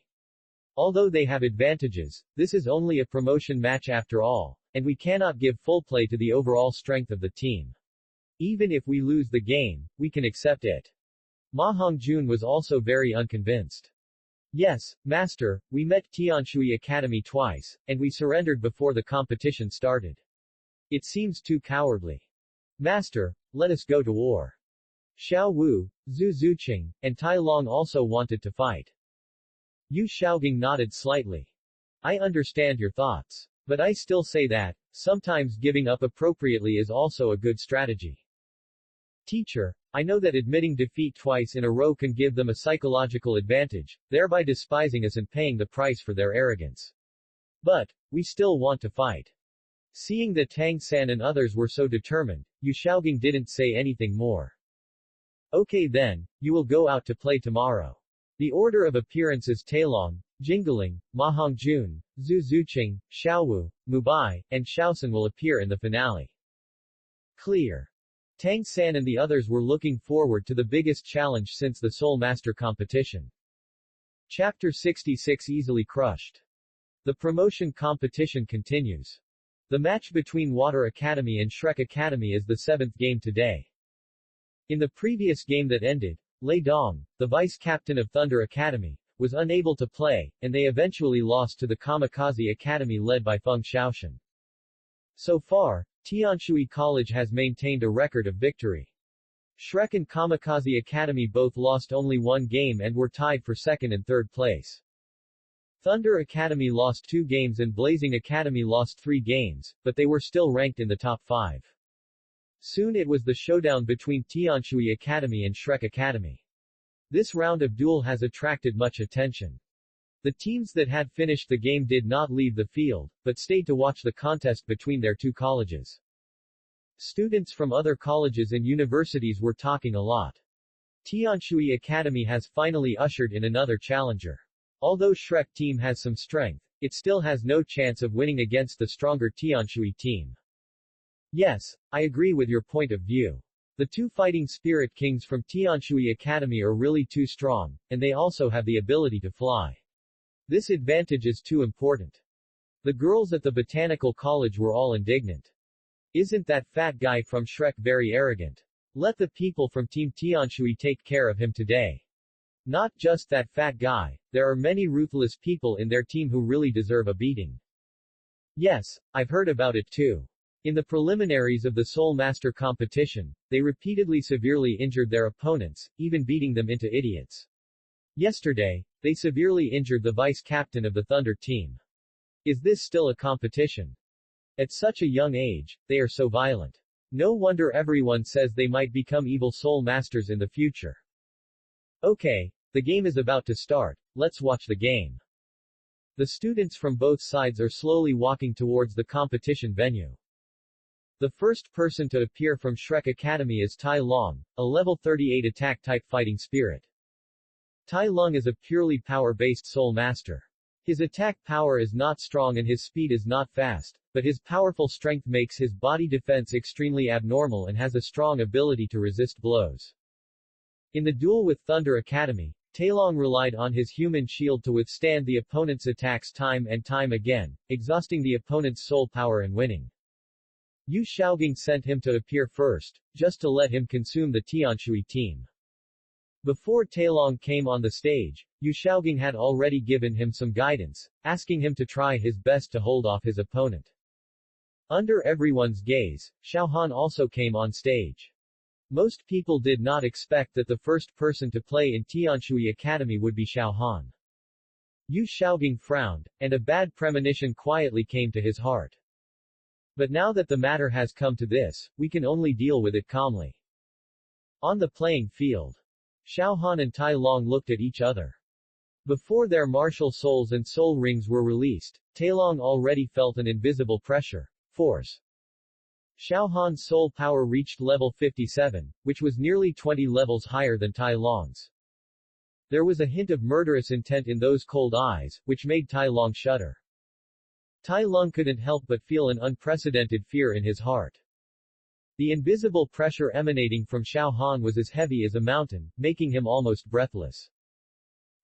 Although they have advantages, this is only a promotion match after all, and we cannot give full play to the overall strength of the team. Even if we lose the game, we can accept it. Ma Hongjun was also very unconvinced. Yes, Master, we met Tianshui Academy twice, and we surrendered before the competition started. It seems too cowardly. Master, let us go to war. Xiao Wu, Zhu Zuqing, and Tai Long also wanted to fight. Yu Xiaogang nodded slightly. I understand your thoughts. But I still say that, sometimes giving up appropriately is also a good strategy. Teacher, I know that admitting defeat twice in a row can give them a psychological advantage, thereby despising us and paying the price for their arrogance. But, we still want to fight. Seeing that Tang San and others were so determined, Yu Xiaogang didn't say anything more. Okay then, you will go out to play tomorrow. The order of appearance is Tailong, Jingling, Ma Hongjun, Zhu Zuqing, Xiaowu, Mubai, and Xiaosan will appear in the finale. Clear. Tang San and the others were looking forward to the biggest challenge since the Soul Master competition. Chapter 66 easily crushed. The promotion competition continues. The match between Water Academy and Shrek Academy is the 7th game today. In the previous game that ended, Lei Dong, the vice-captain of Thunder Academy, was unable to play, and they eventually lost to the Kamikaze Academy led by Feng Xiaoshan. So far, Tianshui College has maintained a record of victory. Shrek and Kamikaze Academy both lost only 1 game and were tied for 2nd and 3rd place. Thunder Academy lost 2 games and Blazing Academy lost 3 games, but they were still ranked in the top 5. Soon it was the showdown between Tianshui Academy and Shrek Academy. This round of duel has attracted much attention. The teams that had finished the game did not leave the field, but stayed to watch the contest between their 2 colleges. Students from other colleges and universities were talking a lot. Tianshui Academy has finally ushered in another challenger. Although Shrek team has some strength, it still has no chance of winning against the stronger Tianshui team. Yes, I agree with your point of view. The two fighting spirit kings from Tianshui Academy are really too strong, and they also have the ability to fly. This advantage is too important. The girls at the Botanical College were all indignant. Isn't that fat guy from Shrek very arrogant? Let the people from Team Tianshui take care of him today. Not just that fat guy, there are many ruthless people in their team who really deserve a beating. Yes, I've heard about it too. In the preliminaries of the Soul Master competition, they repeatedly severely injured their opponents, even beating them into idiots. Yesterday, they severely injured the vice-captain of the Thunder team. Is this still a competition? At such a young age, they are so violent. No wonder everyone says they might become evil Soul Masters in the future. Okay, the game is about to start, let's watch the game. The students from both sides are slowly walking towards the competition venue. The first person to appear from Shrek Academy is Tai Long, a level 38 attack-type fighting spirit. Tai Long is a purely power-based Soul Master. His attack power is not strong and his speed is not fast, but his powerful strength makes his body defense extremely abnormal and has a strong ability to resist blows. In the duel with Thunder Academy, Tai Long relied on his human shield to withstand the opponent's attacks time and time again, exhausting the opponent's soul power and winning. Yu Xiaogang sent him to appear first, just to let him consume the Tianshui team. Before Tai Long came on the stage, Yu Xiaogang had already given him some guidance, asking him to try his best to hold off his opponent. Under everyone's gaze, Xiao Han also came on stage. Most people did not expect that the first person to play in Tianshui Academy would be Xiao Han. Yu Xiaogang frowned, and a bad premonition quietly came to his heart. But now that the matter has come to this, we can only deal with it calmly. On the playing field, Xiao Han and Tai Long looked at each other. Before their martial souls and soul rings were released, Tai Long already felt an invisible pressure, force. Xiao Han's soul power reached level 57, which was nearly 20 levels higher than Tai Long's. There was a hint of murderous intent in those cold eyes, which made Tai Long shudder. Tai Long couldn't help but feel an unprecedented fear in his heart. The invisible pressure emanating from Xiao Han was as heavy as a mountain, making him almost breathless.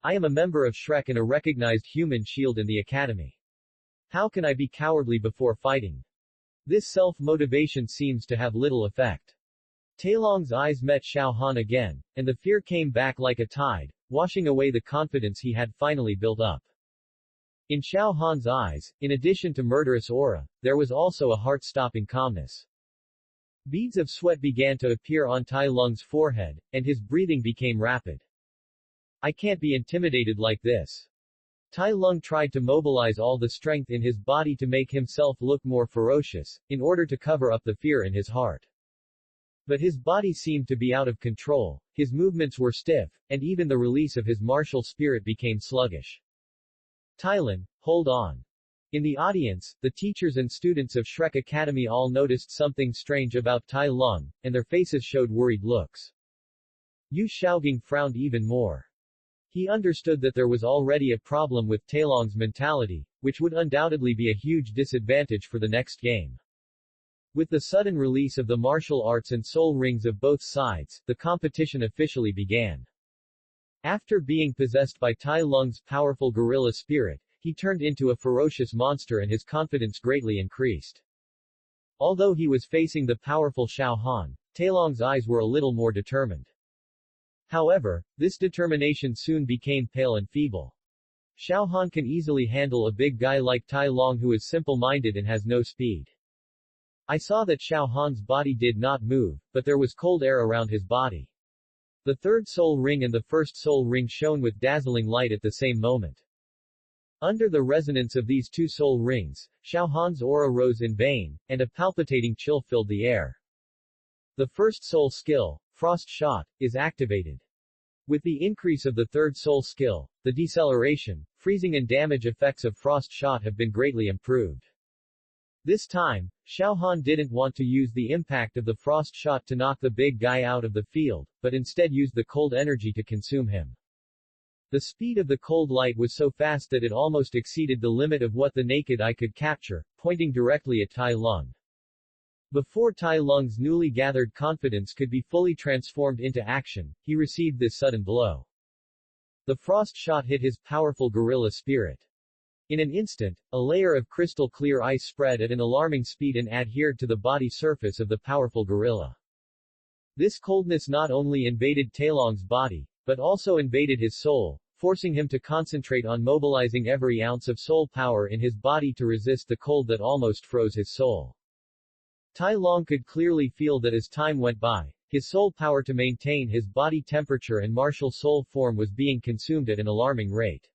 I am a member of Shrek and a recognized human shield in the academy. How can I be cowardly before fighting? This self-motivation seems to have little effect. Tai Long's eyes met Xiao Han again, and the fear came back like a tide, washing away the confidence he had finally built up. In Xiao Han's eyes, in addition to murderous aura, there was also a heart-stopping calmness. Beads of sweat began to appear on Tai Long's forehead, and his breathing became rapid. I can't be intimidated like this. Tai Long tried to mobilize all the strength in his body to make himself look more ferocious, in order to cover up the fear in his heart. But his body seemed to be out of control, his movements were stiff, and even the release of his martial spirit became sluggish. Tylan, hold on. In the audience, the teachers and students of Shrek Academy all noticed something strange about Tai Long, and their faces showed worried looks. Yu Xiaogang frowned even more. He understood that there was already a problem with Tai Long's mentality, which would undoubtedly be a huge disadvantage for the next game. With the sudden release of the martial arts and soul rings of both sides, the competition officially began. After being possessed by Tai Lung's powerful gorilla spirit, he turned into a ferocious monster and his confidence greatly increased. Although he was facing the powerful Xiao Han, Tai Long's eyes were a little more determined. However, this determination soon became pale and feeble. Xiao Han can easily handle a big guy like Tai Long who is simple-minded and has no speed. I saw that Xiao Han's body did not move, but there was cold air around his body. The third soul ring and the first soul ring shone with dazzling light at the same moment. Under the resonance of these two soul rings, Xiao Han's aura rose in vain, and a palpitating chill filled the air. The first soul skill, Frost Shot, is activated. With the increase of the third soul skill, the deceleration, freezing and damage effects of Frost Shot have been greatly improved. This time, Xiao Han didn't want to use the impact of the Frost Shot to knock the big guy out of the field, but instead used the cold energy to consume him. The speed of the cold light was so fast that it almost exceeded the limit of what the naked eye could capture, pointing directly at Tai Lung. Before Tai Lung's newly gathered confidence could be fully transformed into action, he received this sudden blow. The frost shot hit his powerful gorilla spirit. In an instant, a layer of crystal-clear ice spread at an alarming speed and adhered to the body surface of the powerful gorilla. This coldness not only invaded Tai Lung's body, but also invaded his soul, forcing him to concentrate on mobilizing every ounce of soul power in his body to resist the cold that almost froze his soul. Tai Lung could clearly feel that as time went by, his soul power to maintain his body temperature and martial soul form was being consumed at an alarming rate.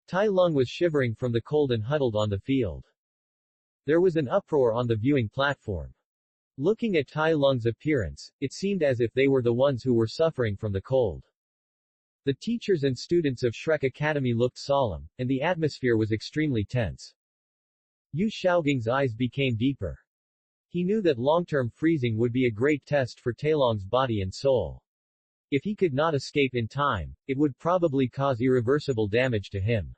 Tai Lung was shivering from the cold and huddled on the field. There was an uproar on the viewing platform. Looking at Tai Lung's appearance, it seemed as if they were the ones who were suffering from the cold. The teachers and students of Shrek Academy looked solemn, and the atmosphere was extremely tense. Yu Xiaoging's eyes became deeper. He knew that long-term freezing would be a great test for Tai Lung's body and soul. If he could not escape in time, it would probably cause irreversible damage to him.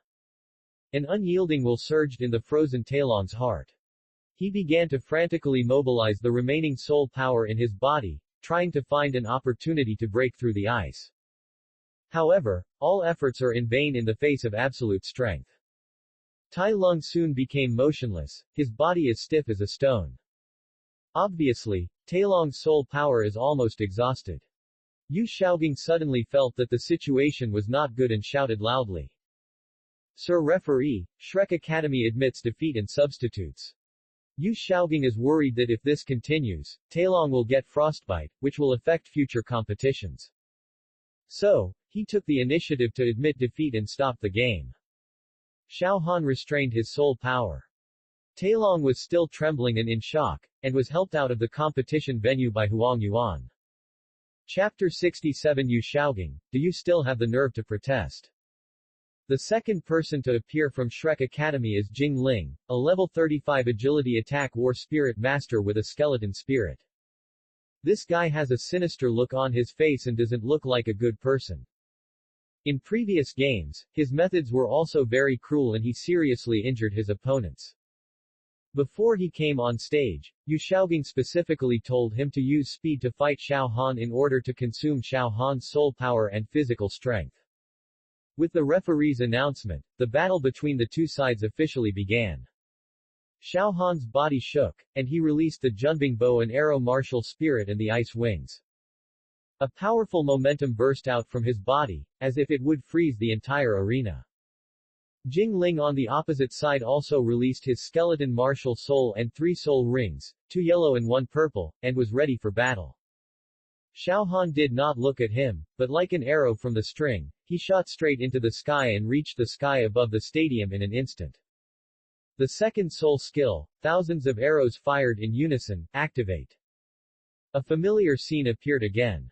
An unyielding will surged in the frozen Tai Lung's heart. He began to frantically mobilize the remaining soul power in his body, trying to find an opportunity to break through the ice. However, all efforts are in vain in the face of absolute strength. Tai Lung soon became motionless, his body as stiff as a stone. Obviously, Tai Lung's soul power is almost exhausted. Yu Xiaoging suddenly felt that the situation was not good and shouted loudly. Sir Referee, Shrek Academy admits defeat and substitutes. Yu Xiaoging is worried that if this continues, Tai Lung will get frostbite, which will affect future competitions. So, he took the initiative to admit defeat and stop the game. Xiao Han restrained his soul power. Tai Lung was still trembling and in shock, and was helped out of the competition venue by Huang Yuan. Chapter 67 Yu Xiaoging, do you still have the nerve to protest? The second person to appear from Shrek Academy is Jing Ling, a level 35 agility attack war spirit master with a skeleton spirit. This guy has a sinister look on his face and doesn't look like a good person. In previous games, his methods were also very cruel and he seriously injured his opponents. Before he came on stage, Yu Xiaoging specifically told him to use speed to fight Xiao Han in order to consume Xiao Han's soul power and physical strength. With the referee's announcement, the battle between the two sides officially began. Xiao Han's body shook, and he released the Junbing bow and arrow martial spirit and the ice wings. A powerful momentum burst out from his body, as if it would freeze the entire arena. Jing Ling on the opposite side also released his skeleton martial soul and 3 soul rings, 2 yellow and 1 purple, and was ready for battle. Xiao Han did not look at him, but like an arrow from the string, he shot straight into the sky and reached the sky above the stadium in an instant. The second soul skill, thousands of arrows fired in unison, activate. A familiar scene appeared again.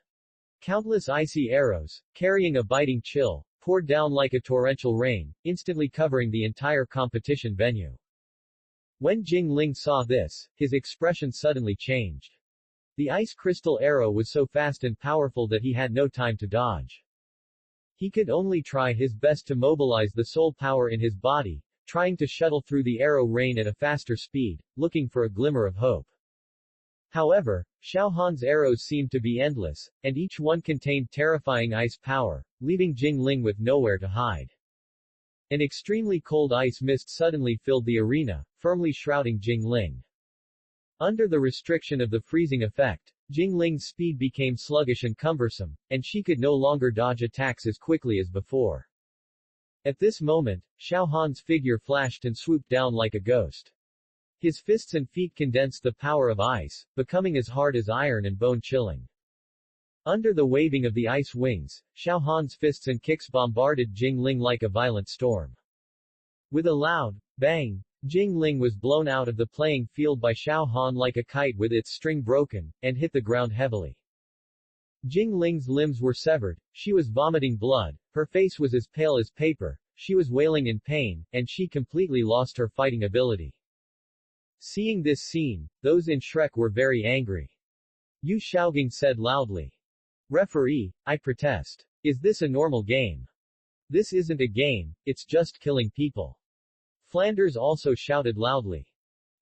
Countless icy arrows, carrying a biting chill, poured down like a torrential rain, instantly covering the entire competition venue. When Jing Ling saw this, his expression suddenly changed. The ice crystal arrow was so fast and powerful that he had no time to dodge. He could only try his best to mobilize the soul power in his body, trying to shuttle through the arrow rain at a faster speed, looking for a glimmer of hope. However, Xiao Han's arrows seemed to be endless, and each one contained terrifying ice power, leaving Jing Ling with nowhere to hide. An extremely cold ice mist suddenly filled the arena, firmly shrouding Jing Ling. Under the restriction of the freezing effect, Jing Ling's speed became sluggish and cumbersome, and she could no longer dodge attacks as quickly as before. At this moment, Xiao Han's figure flashed and swooped down like a ghost. His fists and feet condensed the power of ice, becoming as hard as iron and bone-chilling. Under the waving of the ice wings, Xiao Han's fists and kicks bombarded Jing Ling like a violent storm. With a loud bang, Jing Ling was blown out of the playing field by Xiao Han like a kite with its string broken, and hit the ground heavily. Jing Ling's limbs were severed, she was vomiting blood, her face was as pale as paper, she was wailing in pain, and she completely lost her fighting ability. Seeing this scene, those in Shrek were very angry. Yu Xiaoging said loudly. Referee, I protest. Is this a normal game? This isn't a game, it's just killing people. Flanders also shouted loudly.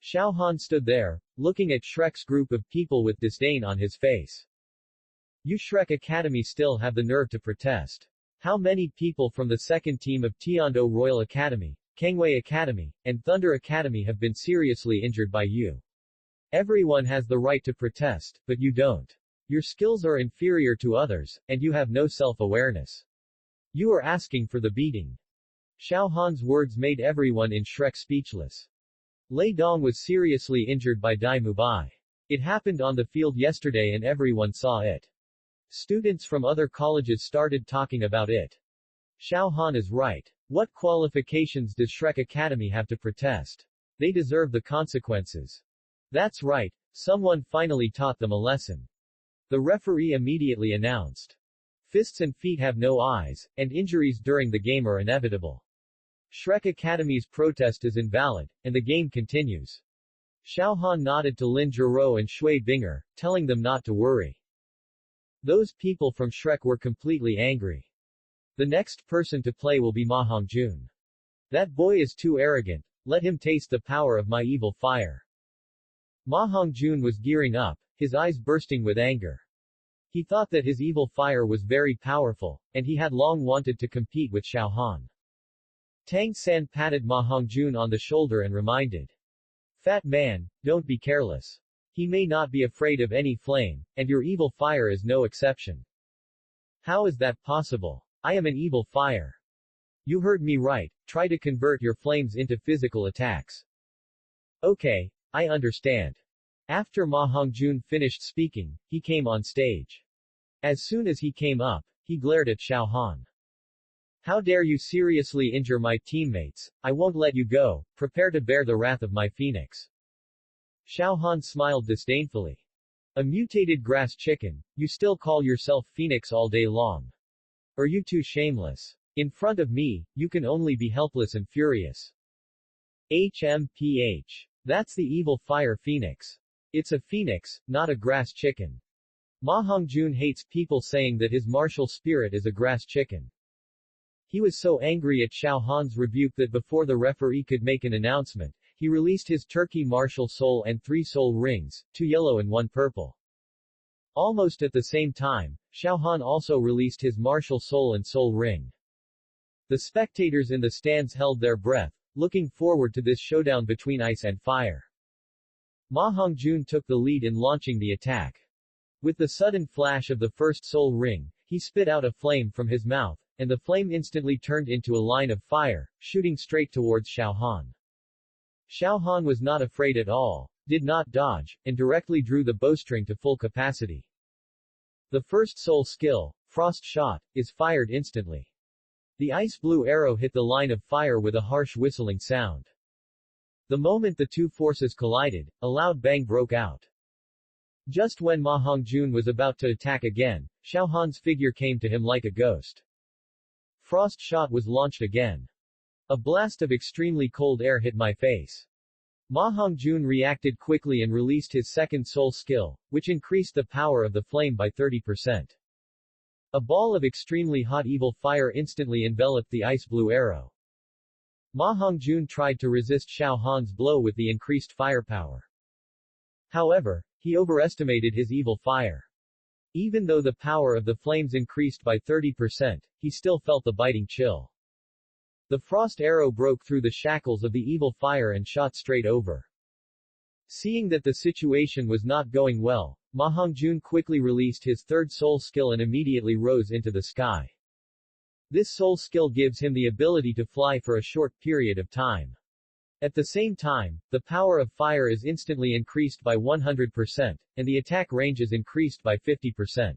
Xiao Han stood there, looking at Shrek's group of people with disdain on his face. You Shrek Academy still have the nerve to protest. How many people from the second team of Tiando Royal Academy, Kangwei Academy, and Thunder Academy have been seriously injured by you? Everyone has the right to protest, but you don't. Your skills are inferior to others, and you have no self-awareness. You are asking for the beating. Xiao Han's words made everyone in Shrek speechless. Lei Dong was seriously injured by Dai Mubai. It happened on the field yesterday and everyone saw it. Students from other colleges started talking about it. Xiao Han is right. What qualifications does Shrek Academy have to protest? They deserve the consequences. That's right, someone finally taught them a lesson. The referee immediately announced. Fists and feet have no eyes, and injuries during the game are inevitable. Shrek Academy's protest is invalid, and the game continues. Xiao Han nodded to Lin Zhiro and Shui Binger, telling them not to worry. Those people from Shrek were completely angry. The next person to play will be Ma Hongjun. That boy is too arrogant, let him taste the power of my evil fire. Ma Hongjun was gearing up, his eyes bursting with anger. He thought that his evil fire was very powerful, and he had long wanted to compete with Xiao Han. Tang San patted Ma Hongjun on the shoulder and reminded. Fat man, don't be careless. He may not be afraid of any flame, and your evil fire is no exception. How is that possible? I am an evil fire. You heard me right, try to convert your flames into physical attacks. Okay, I understand. After Ma Hongjun finished speaking, he came on stage. As soon as he came up, he glared at Xiao Han. How dare you seriously injure my teammates? I won't let you go, prepare to bear the wrath of my phoenix. Xiao Han smiled disdainfully. A mutated grass chicken, you still call yourself phoenix all day long. Are you too shameless? In front of me, you can only be helpless and furious. HMPH. That's the evil fire phoenix. It's a phoenix, not a grass chicken. Ma Hongjun hates people saying that his martial spirit is a grass chicken. He was so angry at Xiao Han's rebuke that before the referee could make an announcement, he released his turkey martial soul and 3 soul rings, 2 yellow and 1 purple. Almost at the same time, Xiao Han also released his martial soul and soul ring. The spectators in the stands held their breath, looking forward to this showdown between ice and fire. Ma Hongjun took the lead in launching the attack. With the sudden flash of the first soul ring, he spit out a flame from his mouth, and the flame instantly turned into a line of fire, shooting straight towards Xiao Han. Xiao Han was not afraid at all, did not dodge, and directly drew the bowstring to full capacity. The first soul skill, Frost Shot, is fired instantly. The ice blue arrow hit the line of fire with a harsh whistling sound. The moment the two forces collided, a loud bang broke out. Just when Ma Hongjun was about to attack again, Xiao Han's figure came to him like a ghost. Frost Shot was launched again. A blast of extremely cold air hit my face. Ma Hongjun reacted quickly and released his second soul skill, which increased the power of the flame by 30%. A ball of extremely hot evil fire instantly enveloped the ice blue arrow. Ma Hongjun tried to resist Xiao Han's blow with the increased firepower. However, he overestimated his evil fire. Even though the power of the flames increased by 30%, he still felt the biting chill. The frost arrow broke through the shackles of the evil fire and shot straight over. Seeing that the situation was not going well, Ma Hongjun quickly released his third soul skill and immediately rose into the sky. This soul skill gives him the ability to fly for a short period of time. At the same time, the power of fire is instantly increased by 100%, and the attack range is increased by 50%.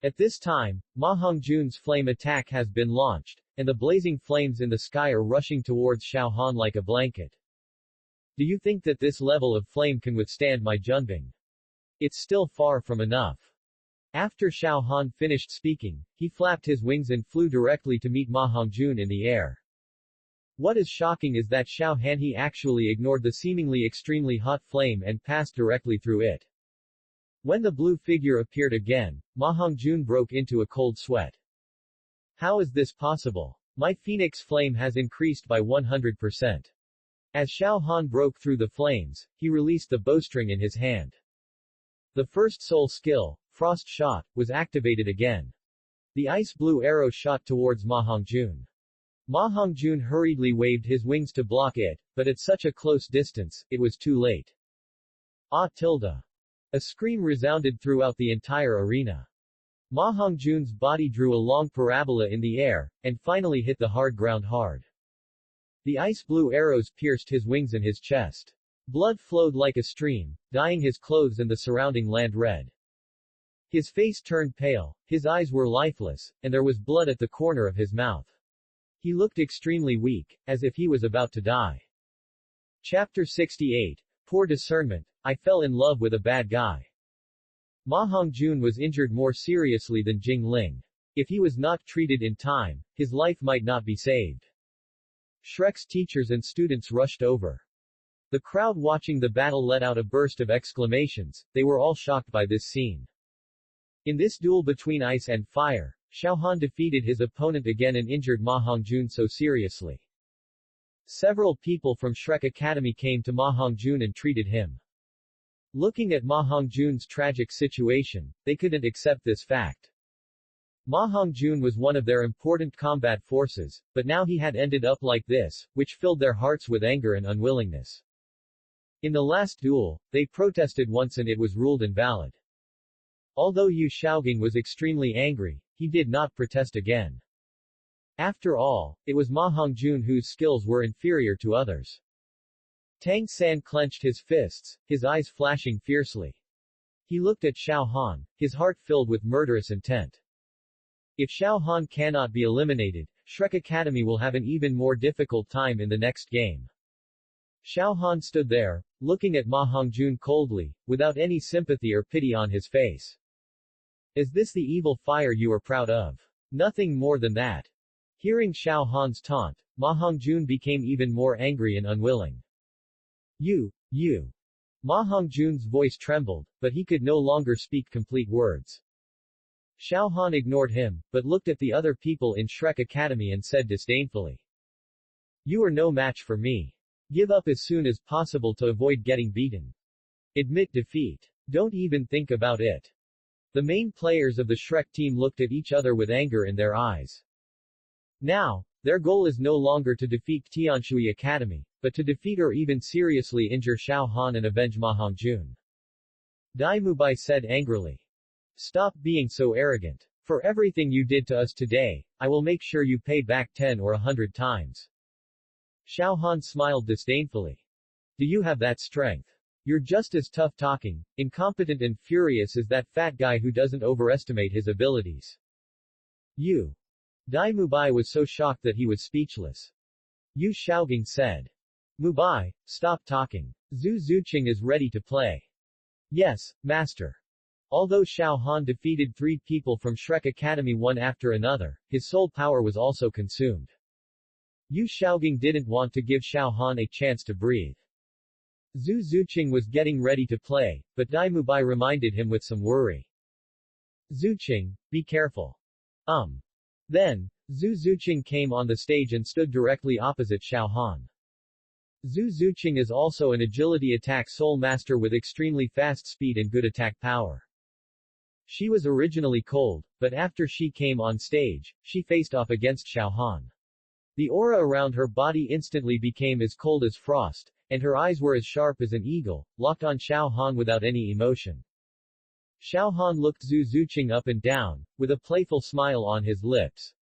At this time, Ma Hongjun's flame attack has been launched, and the blazing flames in the sky are rushing towards Xiao Han like a blanket. Do you think that this level of flame can withstand my Junbing? It's still far from enough. After Xiao Han finished speaking, he flapped his wings and flew directly to meet Ma Hongjun in the air. What is shocking is that Xiao Han actually ignored the seemingly extremely hot flame and passed directly through it. When the blue figure appeared again, Ma Hongjun broke into a cold sweat. How is this possible? My phoenix flame has increased by 100%. As Xiao Han broke through the flames, he released the bowstring in his hand. The first soul skill, Frost Shot, was activated again. The ice blue arrow shot towards Ma Hongjun. Ma Hongjun hurriedly waved his wings to block it, but at such a close distance, it was too late. Ah tilde. A scream resounded throughout the entire arena. Ma Hongjun's body drew a long parabola in the air, and finally hit the hard ground hard. The ice blue arrows pierced his wings and his chest. Blood flowed like a stream, dyeing his clothes and the surrounding land red. His face turned pale, his eyes were lifeless, and there was blood at the corner of his mouth. He looked extremely weak, as if he was about to die. Chapter 68. Poor discernment. I fell in love with a bad guy. Ma Hongjun was injured more seriously than Jing Ling. If he was not treated in time, his life might not be saved. Shrek's teachers and students rushed over. The crowd watching the battle let out a burst of exclamations. They were all shocked by this scene. In this duel between ice and fire, Xiao Han defeated his opponent again and injured Ma Hongjun so seriously. Several people from Shrek Academy came to Ma Hongjun and treated him. Looking at Ma Hongjun's tragic situation, they couldn't accept this fact. Ma Hongjun was one of their important combat forces, but now he had ended up like this, which filled their hearts with anger and unwillingness. In the last duel, they protested once and it was ruled invalid. Although Yu Shaogang was extremely angry, he did not protest again. After all, it was Ma Hongjun whose skills were inferior to others. Tang San clenched his fists, his eyes flashing fiercely. He looked at Xiao Han, his heart filled with murderous intent. If Xiao Han cannot be eliminated, Shrek Academy will have an even more difficult time in the next game. Xiao Han stood there, looking at Ma Hongjun coldly, without any sympathy or pity on his face. Is this the evil fire you are proud of? Nothing more than that. Hearing Xiao Han's taunt, Ma Hongjun became even more angry and unwilling. You. Ma Hongjun's voice trembled, but he could no longer speak complete words. Xiao Han ignored him, but looked at the other people in Shrek Academy and said disdainfully. You are no match for me. Give up as soon as possible to avoid getting beaten. Admit defeat. Don't even think about it. The main players of the Shrek team looked at each other with anger in their eyes. Now, their goal is no longer to defeat Tianshui Academy, but to defeat or even seriously injure Xiao Han and avenge Ma Hongjun. Dai Mubai said angrily. Stop being so arrogant. For everything you did to us today, I will make sure you pay back 10 or 100 times. Xiao Han smiled disdainfully. Do you have that strength? You're just as tough talking, incompetent and furious as that fat guy who doesn't overestimate his abilities. You. Dai Mubai was so shocked that he was speechless. Yu Shaogang said. Mubai, stop talking. Zhu Zuqing is ready to play. Yes, master. Although Xiao Han defeated 3 people from Shrek Academy one after another, his soul power was also consumed. Yu Shaogang didn't want to give Xiao Han a chance to breathe. Zhu Zuqing was getting ready to play, but Dai Mubai reminded him with some worry. Zuqing, be careful. Then, Zhu Zuqing came on the stage and stood directly opposite Xiao Han. Zhu Zuqing is also an agility attack soul master with extremely fast speed and good attack power. She was originally cold, but after she came on stage, she faced off against Xiao Han. The aura around her body instantly became as cold as frost, and her eyes were as sharp as an eagle, locked on Xiao Han without any emotion. Xiao Han looked Zhu Zuqing up and down, with a playful smile on his lips.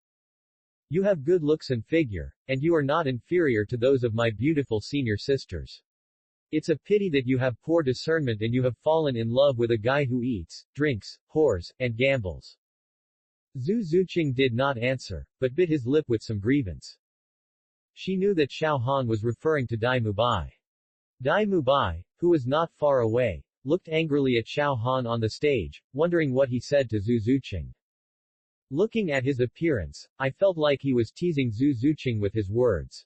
You have good looks and figure, and you are not inferior to those of my beautiful senior sisters. It's a pity that you have poor discernment and you have fallen in love with a guy who eats, drinks, whores, and gambles. Zhu Zuqing did not answer, but bit his lip with some grievance. She knew that Xiao Han was referring to Dai Mubai. Dai Mubai, who was not far away, looked angrily at Xiao Han on the stage, wondering what he said to Zhu Zuqing. Looking at his appearance, I felt like he was teasing Zhu Zuqing with his words.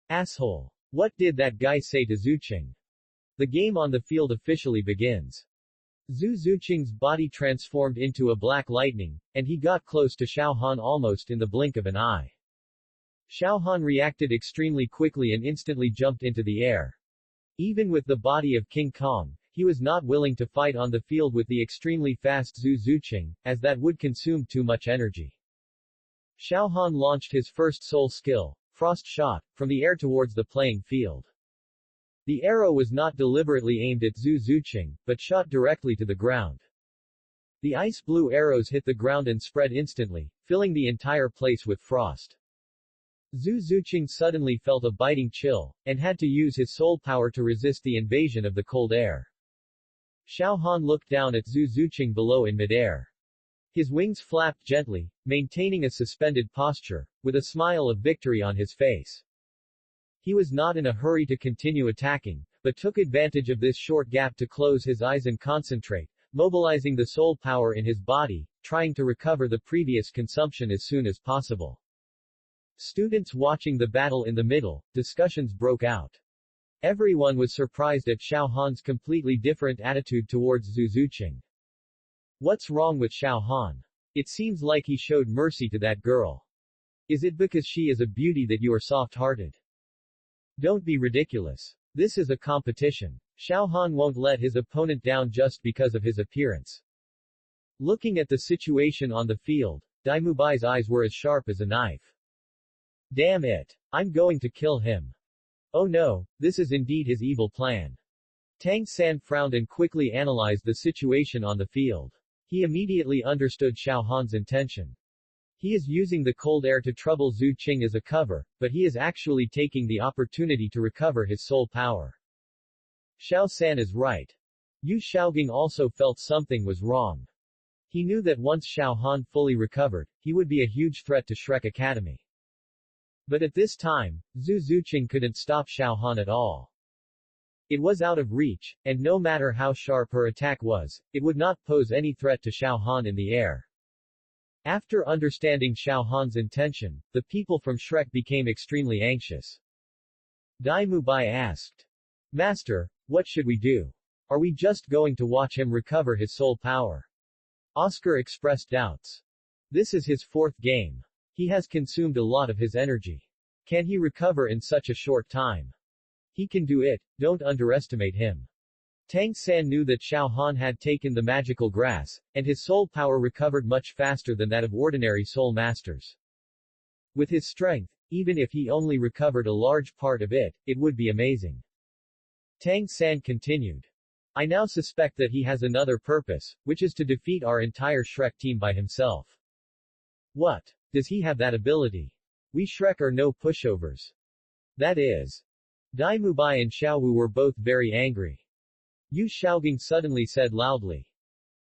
Asshole. What did that guy say to Zuqing? The game on the field officially begins. Zhu Zuqing's body transformed into a black lightning, and he got close to Xiao Han almost in the blink of an eye. Xiao Han reacted extremely quickly and instantly jumped into the air. Even with the body of King Kong, he was not willing to fight on the field with the extremely fast Zhu Zuqing, as that would consume too much energy. Xiao Han launched his first soul skill, Frost Shot, from the air towards the playing field. The arrow was not deliberately aimed at Zhu Zuqing, but shot directly to the ground. The ice-blue arrows hit the ground and spread instantly, filling the entire place with frost. Zhu Zuqing suddenly felt a biting chill, and had to use his soul power to resist the invasion of the cold air. Xiao Han looked down at Zhu Zuqing below in midair. His wings flapped gently, maintaining a suspended posture, with a smile of victory on his face. He was not in a hurry to continue attacking, but took advantage of this short gap to close his eyes and concentrate, mobilizing the soul power in his body, trying to recover the previous consumption as soon as possible. Students watching the battle in the middle, discussions broke out. Everyone was surprised at Xiao Han's completely different attitude towards Zhu Zuqing. What's wrong with Xiao Han? It seems like he showed mercy to that girl. Is it because she is a beauty that you are soft-hearted? Don't be ridiculous. This is a competition. Xiao Han won't let his opponent down just because of his appearance. Looking at the situation on the field, Daimubai's eyes were as sharp as a knife. Damn it. I'm going to kill him. Oh no, this is indeed his evil plan. Tang San frowned and quickly analyzed the situation on the field. He immediately understood Xiao Han's intention. He is using the cold air to trouble Zhu Qing as a cover, but he is actually taking the opportunity to recover his soul power. Xiao San is right. Yu Xiaogang also felt something was wrong. He knew that once Xiao Han fully recovered, he would be a huge threat to Shrek Academy. But at this time, Zhu Zuqing couldn't stop Xiao Han at all. It was out of reach, and no matter how sharp her attack was, it would not pose any threat to Xiao Han in the air. After understanding Xiao Han's intention, the people from Shrek became extremely anxious. Dai Mubai asked, Master, what should we do? Are we just going to watch him recover his soul power? Oscar expressed doubts. This is his fourth game. He has consumed a lot of his energy. Can he recover in such a short time? He can do it, don't underestimate him. Tang San knew that Xiao Han had taken the magical grass, and his soul power recovered much faster than that of ordinary soul masters. With his strength, even if he only recovered a large part of it, it would be amazing. Tang San continued. I now suspect that he has another purpose, which is to defeat our entire Shrek team by himself. What? Does he have that ability? We Shrek are no pushovers. That is. Dai Mubai and Xiao Wu were both very angry. Yu Xiaogang suddenly said loudly.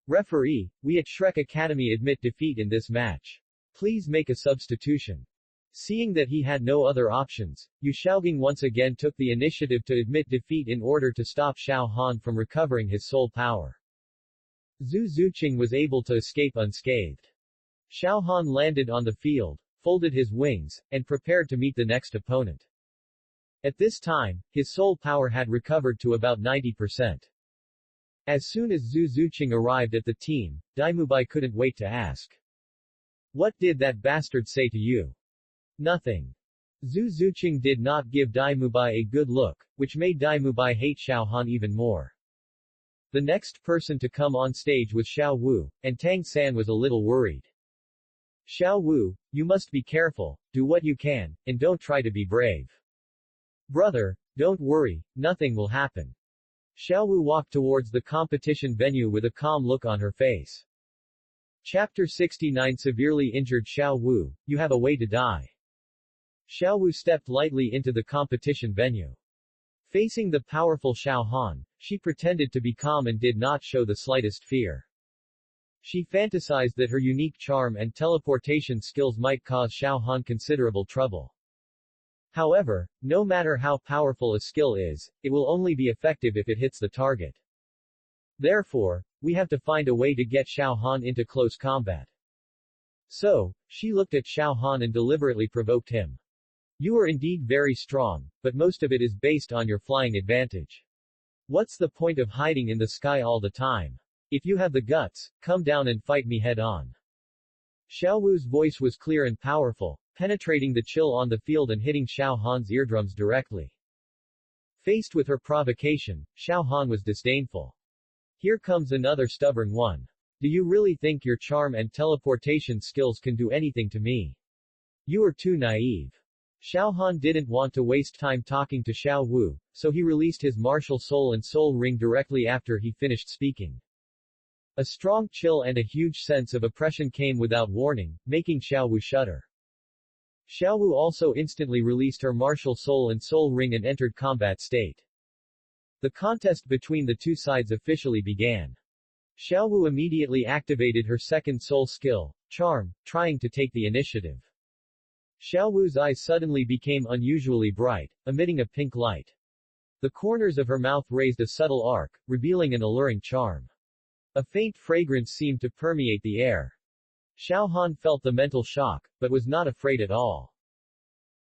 Referee, we at Shrek Academy admit defeat in this match. Please make a substitution. Seeing that he had no other options, Yu Xiaogang once again took the initiative to admit defeat in order to stop Xiao Han from recovering his soul power. Zhu Zuqing was able to escape unscathed. Xiao Han landed on the field, folded his wings, and prepared to meet the next opponent. At this time, his soul power had recovered to about 90%. As soon as Zhu Zuqing arrived at the team, Daimubai couldn't wait to ask. What did that bastard say to you? Nothing. Zhu Zuqing did not give Daimubai a good look, which made Daimubai hate Xiao Han even more. The next person to come on stage was Xiao Wu, and Tang San was a little worried. Xiao Wu, you must be careful, do what you can, and don't try to be brave. Brother, don't worry, nothing will happen. Xiao Wu walked towards the competition venue with a calm look on her face. Chapter 69 Severely injured Xiao Wu, you have a way to die. Xiao Wu stepped lightly into the competition venue. Facing the powerful Xiao Han, she pretended to be calm and did not show the slightest fear. She fantasized that her unique charm and teleportation skills might cause Xiao Han considerable trouble. However, no matter how powerful a skill is, it will only be effective if it hits the target. Therefore, we have to find a way to get Xiao Han into close combat. So, she looked at Xiao Han and deliberately provoked him. You are indeed very strong, but most of it is based on your flying advantage. What's the point of hiding in the sky all the time? If you have the guts, come down and fight me head on. Xiao Wu's voice was clear and powerful, penetrating the chill on the field and hitting Xiao Han's eardrums directly. Faced with her provocation, Xiao Han was disdainful. Here comes another stubborn one. Do you really think your charm and teleportation skills can do anything to me? You are too naive. Xiao Han didn't want to waste time talking to Xiao Wu, so he released his martial soul and soul ring directly after he finished speaking. A strong chill and a huge sense of oppression came without warning, making Xiao Wu shudder. Xiao Wu also instantly released her martial soul and soul ring and entered combat state. The contest between the two sides officially began. Xiao Wu immediately activated her second soul skill, Charm, trying to take the initiative. Xiao Wu's eyes suddenly became unusually bright, emitting a pink light. The corners of her mouth raised a subtle arc, revealing an alluring charm. A faint fragrance seemed to permeate the air. Xiao Han felt the mental shock, but was not afraid at all.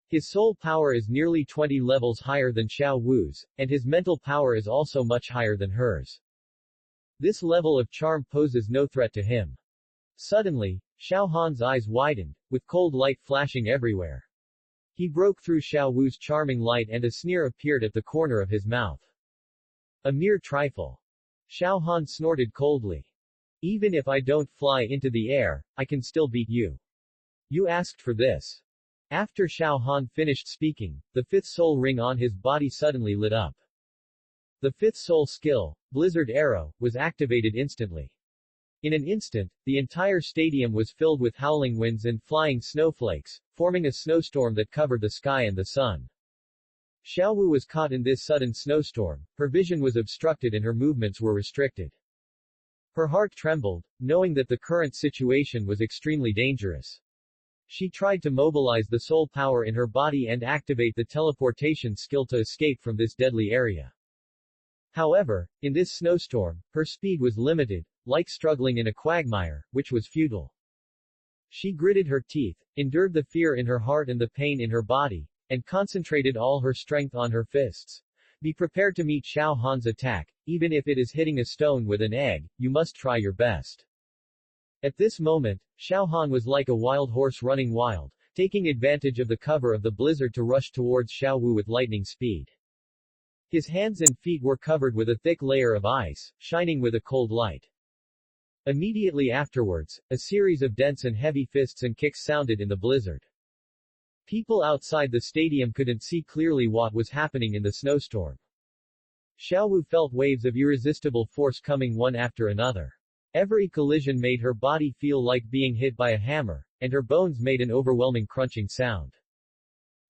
His soul power is nearly 20 levels higher than Xiao Wu's, and his mental power is also much higher than hers. This level of charm poses no threat to him. Suddenly, Xiao Han's eyes widened, with cold light flashing everywhere. He broke through Xiao Wu's charming light and a sneer appeared at the corner of his mouth. A mere trifle. Xiao Han snorted coldly. Even if I don't fly into the air, I can still beat you. You asked for this. After Xiao Han finished speaking, the fifth soul ring on his body suddenly lit up. The fifth soul skill, Blizzard Arrow, was activated instantly. In an instant, the entire stadium was filled with howling winds and flying snowflakes, forming a snowstorm that covered the sky and the sun. Xiao Wu was caught in this sudden snowstorm, her vision was obstructed and her movements were restricted. Her heart trembled, knowing that the current situation was extremely dangerous. She tried to mobilize the soul power in her body and activate the teleportation skill to escape from this deadly area. However, in this snowstorm, her speed was limited, like struggling in a quagmire, which was futile. She gritted her teeth, endured the fear in her heart and the pain in her body, and concentrated all her strength on her fists. Be prepared to meet Xiao Han's attack, even if it is hitting a stone with an egg, you must try your best. At this moment, Xiao Han was like a wild horse running wild, taking advantage of the cover of the blizzard to rush towards Xiao Wu with lightning speed. His hands and feet were covered with a thick layer of ice, shining with a cold light. Immediately afterwards, a series of dense and heavy fists and kicks sounded in the blizzard. People outside the stadium couldn't see clearly what was happening in the snowstorm. Xiao Wu felt waves of irresistible force coming one after another. Every collision made her body feel like being hit by a hammer, and her bones made an overwhelming crunching sound.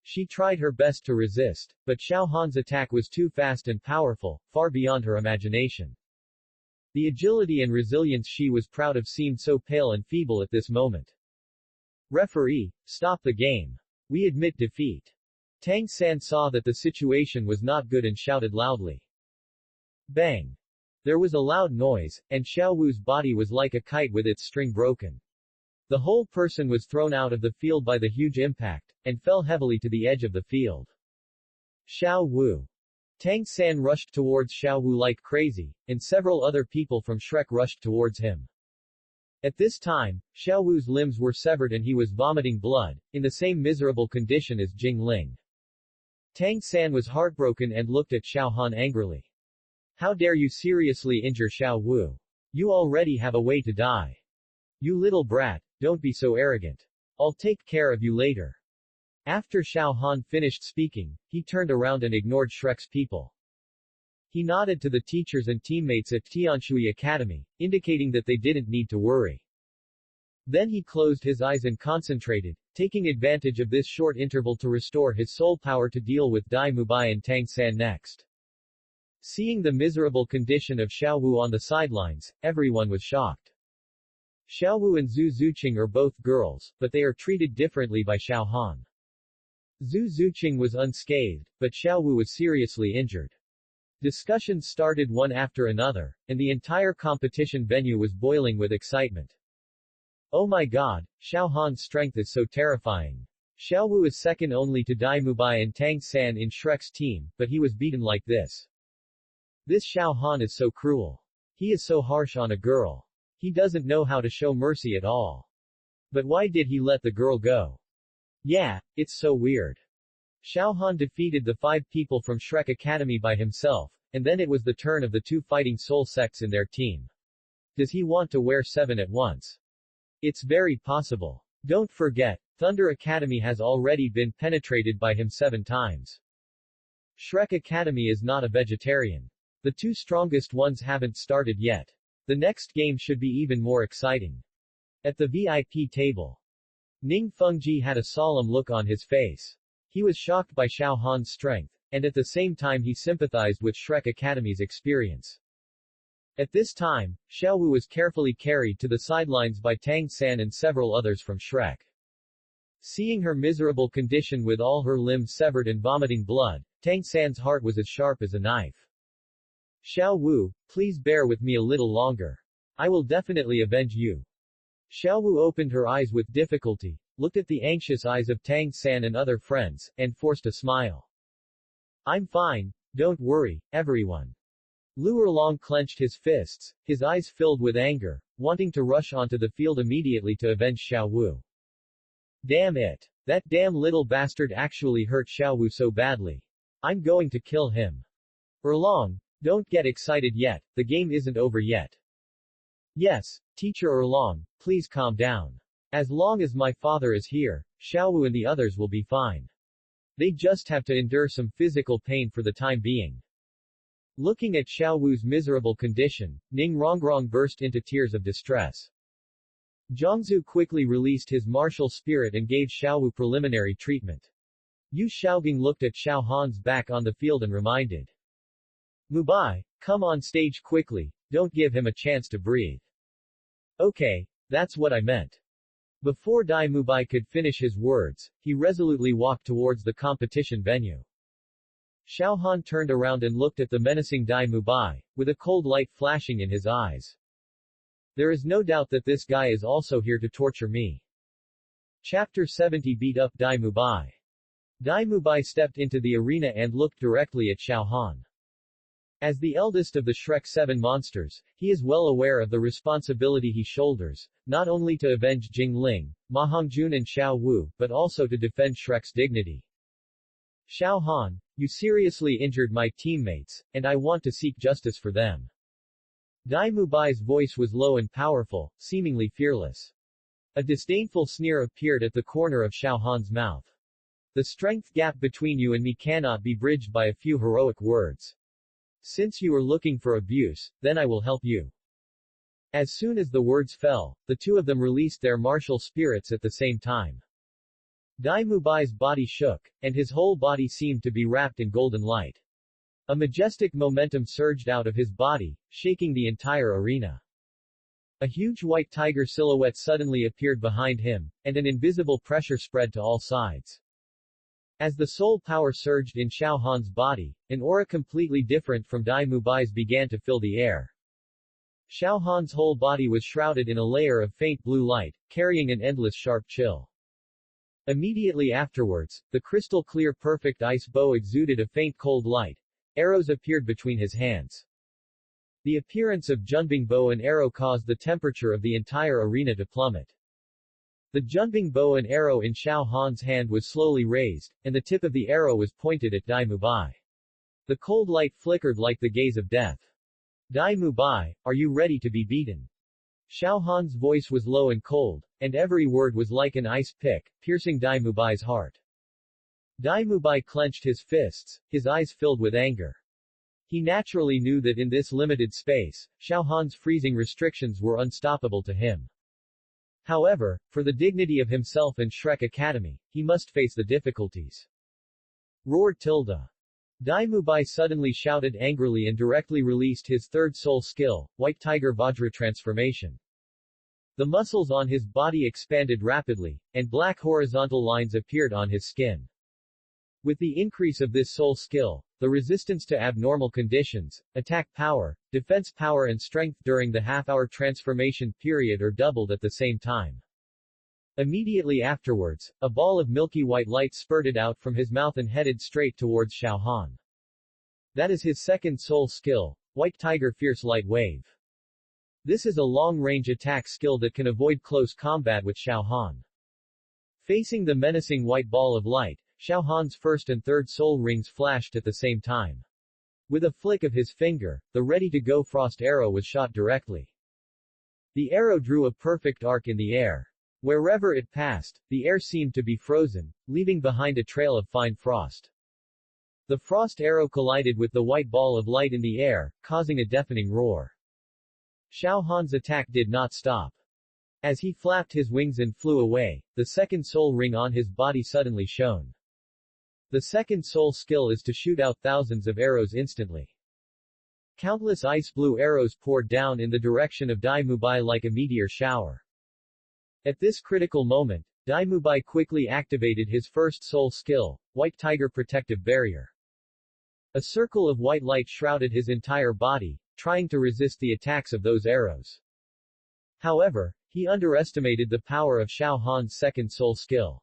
She tried her best to resist, but Xiao Han's attack was too fast and powerful, far beyond her imagination. The agility and resilience she was proud of seemed so pale and feeble at this moment. Referee, stop the game. We admit defeat. Tang San saw that the situation was not good and shouted loudly. Bang! There was a loud noise, and Xiao Wu's body was like a kite with its string broken. The whole person was thrown out of the field by the huge impact, and fell heavily to the edge of the field. Xiao Wu. Tang San rushed towards Xiao Wu like crazy, and several other people from Shrek rushed towards him. At this time, Xiao Wu's limbs were severed and he was vomiting blood, in the same miserable condition as Jing Ling. Tang San was heartbroken and looked at Xiao Han angrily. How dare you seriously injure Xiao Wu? You already have a way to die. You little brat, don't be so arrogant. I'll take care of you later. After Xiao Han finished speaking, he turned around and ignored Shrek's people. He nodded to the teachers and teammates at Tianshui Academy, indicating that they didn't need to worry. Then he closed his eyes and concentrated, taking advantage of this short interval to restore his soul power to deal with Dai Mubai and Tang San next. Seeing the miserable condition of Xiao Wu on the sidelines, everyone was shocked. Xiao Wu and Zhu Zuqing are both girls, but they are treated differently by Xiao Han. Zhu Zuqing was unscathed, but Xiao Wu was seriously injured. Discussions started one after another, and the entire competition venue was boiling with excitement. Oh my god, Xiao Han's strength is so terrifying. Xiao Wu is second only to Dai Mubai and Tang San in Shrek's team, but he was beaten like this. This Xiao Han is so cruel. He is so harsh on a girl. He doesn't know how to show mercy at all. But why did he let the girl go? Yeah, it's so weird. Xiao Han defeated the 5 people from Shrek Academy by himself, and then it was the turn of the 2 fighting soul sects in their team. Does he want to wear 7 at once? It's very possible. Don't forget, Thunder Academy has already been penetrated by him 7 times. Shrek Academy is not a vegetarian. The 2 strongest ones haven't started yet. The next game should be even more exciting. At the VIP table, Ning Fengji had a solemn look on his face. He was shocked by Xiao Han's strength, and at the same time he sympathized with Shrek Academy's experience. At this time, Xiao Wu was carefully carried to the sidelines by Tang San and several others from Shrek. Seeing her miserable condition with all her limbs severed and vomiting blood, Tang San's heart was as sharp as a knife. Xiao Wu, please bear with me a little longer. I will definitely avenge you. Xiao Wu opened her eyes with difficulty, looked at the anxious eyes of Tang San and other friends, and forced a smile. I'm fine, don't worry, everyone. Lu Erlong clenched his fists, his eyes filled with anger, wanting to rush onto the field immediately to avenge Xiao Wu. Damn it. That damn little bastard actually hurt Xiao Wu so badly. I'm going to kill him. Erlong, don't get excited yet, the game isn't over yet. Yes, Teacher Erlong, please calm down. As long as my father is here, Xiao Wu and the others will be fine. They just have to endure some physical pain for the time being. Looking at Xiao Wu's miserable condition, Ning Rongrong burst into tears of distress. Zhangzu quickly released his martial spirit and gave Xiao Wu preliminary treatment. Yu Xiaogang looked at Xiao Han's back on the field and reminded. Mubai, come on stage quickly, don't give him a chance to breathe. Okay, that's what I meant. Before Dai Mubai could finish his words, he resolutely walked towards the competition venue. Xiao Han turned around and looked at the menacing Dai Mubai, with a cold light flashing in his eyes. There is no doubt that this guy is also here to torture me. Chapter 70 Beat up Dai Mubai. Dai Mubai stepped into the arena and looked directly at Xiao Han. As the eldest of the Shrek 7 monsters, he is well aware of the responsibility he shoulders, not only to avenge Jingling, Ma Hongjun and Xiao Wu, but also to defend Shrek's dignity. Xiao Han, you seriously injured my teammates, and I want to seek justice for them. Dai Mubai's voice was low and powerful, seemingly fearless. A disdainful sneer appeared at the corner of Xiao Han's mouth. The strength gap between you and me cannot be bridged by a few heroic words. Since you are looking for abuse, then I will help you. As soon as the words fell, the 2 of them released their martial spirits at the same time. Dai Mubai's body shook, and his whole body seemed to be wrapped in golden light. A majestic momentum surged out of his body, shaking the entire arena. A huge white tiger silhouette suddenly appeared behind him, and an invisible pressure spread to all sides. As the soul power surged in Xiao Han's body, an aura completely different from Dai Mubai's began to fill the air. Xiao Han's whole body was shrouded in a layer of faint blue light, carrying an endless sharp chill. Immediately afterwards, the crystal-clear perfect ice bow exuded a faint cold light. Arrows appeared between his hands. The appearance of Junbing bow and arrow caused the temperature of the entire arena to plummet. The Junbing bow and arrow in Xiao Han's hand was slowly raised, and the tip of the arrow was pointed at Dai Mubai. The cold light flickered like the gaze of death. Dai Mubai, are you ready to be beaten? Xiao Han's voice was low and cold, and every word was like an ice pick, piercing Dai Mubai's heart. Dai Mubai clenched his fists, his eyes filled with anger. He naturally knew that in this limited space, Xiao Han's freezing restrictions were unstoppable to him. However, for the dignity of himself and Shrek Academy, he must face the difficulties. Roar tilde. Dai Mubai suddenly shouted angrily and directly released his 3rd soul skill, White Tiger Vajra Transformation. The muscles on his body expanded rapidly, and black horizontal lines appeared on his skin. With the increase of this soul skill, the resistance to abnormal conditions, attack power, defense power and strength during the half-hour transformation period are doubled at the same time. Immediately afterwards, a ball of milky white light spurted out from his mouth and headed straight towards Xiao Han. That is his 2nd soul skill, White Tiger Fierce Light Wave. This is a long-range attack skill that can avoid close combat with Xiao Han. Facing the menacing white ball of light, Xiao Han's first and third soul rings flashed at the same time. With a flick of his finger, the ready-to-go frost arrow was shot directly. The arrow drew a perfect arc in the air. Wherever it passed, the air seemed to be frozen, leaving behind a trail of fine frost. The frost arrow collided with the white ball of light in the air, causing a deafening roar. Xiao Han's attack did not stop. As he flapped his wings and flew away, the second soul ring on his body suddenly shone. The second soul skill is to shoot out thousands of arrows instantly. Countless ice-blue arrows poured down in the direction of Dai Mubai like a meteor shower. At this critical moment, Dai Mubai quickly activated his first soul skill, White Tiger Protective Barrier. A circle of white light shrouded his entire body, trying to resist the attacks of those arrows. However, he underestimated the power of Xiao Han's second soul skill.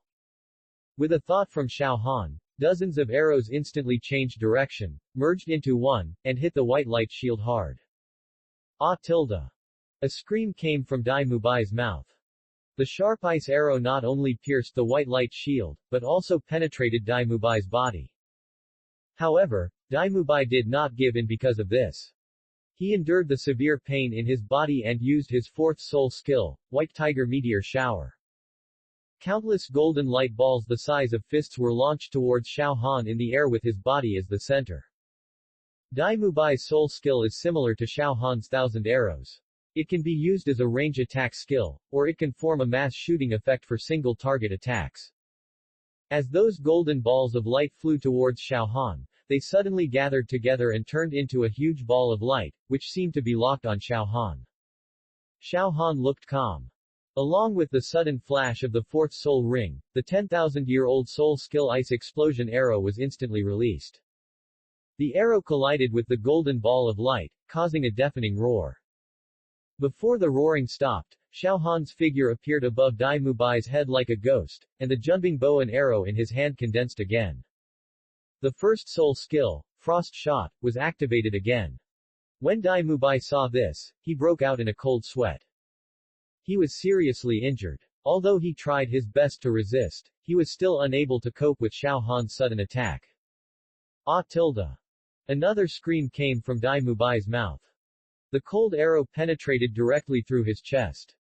With a thought from Xiao Han, dozens of arrows instantly changed direction, merged into one, and hit the white light shield hard. Ah tilde! A scream came from Dai Mubai's mouth. The sharp ice arrow not only pierced the white light shield, but also penetrated Dai Mubai's body. However, Dai Mubai did not give in because of this. He endured the severe pain in his body and used his fourth soul skill, White Tiger Meteor Shower. Countless golden light balls the size of fists were launched towards Xiao Han in the air with his body as the center. Dai Mubai's soul skill is similar to Xiao Han's thousand arrows. It can be used as a range attack skill, or it can form a mass shooting effect for single target attacks. As those golden balls of light flew towards Xiao Han, they suddenly gathered together and turned into a huge ball of light, which seemed to be locked on Xiao Han. Xiao Han looked calm. Along with the sudden flash of the fourth soul ring, the 10,000-year-old soul skill Ice Explosion arrow was instantly released. The arrow collided with the golden ball of light, causing a deafening roar. Before the roaring stopped, Xiao Han's figure appeared above Dai Mubai's head like a ghost, and the jumping bow and arrow in his hand condensed again. The first soul skill, Frost Shot, was activated again. When Dai Mubai saw this, he broke out in a cold sweat. He was seriously injured. Although he tried his best to resist, he was still unable to cope with Xiao Han's sudden attack. Ah tilde! Another scream came from Dai Mubai's mouth. The cold arrow penetrated directly through his chest.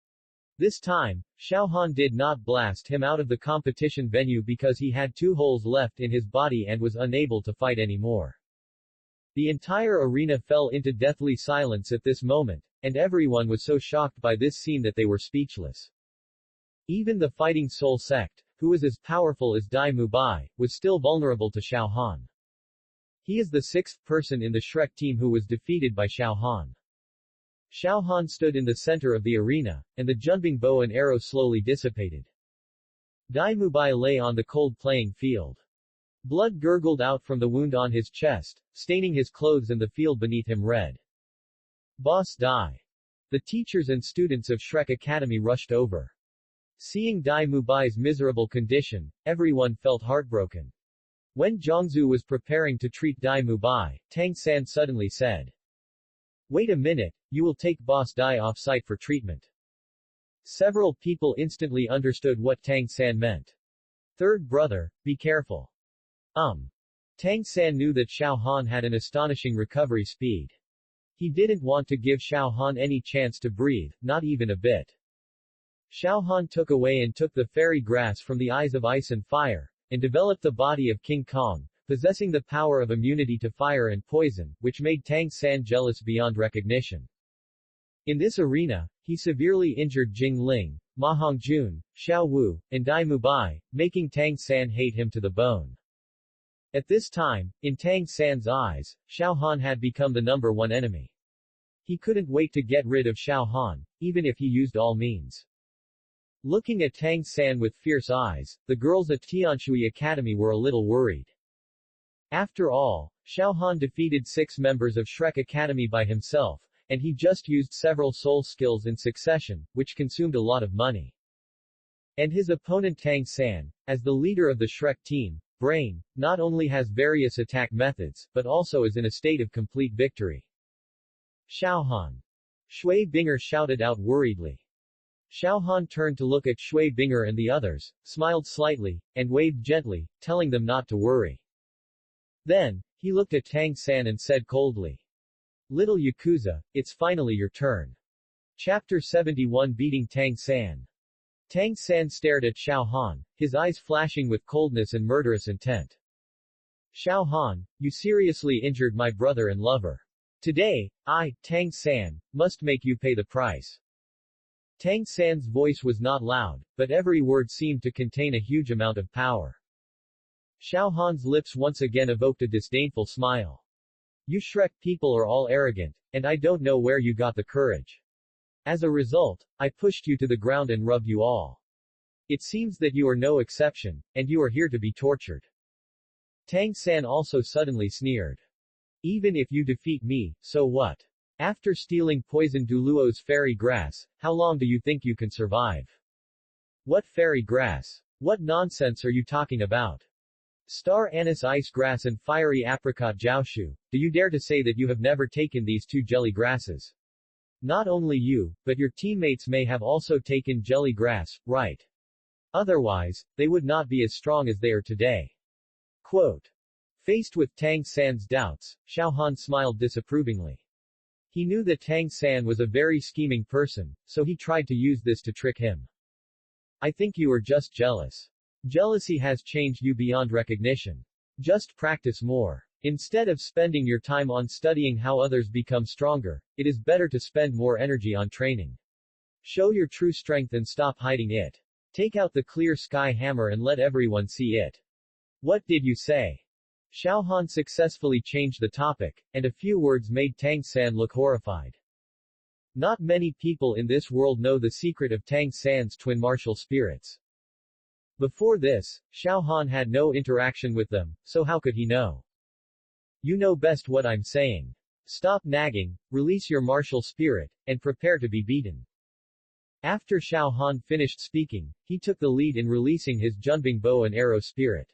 This time, Xiao Han did not blast him out of the competition venue because he had 2 holes left in his body and was unable to fight anymore. The entire arena fell into deathly silence at this moment, and everyone was so shocked by this scene that they were speechless. Even the Fighting Soul sect, who was as powerful as Dai Mubai, was still vulnerable to Xiao Han. He is the 6th person in the Shrek team who was defeated by Xiao Han. Xiao Han stood in the center of the arena, and the jumping bow and arrow slowly dissipated. Dai Mubai lay on the cold playing field. Blood gurgled out from the wound on his chest, staining his clothes and the field beneath him red. Boss Dai! The teachers and students of Shrek Academy rushed over. Seeing Dai Mubai's miserable condition, everyone felt heartbroken. When Zhongzu was preparing to treat Dai Mubai, Tang San suddenly said, "Wait a minute, you will take Boss Dai off-site for treatment." Several people instantly understood what Tang San meant. "Third brother, be careful." Tang San knew that Xiao Han had an astonishing recovery speed. He didn't want to give Xiao Han any chance to breathe, not even a bit. Xiao Han took away and took the fairy grass from the eyes of ice and fire, and developed the body of King Kong, possessing the power of immunity to fire and poison, which made Tang San jealous beyond recognition. In this arena, he severely injured Jing Ling, Ma Hongjun, Xiao Wu, and Dai Mubai, making Tang San hate him to the bone. At this time, in Tang San's eyes, Xiao Han had become the #1 enemy. He couldn't wait to get rid of Xiao Han, even if he used all means. Looking at Tang San with fierce eyes, the girls at Tianshui Academy were a little worried. After all, Xiao Han defeated 6 members of Shrek Academy by himself, and he just used several soul skills in succession, which consumed a lot of money. And his opponent Tang San, as the leader of the Shrek team, Brain, not only has various attack methods, but also is in a state of complete victory. Xiao Han! Shui Binger shouted out worriedly. Xiao Han turned to look at Shui Binger and the others, smiled slightly, and waved gently, telling them not to worry. Then, he looked at Tang San and said coldly, "Little Yakuza, it's finally your turn." Chapter 71 Beating Tang San. Tang San stared at Xiao Han, his eyes flashing with coldness and murderous intent. "Xiao Han, you seriously injured my brother and lover. Today, I, Tang San, must make you pay the price." Tang San's voice was not loud, but every word seemed to contain a huge amount of power. Xiao Han's lips once again evoked a disdainful smile. "You Shrek people are all arrogant, and I don't know where you got the courage. As a result, I pushed you to the ground and rubbed you all. It seems that you are no exception, and you are here to be tortured." Tang San also suddenly sneered. "Even if you defeat me, so what? After stealing poison Douluo's fairy grass, how long do you think you can survive?" "What fairy grass? What nonsense are you talking about? Star anise ice grass and fiery apricot jiaoshu, do you dare to say that you have never taken these two jelly grasses? Not only you, but your teammates may have also taken jelly grass, right? Otherwise, they would not be as strong as they are today." Quote. Faced with Tang San's doubts, Xiao Han smiled disapprovingly. He knew that Tang San was a very scheming person, so he tried to use this to trick him. "I think you are just jealous. Jealousy has changed you beyond recognition. Just practice more. Instead of spending your time on studying how others become stronger, it is better to spend more energy on training. Show your true strength and stop hiding it. Take out the clear sky hammer and let everyone see it." "What did you say?" Xiao Han successfully changed the topic, and a few words made Tang San look horrified. Not many people in this world know the secret of Tang San's twin martial spirits. Before this, Xiao Han had no interaction with them, so how could he know? "You know best what I'm saying. Stop nagging, release your martial spirit, and prepare to be beaten." After Xiao Han finished speaking, he took the lead in releasing his Junbing bow and arrow spirit.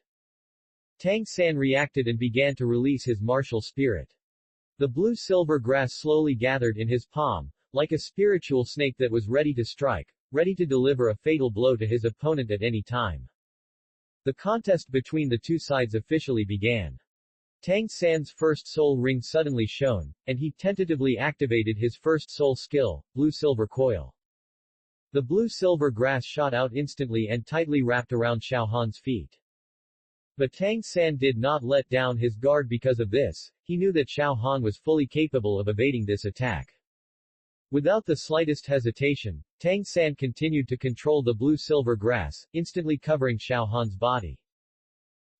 Tang San reacted and began to release his martial spirit. The blue-silver grass slowly gathered in his palm, like a spiritual snake that was ready to strike, ready to deliver a fatal blow to his opponent at any time. The contest between the two sides officially began. Tang San's first soul ring suddenly shone, and he tentatively activated his first soul skill, blue-silver coil. The blue-silver grass shot out instantly and tightly wrapped around Xiao Han's feet. But Tang San did not let down his guard because of this. He knew that Xiao Han was fully capable of evading this attack. Without the slightest hesitation, Tang San continued to control the blue-silver grass, instantly covering Xiao Han's body.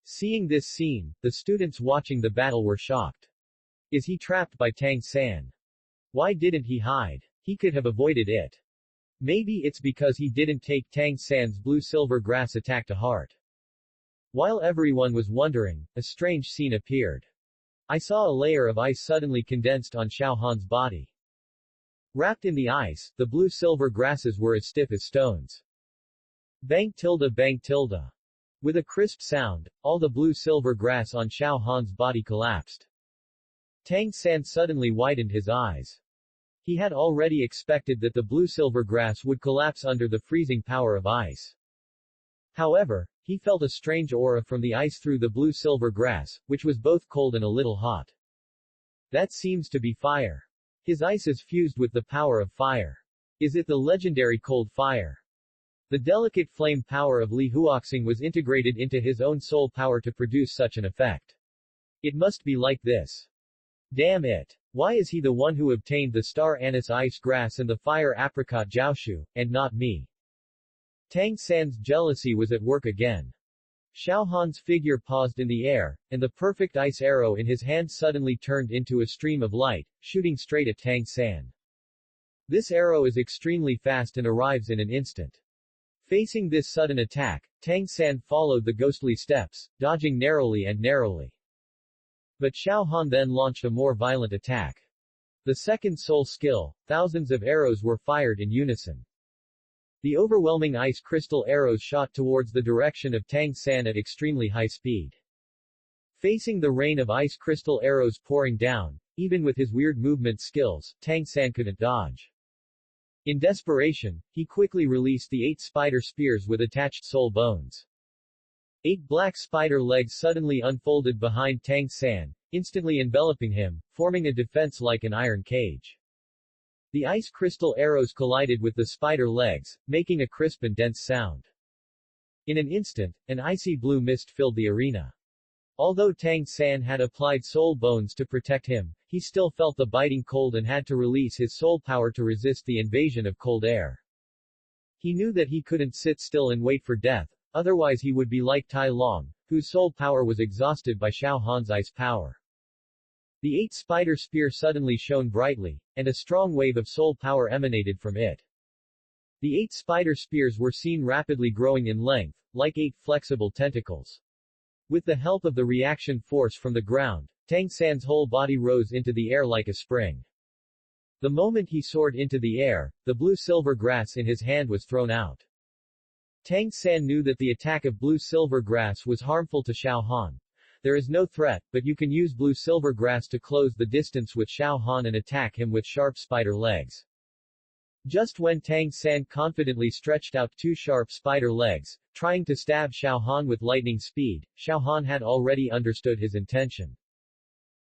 Seeing this scene, the students watching the battle were shocked. Is he trapped by Tang San? Why didn't he hide? He could have avoided it. Maybe it's because he didn't take Tang San's blue-silver grass attack to heart. While everyone was wondering, a strange scene appeared. I saw a layer of ice suddenly condensed on Xiao Han's body. Wrapped in the ice, the blue-silver grasses were as stiff as stones. Bang tilde bang tilde. With a crisp sound, all the blue-silver grass on Xiao Han's body collapsed. Tang San suddenly widened his eyes. He had already expected that the blue-silver grass would collapse under the freezing power of ice. However, he felt a strange aura from the ice through the blue-silver grass, which was both cold and a little hot. That seems to be fire. His ice is fused with the power of fire. Is it the legendary cold fire? The delicate flame power of Li Huoxing was integrated into his own soul power to produce such an effect. It must be like this. Damn it. Why is he the one who obtained the star anise ice grass and the fire apricot jiaoshu, and not me? Tang San's jealousy was at work again. Xiao Han's figure paused in the air, and the perfect ice arrow in his hand suddenly turned into a stream of light, shooting straight at Tang San. This arrow is extremely fast and arrives in an instant. Facing this sudden attack, Tang San followed the ghostly steps, dodging narrowly and narrowly. But Xiao Han then launched a more violent attack. The second soul skill, thousands of arrows were fired in unison. The overwhelming ice crystal arrows shot towards the direction of Tang San at extremely high speed. Facing the rain of ice crystal arrows pouring down, even with his weird movement skills, Tang San couldn't dodge. In desperation, he quickly released the 8 spider spears with attached soul bones. 8 black spider legs suddenly unfolded behind Tang San, instantly enveloping him, forming a defense like an iron cage. The ice crystal arrows collided with the spider legs, making a crisp and dense sound. In an instant, an icy blue mist filled the arena. Although Tang San had applied soul bones to protect him, he still felt the biting cold and had to release his soul power to resist the invasion of cold air. He knew that he couldn't sit still and wait for death, otherwise he would be like Tai Long, whose soul power was exhausted by Xiao Han's ice power. The 8 spider spear suddenly shone brightly, and a strong wave of soul power emanated from it. The 8 spider spears were seen rapidly growing in length, like 8 flexible tentacles. With the help of the reaction force from the ground, Tang San's whole body rose into the air like a spring. The moment he soared into the air, the blue-silver grass in his hand was thrown out. Tang San knew that the attack of blue-silver grass was harmful to Xiao Han. There is no threat, but you can use blue-silver grass to close the distance with Xiao Han and attack him with sharp spider legs. Just when Tang San confidently stretched out 2 sharp spider legs, trying to stab Xiao Han with lightning speed, Xiao Han had already understood his intention.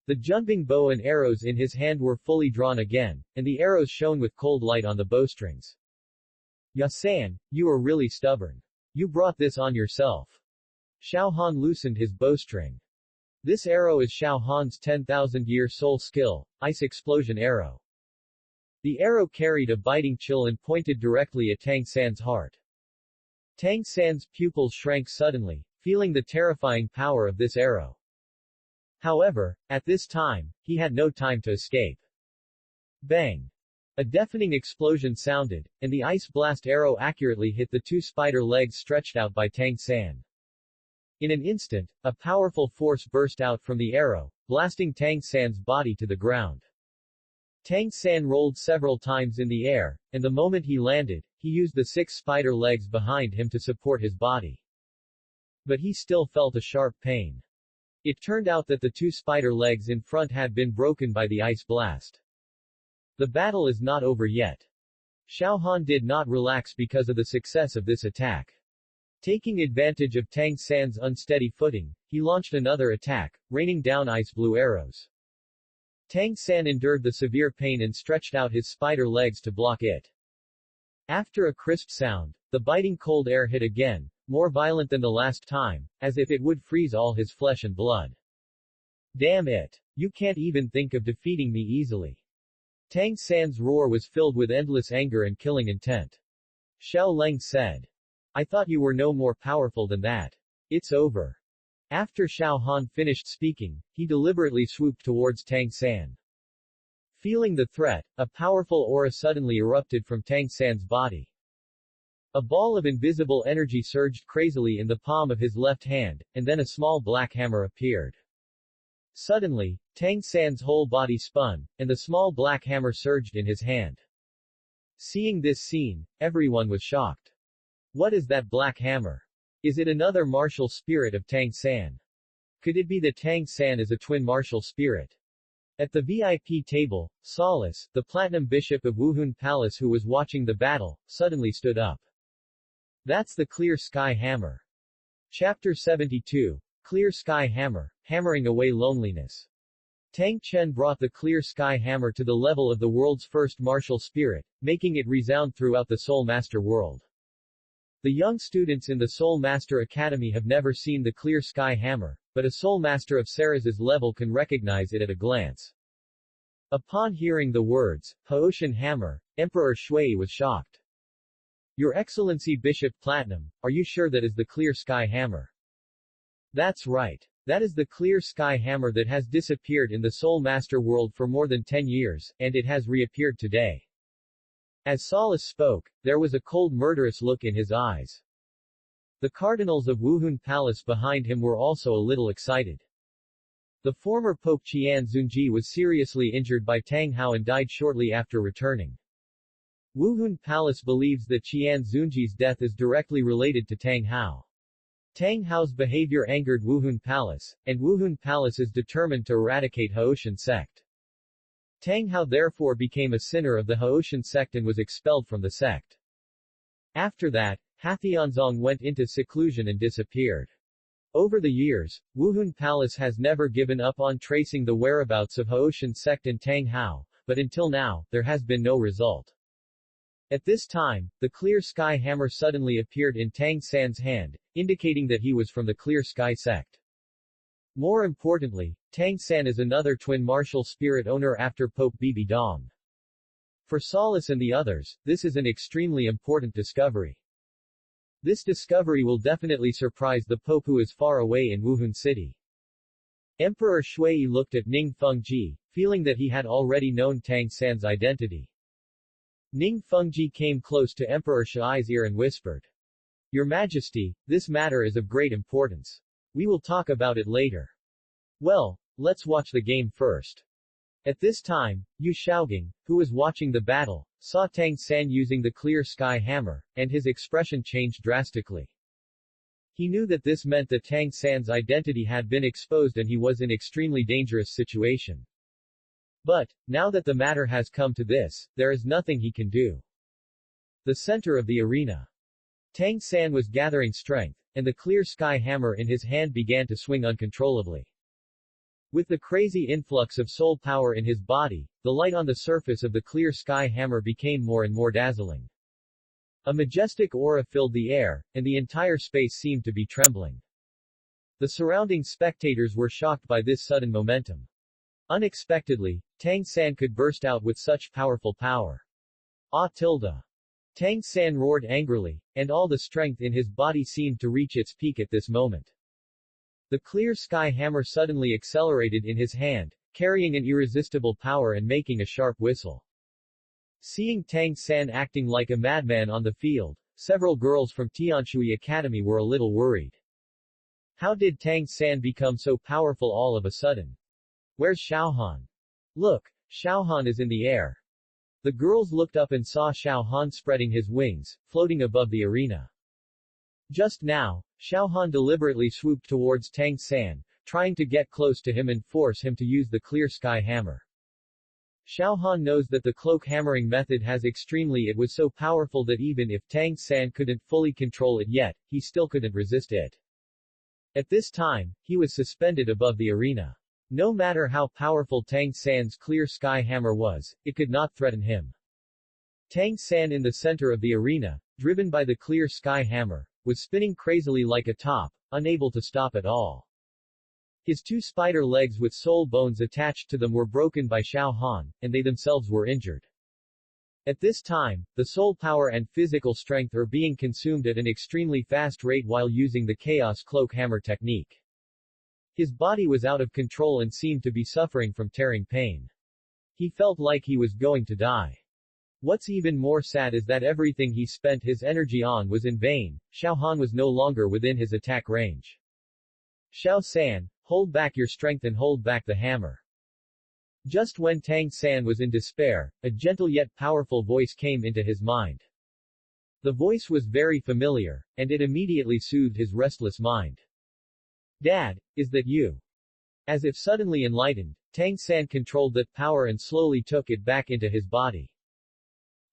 The jumping bow and arrows in his hand were fully drawn again, and the arrows shone with cold light on the bowstrings. "Ya-san, you are really stubborn. You brought this on yourself." Xiao Han loosened his bowstring. This arrow is Xiao Han's 10,000-year soul skill, Ice Explosion Arrow. The arrow carried a biting chill and pointed directly at Tang San's heart. Tang San's pupils shrank suddenly, feeling the terrifying power of this arrow. However, at this time, he had no time to escape. Bang! A deafening explosion sounded, and the ice blast arrow accurately hit the 2 spider legs stretched out by Tang San. In an instant, a powerful force burst out from the arrow, blasting Tang San's body to the ground. Tang San rolled several times in the air, and the moment he landed, he used the 6 spider legs behind him to support his body. But he still felt a sharp pain. It turned out that the 2 spider legs in front had been broken by the ice blast. The battle is not over yet. Xiao Han did not relax because of the success of this attack. Taking advantage of Tang San's unsteady footing, he launched another attack, raining down ice-blue arrows. Tang San endured the severe pain and stretched out his spider legs to block it. After a crisp sound, the biting cold air hit again, more violent than the last time, as if it would freeze all his flesh and blood. "Damn it! You can't even think of defeating me easily." Tang San's roar was filled with endless anger and killing intent. Xiao Leng said, "I thought you were no more powerful than that. It's over." After Xiao Han finished speaking, he deliberately swooped towards Tang San. Feeling the threat, a powerful aura suddenly erupted from Tang San's body. A ball of invisible energy surged crazily in the palm of his left hand, and then a small black hammer appeared. Suddenly, Tang San's whole body spun, and the small black hammer surged in his hand. Seeing this scene, everyone was shocked. What is that black hammer? Is it another martial spirit of Tang San? Could it be that Tang San is a twin martial spirit? At the VIP table, Solace, the Platinum Bishop of Wuhun Palace who was watching the battle, suddenly stood up. That's the Clear Sky Hammer. Chapter 72. Clear Sky Hammer, Hammering Away Loneliness. Tang Chen brought the Clear Sky Hammer to the level of the world's first martial spirit, making it resound throughout the Soul Master world. The young students in the Soul Master Academy have never seen the Clear Sky Hammer, but a Soul Master of Ceres's level can recognize it at a glance. Upon hearing the words, Haotian Hammer, Emperor Shui was shocked. Your Excellency Bishop Platinum, are you sure that is the Clear Sky Hammer? That's right. That is the Clear Sky Hammer that has disappeared in the Soul Master world for more than 10 years, and it has reappeared today. As Solace spoke, there was a cold murderous look in his eyes. The cardinals of Wuhun Palace behind him were also a little excited. The former Pope Qian Zunji was seriously injured by Tang Hao and died shortly after returning. Wuhun Palace believes that Qian Zunji's death is directly related to Tang Hao. Tang Hao's behavior angered Wuhun Palace, and Wuhun Palace is determined to eradicate Haotian sect. Tang Hao therefore became a sinner of the Haoshan sect and was expelled from the sect. After that, Hathianzong went into seclusion and disappeared. Over the years, Wuhun Palace has never given up on tracing the whereabouts of Haoshan sect and Tang Hao, but until now, there has been no result. At this time, the Clear Sky Hammer suddenly appeared in Tang San's hand, indicating that he was from the Clear Sky sect. More importantly, Tang San is another twin martial spirit owner after Pope Bibi Dong. For Solace and the others, this is an extremely important discovery. This discovery will definitely surprise the Pope who is far away in Wuhun City. Emperor Shui looked at Ning Fengji, feeling that he had already known Tang San's identity. Ning Fengji came close to Emperor Shui's ear and whispered, "Your Majesty, this matter is of great importance. We will talk about it later." Well, let's watch the game first. At this time, Yu Shaogang, who was watching the battle, saw Tang San using the Clear Sky Hammer, and his expression changed drastically. He knew that this meant that Tang San's identity had been exposed and he was in extremely dangerous situation. But, now that the matter has come to this, there is nothing he can do. The center of the arena. Tang San was gathering strength, and the Clear Sky Hammer in his hand began to swing uncontrollably. With the crazy influx of soul power in his body, the light on the surface of the Clear Sky Hammer became more and more dazzling. A majestic aura filled the air, and the entire space seemed to be trembling. The surrounding spectators were shocked by this sudden momentum. Unexpectedly, Tang San could burst out with such powerful power. Tang San roared angrily, and all the strength in his body seemed to reach its peak at this moment. The Clear Sky Hammer suddenly accelerated in his hand, carrying an irresistible power and making a sharp whistle. Seeing Tang San acting like a madman on the field, several girls from Tianshui Academy were a little worried. How did Tang San become so powerful all of a sudden? Where's Xiaohan? Look, Xiaohan is in the air. The girls looked up and saw Xiaohan spreading his wings, floating above the arena. Just now, Xiaohan deliberately swooped towards Tang San, trying to get close to him and force him to use the Clear Sky Hammer. Xiaohan knows that the cloak hammering method it was so powerful that even if Tang San couldn't fully control it yet, he still couldn't resist it. At this time, he was suspended above the arena. No matter how powerful Tang San's Clear Sky Hammer was, it could not threaten him. Tang San in the center of the arena, driven by the Clear Sky Hammer, was spinning crazily like a top, unable to stop at all. His two spider legs with soul bones attached to them were broken by Xiaohan, and they themselves were injured. At this time, the soul power and physical strength are being consumed at an extremely fast rate while using the Chaos Cloak Hammer technique. His body was out of control and seemed to be suffering from tearing pain. He felt like he was going to die. What's even more sad is that everything he spent his energy on was in vain. Xiaohan was no longer within his attack range. Xiao San, hold back your strength and hold back the hammer. Just when Tang San was in despair, a gentle yet powerful voice came into his mind. The voice was very familiar, and it immediately soothed his restless mind. Dad, is that you? As if suddenly enlightened, Tang San controlled that power and slowly took it back into his body.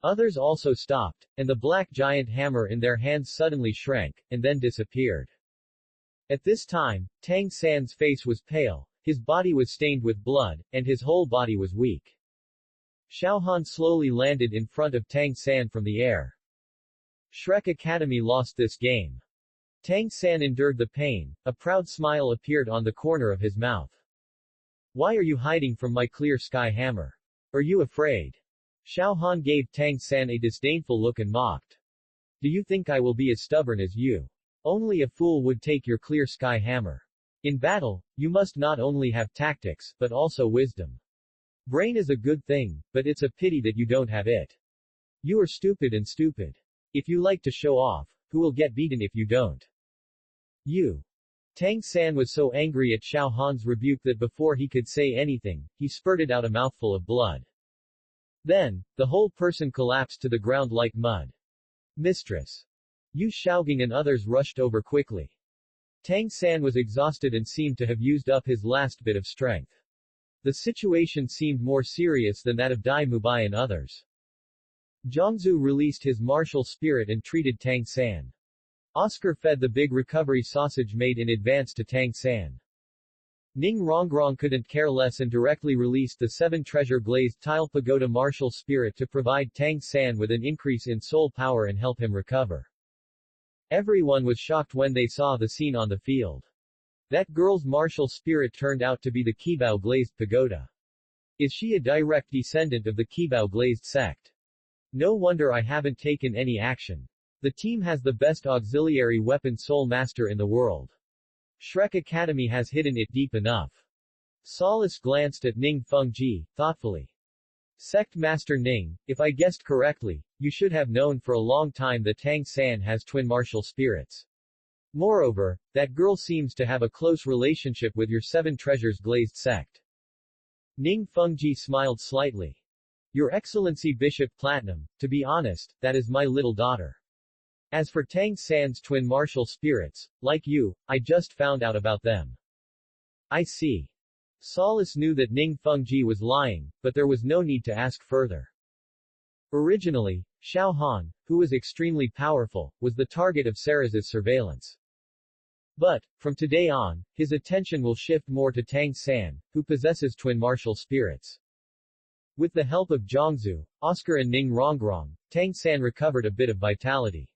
Others also stopped, and the black giant hammer in their hands suddenly shrank, and then disappeared. At this time, Tang San's face was pale, his body was stained with blood, and his whole body was weak. Xiaohan slowly landed in front of Tang San from the air. Shrek Academy lost this game. Tang San endured the pain, a proud smile appeared on the corner of his mouth. Why are you hiding from my Clear Sky Hammer? Are you afraid? Xiaohan gave Tang San a disdainful look and mocked. Do you think I will be as stubborn as you? Only a fool would take your Clear Sky Hammer. In battle, you must not only have tactics, but also wisdom. Brain is a good thing, but it's a pity that you don't have it. You are stupid and stupid. If you like to show off, who will get beaten if you don't? You. Tang San was so angry at Xiaohan's rebuke that before he could say anything, he spurted out a mouthful of blood. Then, the whole person collapsed to the ground like mud. Mistress. Yu Shaogang and others rushed over quickly. Tang San was exhausted and seemed to have used up his last bit of strength. The situation seemed more serious than that of Dai Mubai and others. Zhongzhu released his martial spirit and treated Tang San. Oscar fed the big recovery sausage made in advance to Tang San. Ning Rongrong couldn't care less and directly released the 7-treasure glazed tile pagoda martial spirit to provide Tang San with an increase in soul power and help him recover. Everyone was shocked when they saw the scene on the field. That girl's martial spirit turned out to be the Qibao glazed pagoda. Is she a direct descendant of the Qibao glazed sect? No wonder I haven't taken any action. The team has the best auxiliary weapon Soul Master in the world. Shrek Academy has hidden it deep enough. Solace glanced at Ning Fengji, thoughtfully. Sect Master Ning, if I guessed correctly, you should have known for a long time that Tang San has twin martial spirits. Moreover, that girl seems to have a close relationship with your 7 treasures glazed sect. Ning Fengji smiled slightly. Your Excellency Bishop Platinum, to be honest, that is my little daughter. As for Tang San's twin martial spirits, like you, I just found out about them. I see. Solace knew that Ning Fengji was lying, but there was no need to ask further. Originally, Xiao Han, who was extremely powerful, was the target of Saraz's surveillance. But, from today on, his attention will shift more to Tang San, who possesses twin martial spirits. With the help of Zhongzhu, Oscar and Ning Rongrong, Tang San recovered a bit of vitality.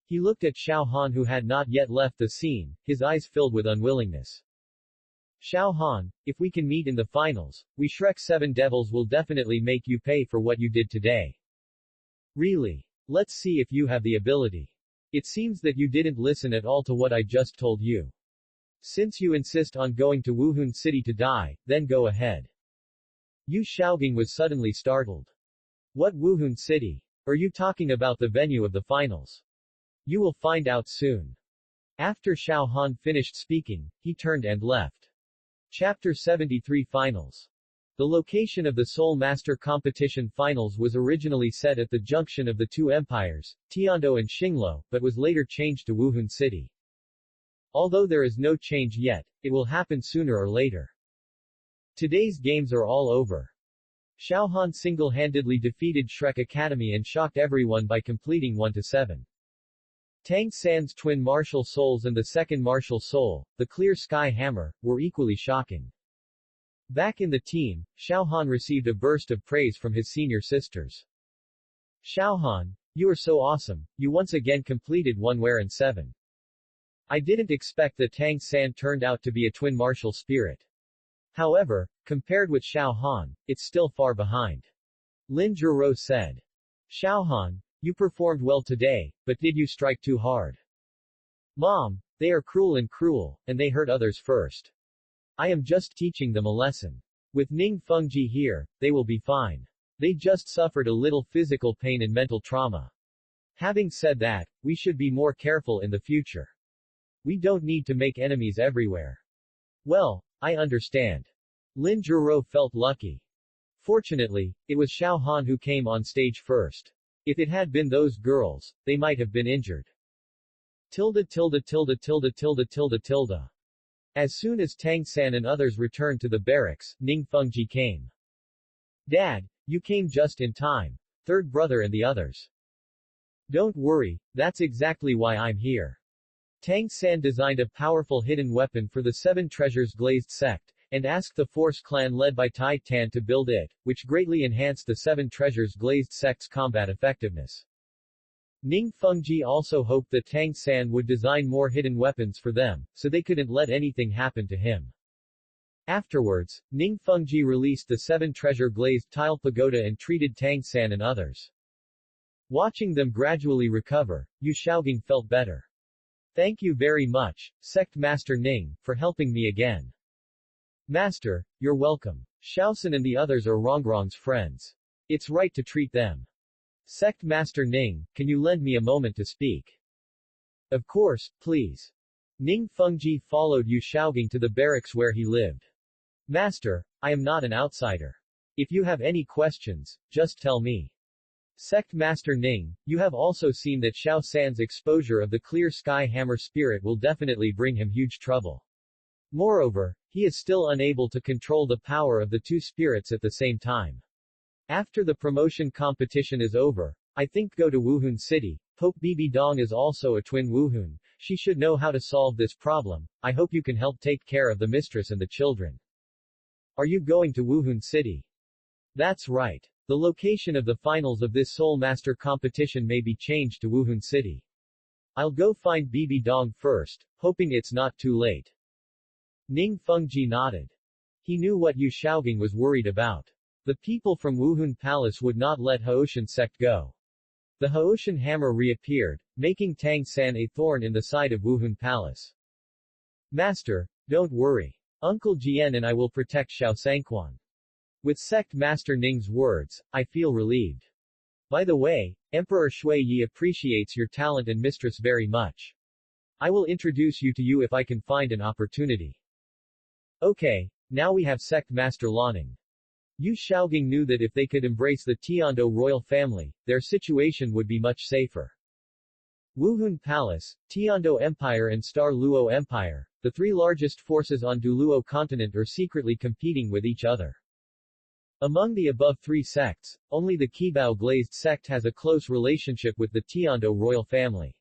He looked at Xiao Han who had not yet left the scene, his eyes filled with unwillingness. Xiao Han, if we can meet in the finals, we Shrek 7 Devils will definitely make you pay for what you did today. Really? Let's see if you have the ability. It seems that you didn't listen at all to what I just told you. Since you insist on going to Wuhun City to die, then go ahead. Yu Xiaogang was suddenly startled. What Wuhun City? Are you talking about the venue of the finals? You will find out soon. After Xiao Han finished speaking, he turned and left. Chapter 73 Finals. The location of the Soul Master Competition Finals was originally set at the junction of the two empires, Tiando and Xinglo, but was later changed to Wuhun City. Although there is no change yet, it will happen sooner or later. Today's games are all over. Xiao Han single-handedly defeated Shrek Academy and shocked everyone by completing 1-7. Tang San's twin martial souls and the second martial soul, the Clear Sky Hammer, were equally shocking. Back in the team, Xiao Han received a burst of praise from his senior sisters. Xiao Han, you are so awesome, you once again completed 1-7. I didn't expect that Tang San turned out to be a twin martial spirit. However, compared with Xiao Han, it's still far behind. Lin Zhuro said. Xiao Han, you performed well today, but did you strike too hard? Mom, they are cruel, and they hurt others first. I am just teaching them a lesson. With Ning Fengji here, they will be fine. They just suffered a little physical pain and mental trauma. Having said that, we should be more careful in the future. We don't need to make enemies everywhere. Well, I understand. Lin Zhuro felt lucky. Fortunately, it was Xiao Han who came on stage first. If it had been those girls, they might have been injured. As soon as Tang San and others returned to the barracks, Ning Fengji came. Dad, you came just in time. Third brother and the others. Don't worry, that's exactly why I'm here. Tang San designed a powerful hidden weapon for the 7 treasures glazed sect, and asked the Force clan led by Tai Tan to build it, which greatly enhanced the 7 treasures glazed sect's combat effectiveness. Ning Fengji also hoped that Tang San would design more hidden weapons for them, so they couldn't let anything happen to him. Afterwards, Ning Fengji released the 7 treasure glazed tile pagoda and treated Tang San and others. Watching them gradually recover, Yu Xiaogang felt better. Thank you very much, Sect Master Ning, for helping me again. Master, you're welcome. Xiaosan and the others are Rongrong's friends. It's right to treat them. Sect Master Ning, can you lend me a moment to speak? Of course, please. Ning Fengji followed Yu Xiaogang to the barracks where he lived. Master, I am not an outsider. If you have any questions, just tell me. Sect Master Ning, you have also seen that Xiao San's exposure of the Clear Sky Hammer spirit will definitely bring him huge trouble. Moreover, He is still unable to control the power of the two spirits at the same time. After the promotion competition is over, I think go to Wuhun City. Pope Bibi Dong is also a twin Wuhun. She should know how to solve this problem. I hope you can help take care of the mistress and the children. Are you going to Wuhun City? That's right. The location of the finals of this Soul Master competition may be changed to Wuhun City. I'll go find Bibi Dong first, hoping it's not too late. Ning Fengji nodded. He knew what Yu Shaogang was worried about. The people from Wuhun Palace would not let Haoshan sect go. The Haoshan hammer reappeared, making Tang San a thorn in the side of Wuhun Palace. Master, don't worry. Uncle Jian and I will protect Xiao Sangquan. With Sect Master Ning's words, I feel relieved. By the way, Emperor Shui Yi appreciates your talent and mistress very much. I will introduce you to you if I can find an opportunity. Okay, now we have Sect Master Lanning. Yu Shaogang knew that if they could embrace the Tiando royal family, their situation would be much safer. Wuhun Palace, Tiando Empire and Star Luo Empire, the three largest forces on Douluo continent are secretly competing with each other. Among the above three sects, only the Qibao Glazed sect has a close relationship with the Tiando royal family.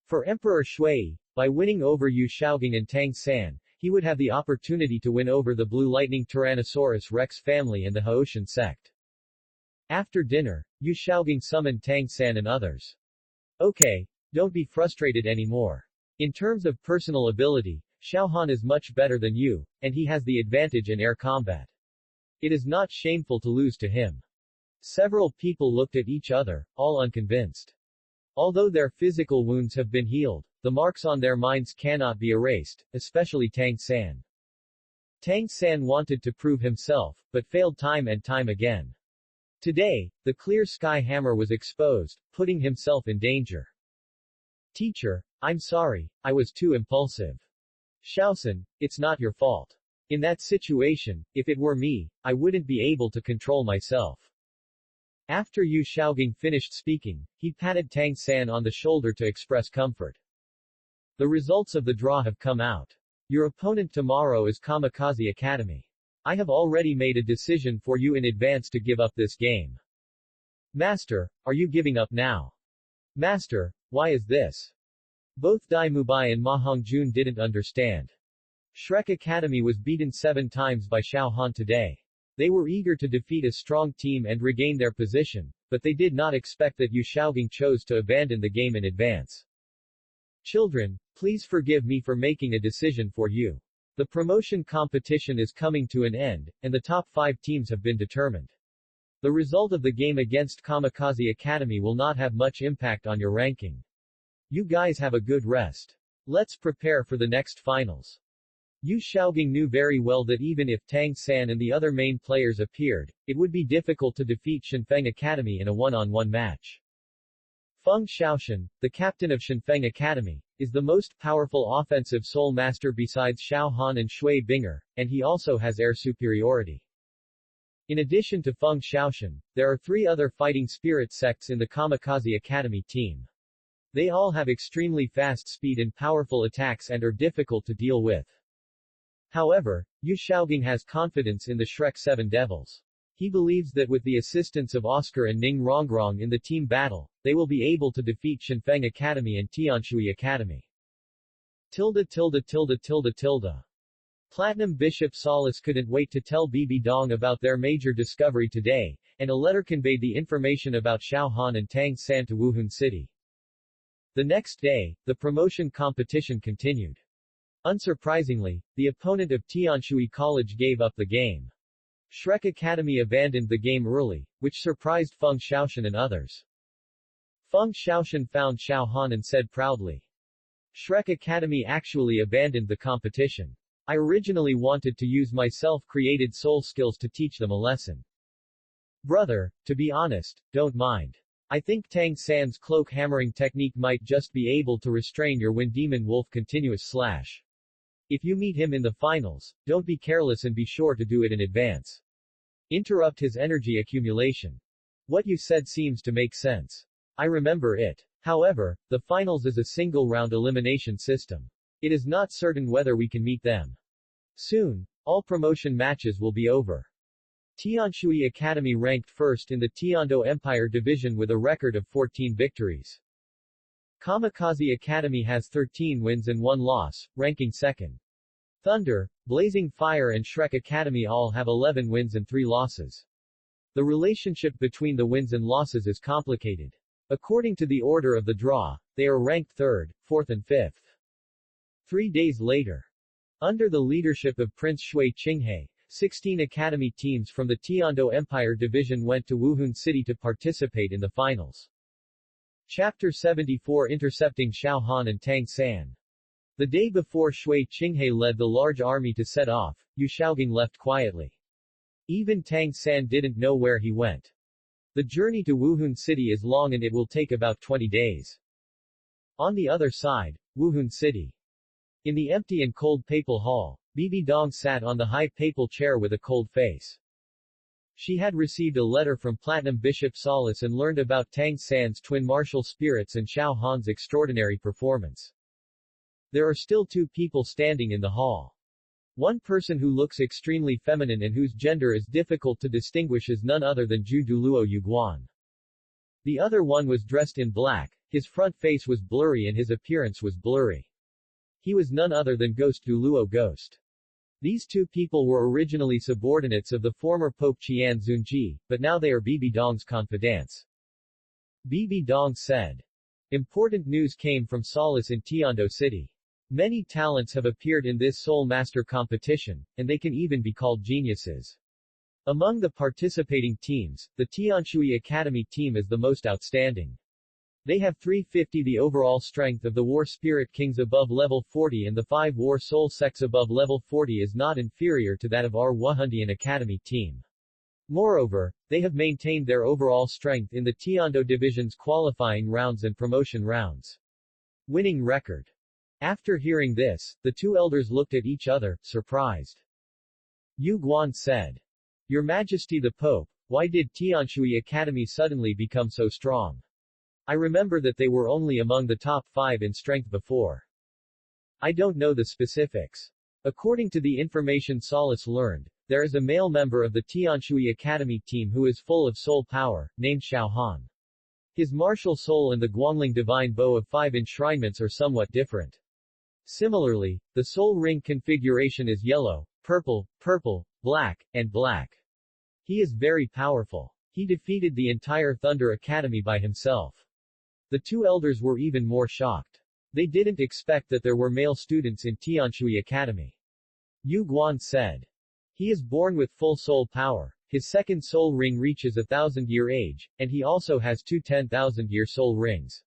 For Emperor Shui, by winning over Yu Shaogang and Tang San, he would have the opportunity to win over the Blue Lightning Tyrannosaurus Rex family and the Haoshan sect. After dinner, Yu Shaogang summoned Tang San and others. Okay, don't be frustrated anymore. In terms of personal ability, Xiao Han is much better than you, and he has the advantage in air combat. It is not shameful to lose to him. Several people looked at each other, all unconvinced. Although their physical wounds have been healed, the marks on their minds cannot be erased, especially Tang San. Tang San wanted to prove himself, but failed time and time again. Today, the clear sky hammer was exposed, putting himself in danger. Teacher, I'm sorry, I was too impulsive. Xiaosan, it's not your fault. In that situation, if it were me, I wouldn't be able to control myself. After Yu Shaogang finished speaking, he patted Tang San on the shoulder to express comfort. The results of the draw have come out. Your opponent tomorrow is Kamikaze Academy. I have already made a decision for you in advance to give up this game. Master, are you giving up now? Master, why is this? Both Dai Mubai and Ma Hongjun didn't understand. Shrek Academy was beaten 7 times by Xiao Han today. They were eager to defeat a strong team and regain their position, but they did not expect that Yu Shaogang chose to abandon the game in advance. Children, please forgive me for making a decision for you. The promotion competition is coming to an end, and the top 5 teams have been determined. The result of the game against Kamikaze Academy will not have much impact on your ranking. You guys have a good rest. Let's prepare for the next finals. Yu Shaogang knew very well that even if Tang San and the other main players appeared, it would be difficult to defeat Shenfeng Academy in a one-on-one match. Feng Xiaoshan, the captain of Shenfeng Academy, is the most powerful offensive soul master besides Xiao Han and Shui Binger, and he also has air superiority. In addition to Feng Xiaoshan, there are 3 other fighting spirit sects in the Kamikaze Academy team. They all have extremely fast speed and powerful attacks and are difficult to deal with. However, Yu Shaogang has confidence in the Shrek 7 Devils. He believes that with the assistance of Oscar and Ning Rongrong in the team battle, they will be able to defeat Shenfeng Academy and Tianshui Academy. Platinum Bishop Solace couldn't wait to tell Bibi Dong about their major discovery today, and a letter conveyed the information about Xiao Han and Tang San to Wuhun City. The next day, the promotion competition continued. Unsurprisingly, the opponent of Tianshui College gave up the game. Shrek Academy abandoned the game early, which surprised Feng Xiaoshan and others. Feng Xiaoshan found Xiao Han and said proudly, Shrek Academy actually abandoned the competition. I originally wanted to use my self-created soul skills to teach them a lesson. Brother, to be honest, don't mind. I think Tang San's cloak hammering technique might just be able to restrain your Wind Demon Wolf continuous slash. If you meet him in the finals, don't be careless and be sure to do it in advance. Interrupt his energy accumulation. What you said seems to make sense. I remember it. However, the finals is a single-round elimination system. It is not certain whether we can meet them. Soon, all promotion matches will be over. Tianshui Academy ranked first in the Tiando Empire Division with a record of 14 victories. Kamikaze Academy has 13 wins and 1 loss, ranking second. Thunder, Blazing Fire and Shrek Academy all have 11 wins and 3 losses. The relationship between the wins and losses is complicated. According to the order of the draw, they are ranked 3rd, 4th and 5th. 3 days later, under the leadership of Prince Shui Qinghe, 16 academy teams from the Tiando Empire Division went to Wuhan City to participate in the finals. Chapter 74 Intercepting Xiao Han and Tang San. The day before Shui Qinghe led the large army to set off, Yu Shaogang left quietly. Even Tang San didn't know where he went. The journey to Wuhan City is long and it will take about 20 days. On the other side, Wuhan City. In the empty and cold papal hall, Bibi Dong sat on the high papal chair with a cold face. She had received a letter from Platinum Bishop Solace and learned about Tang San's twin martial spirits and Xiao Han's extraordinary performance. There are still 2 people standing in the hall. One person who looks extremely feminine and whose gender is difficult to distinguish is none other than Douluo I. The other one was dressed in black, his front face was blurry and his appearance was blurry. He was none other than Ghost Douluo Ghost. These 2 people were originally subordinates of the former Pope Qian Zunji, but now they are Bibi Dong's confidants. Bibi Dong said. Important news came from Solace in Tiando City. Many talents have appeared in this Soul Master competition, and they can even be called geniuses. Among the participating teams, the Tianshui Academy team is the most outstanding. They have 350 the overall strength of the War Spirit Kings above level 40 and the 5 War Soul Sects above level 40 is not inferior to that of our Wuhandian Academy team. Moreover, they have maintained their overall strength in the Tiando Division's qualifying rounds and promotion rounds. Winning record. After hearing this, the 2 elders looked at each other, surprised. Yu Guan said, Your Majesty the Pope, why did Tianshui Academy suddenly become so strong? I remember that they were only among the top 5 in strength before. I don't know the specifics. According to the information Solace learned, there is a male member of the Tianshui Academy team who is full of soul power, named Xiao Han. His martial soul and the Guangling divine bow of 5 enshrinements are somewhat different. Similarly, the soul ring configuration is yellow, purple, black, and black. He is very powerful. He defeated the entire Thunder Academy by himself. The 2 elders were even more shocked. They didn't expect that there were male students in Tianshui Academy. Yu Guan said. He is born with full soul power, his second soul ring reaches 1,000-year age, and he also has 2 10,000-year soul rings.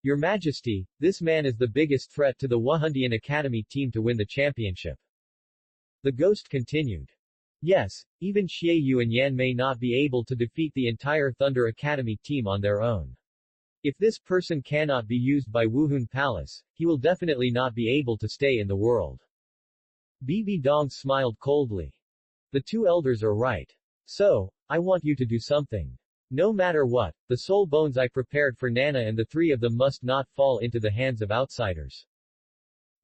Your Majesty, this man is the biggest threat to the Wuhandian Academy team to win the championship. The ghost continued. Yes, even Xie Yu and Yan may not be able to defeat the entire Thunder Academy team on their own. If this person cannot be used by Wuhan Palace, he will definitely not be able to stay in the world. Bibi Dong smiled coldly. The 2 elders are right. So, I want you to do something. No matter what, the soul bones I prepared for Nana and the 3 of them must not fall into the hands of outsiders.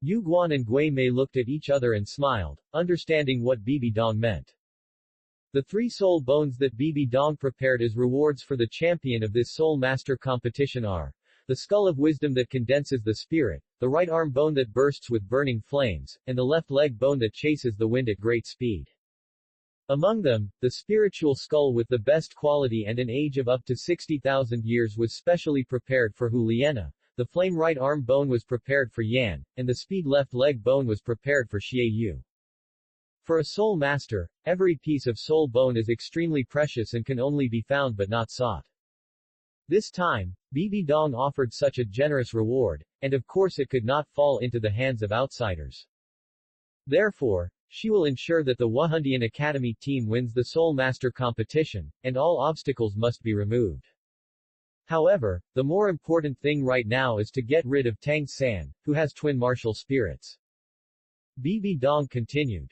Yu Guan and Gui Mei looked at each other and smiled, understanding what Bibi Dong meant. The 3 soul bones that Bibi Dong prepared as rewards for the champion of this Soul Master competition are the skull of wisdom that condenses the spirit, the right arm bone that bursts with burning flames, and the left leg bone that chases the wind at great speed. Among them, the spiritual skull with the best quality and an age of up to 60,000 years was specially prepared for Hu Liena, the flame right arm bone was prepared for Yan, and the speed left leg bone was prepared for Xie Yu. For a soul master, every piece of soul bone is extremely precious and can only be found but not sought. This time, Bibi Dong offered such a generous reward, and of course it could not fall into the hands of outsiders. Therefore, she will ensure that the Wuhandian Academy team wins the Soul Master competition, and all obstacles must be removed. However, the more important thing right now is to get rid of Tang San, who has twin martial spirits. Bibi Dong continued.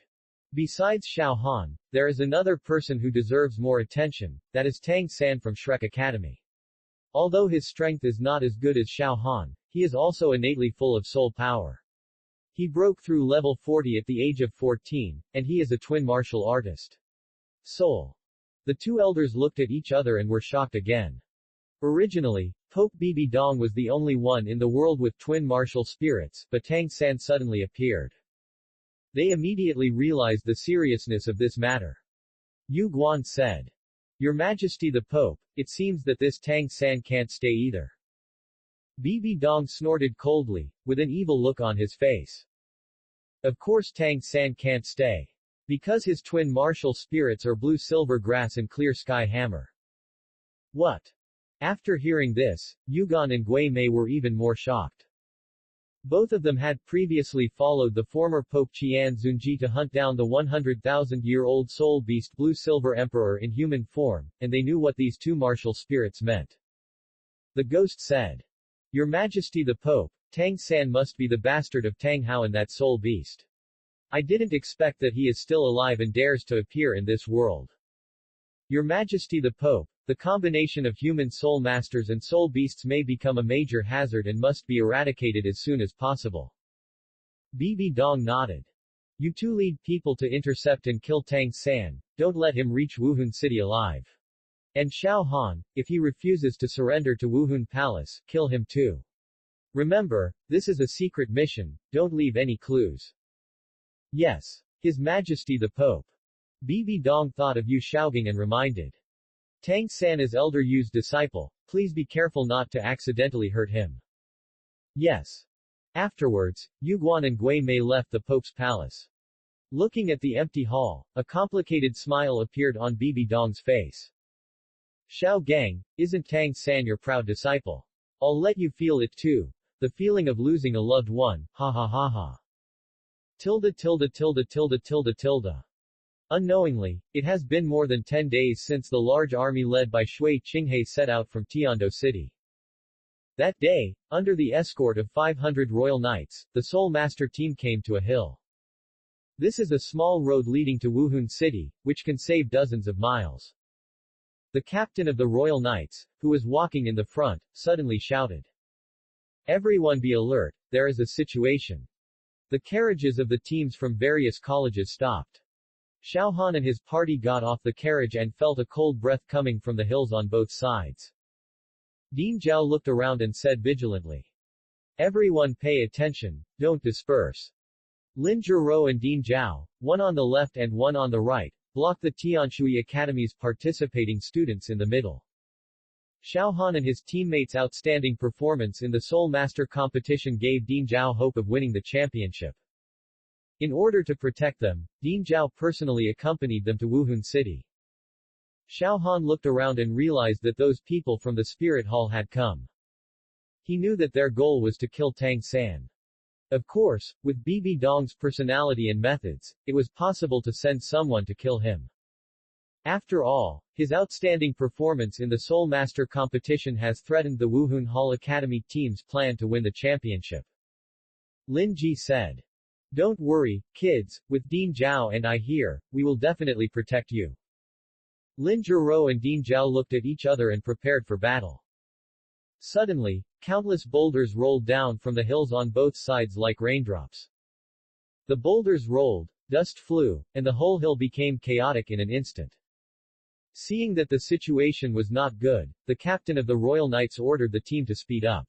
Besides Xiao Han, there is another person who deserves more attention, that is Tang San from Shrek Academy. Although his strength is not as good as Xiao Han, he is also innately full of soul power. He broke through level 40 at the age of 14, and he is a twin martial artist. Soul. The two elders looked at each other and were shocked again. Originally, Pope Bibi Dong was the only one in the world with twin martial spirits, but Tang San suddenly appeared. They immediately realized the seriousness of this matter. Yu Guan said, "Your Majesty the Pope, it seems that this Tang San can't stay either." Bibi Dong snorted coldly, with an evil look on his face. Of course Tang San can't stay. Because his twin martial spirits are blue silver grass and clear sky hammer. What? After hearing this, Yugon and Gui Mei were even more shocked. Both of them had previously followed the former Pope Qian Zunji to hunt down the 100,000-year-old soul beast Blue Silver Emperor in human form, and they knew what these two martial spirits meant. The ghost said, "Your Majesty the Pope, Tang San must be the bastard of Tang Hao and that soul beast. I didn't expect that he is still alive and dares to appear in this world. Your Majesty the Pope, the combination of human soul masters and soul beasts may become a major hazard and must be eradicated as soon as possible." Bibi Dong nodded. "You two lead people to intercept and kill Tang San, don't let him reach Wuhun City alive. And Xiao Han, if he refuses to surrender to Wuhun Palace, kill him too. Remember, this is a secret mission, don't leave any clues." "Yes. His Majesty the Pope." Bibi Dong thought of Yu Shaogang and reminded. "Tang San is Elder Yu's disciple, please be careful not to accidentally hurt him." "Yes." Afterwards, Yu Guan and Gui Mei left the Pope's palace. Looking at the empty hall, a complicated smile appeared on Bibi Dong's face. "Xiao Gang, isn't Tang San your proud disciple? I'll let you feel it too. The feeling of losing a loved one, ha ha ha ha. Tilde tilde tilde tilde tilde tilde. Unknowingly, it has been more than 10 days since the large army led by Shui Qinghe set out from Tiando City. That day, under the escort of 500 royal knights, the Soul Master team came to a hill. This is a small road leading to Wuhun City, which can save dozens of miles. The captain of the royal knights, who was walking in the front, suddenly shouted, "Everyone be alert, there is a situation." The carriages of the teams from various colleges stopped. Xiao Han and his party got off the carriage and felt a cold breath coming from the hills on both sides. Ding Zhao looked around and said vigilantly, "Everyone pay attention, don't disperse." Lin Zhiro and Ding Zhao, one on the left and one on the right, blocked the Tianshui Academy's participating students in the middle. Xiao Han and his teammates' outstanding performance in the Soul Master competition gave Ding Zhao hope of winning the championship. In order to protect them, Ding Zhao personally accompanied them to Wuhun City. Xiao Han looked around and realized that those people from the Spirit Hall had come. He knew that their goal was to kill Tang San. Of course, with Bibi Dong's personality and methods, it was possible to send someone to kill him. After all, his outstanding performance in the Soul Master competition has threatened the Wuhun Hall Academy team's plan to win the championship. Lin Ji said, "Don't worry, kids, with Ding Zhao and I here, we will definitely protect you." Lin Zhiro and Ding Zhao looked at each other and prepared for battle. Suddenly, countless boulders rolled down from the hills on both sides like raindrops. The boulders rolled, dust flew, and the whole hill became chaotic in an instant. Seeing that the situation was not good, the captain of the Royal Knights ordered the team to speed up.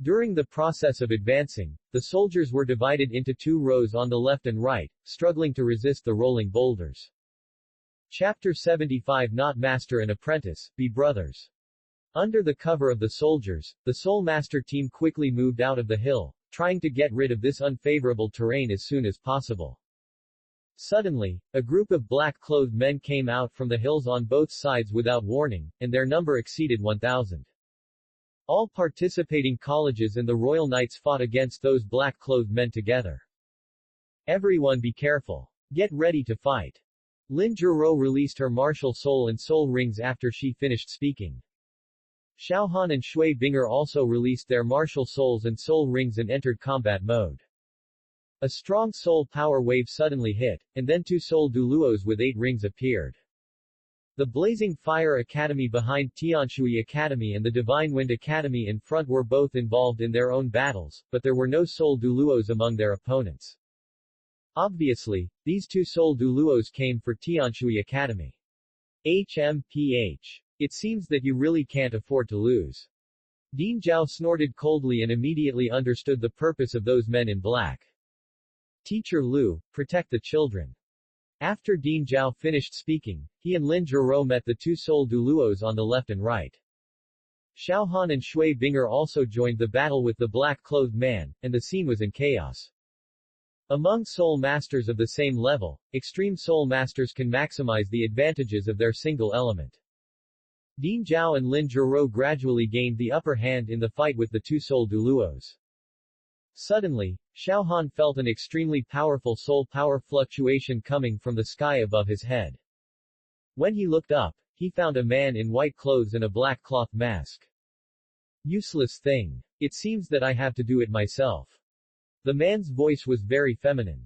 During the process of advancing, the soldiers were divided into two rows on the left and right, struggling to resist the rolling boulders. Chapter 75 Not Master and Apprentice, Be Brothers. Under the cover of the soldiers, the Soul Master team quickly moved out of the hill, trying to get rid of this unfavorable terrain as soon as possible. Suddenly, a group of black-clothed men came out from the hills on both sides without warning, and their number exceeded 1,000. All participating colleges and the Royal Knights fought against those black-clothed men together. "Everyone be careful. Get ready to fight." Lin Zhiro released her martial soul and soul rings after she finished speaking. Xiao Han and Shui Binger also released their martial souls and soul rings and entered combat mode. A strong soul power wave suddenly hit, and then two soul Douluos with 8 rings appeared. The Blazing Fire Academy behind Tianshui Academy and the Divine Wind Academy in front were both involved in their own battles, but there were no Soul Douluos among their opponents. Obviously, these two Soul Douluos came for Tianshui Academy. HMPH. It seems that you really can't afford to lose. Dean Zhao snorted coldly and immediately understood the purpose of those men in black. Teacher Lu, protect the children. After Dean Zhao finished speaking, he and Lin Zhiro met the two Soul Douluos on the left and right. Xiao Han and Shui Binger also joined the battle with the black-clothed man, and the scene was in chaos. Among Soul Masters of the same level, extreme Soul Masters can maximize the advantages of their single element. Dean Zhao and Lin Zhiro gradually gained the upper hand in the fight with the two Soul Douluos. Suddenly, Xiao Han felt an extremely powerful soul power fluctuation coming from the sky above his head. When he looked up, he found a man in white clothes and a black cloth mask. Useless thing. It seems that I have to do it myself. The man's voice was very feminine.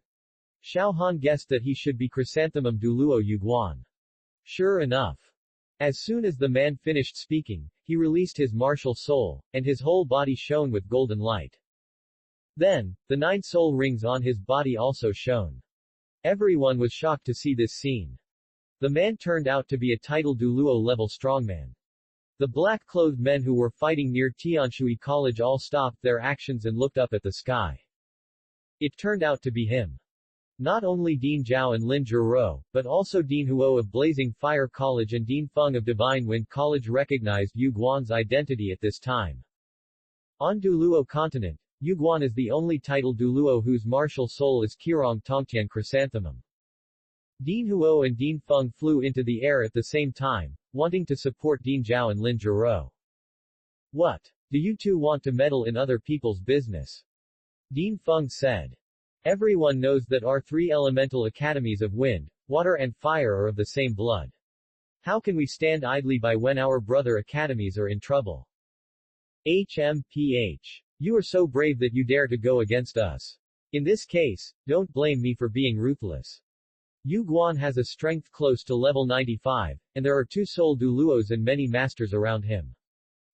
Xiao Han guessed that he should be Chrysanthemum Douluo Yuguan. Sure enough. As soon as the man finished speaking, he released his martial soul, and his whole body shone with golden light. Then, the 9 soul rings on his body also shone. Everyone was shocked to see this scene. The man turned out to be a title Douluo-level strongman. The black-clothed men who were fighting near Tianshui College all stopped their actions and looked up at the sky. It turned out to be him. Not only Dean Zhao and Lin Zhiro, but also Dean Huo of Blazing Fire College and Dean Feng of Divine Wind College recognized Yu Guan's identity at this time. On Douluo continent, Yu Guan is the only title Douluo whose martial soul is Qirong Tongtian Chrysanthemum. Dean Huo and Dean Feng flew into the air at the same time, wanting to support Dean Zhao and Lin Zhiro. What? Do you two want to meddle in other people's business? Dean Feng said. Everyone knows that our 3 elemental academies of wind, water and fire are of the same blood. How can we stand idly by when our brother academies are in trouble? HMPH. You are so brave that you dare to go against us. In this case, don't blame me for being ruthless. Yu Guan has a strength close to level 95, and there are 2 Soul Douluos and many masters around him.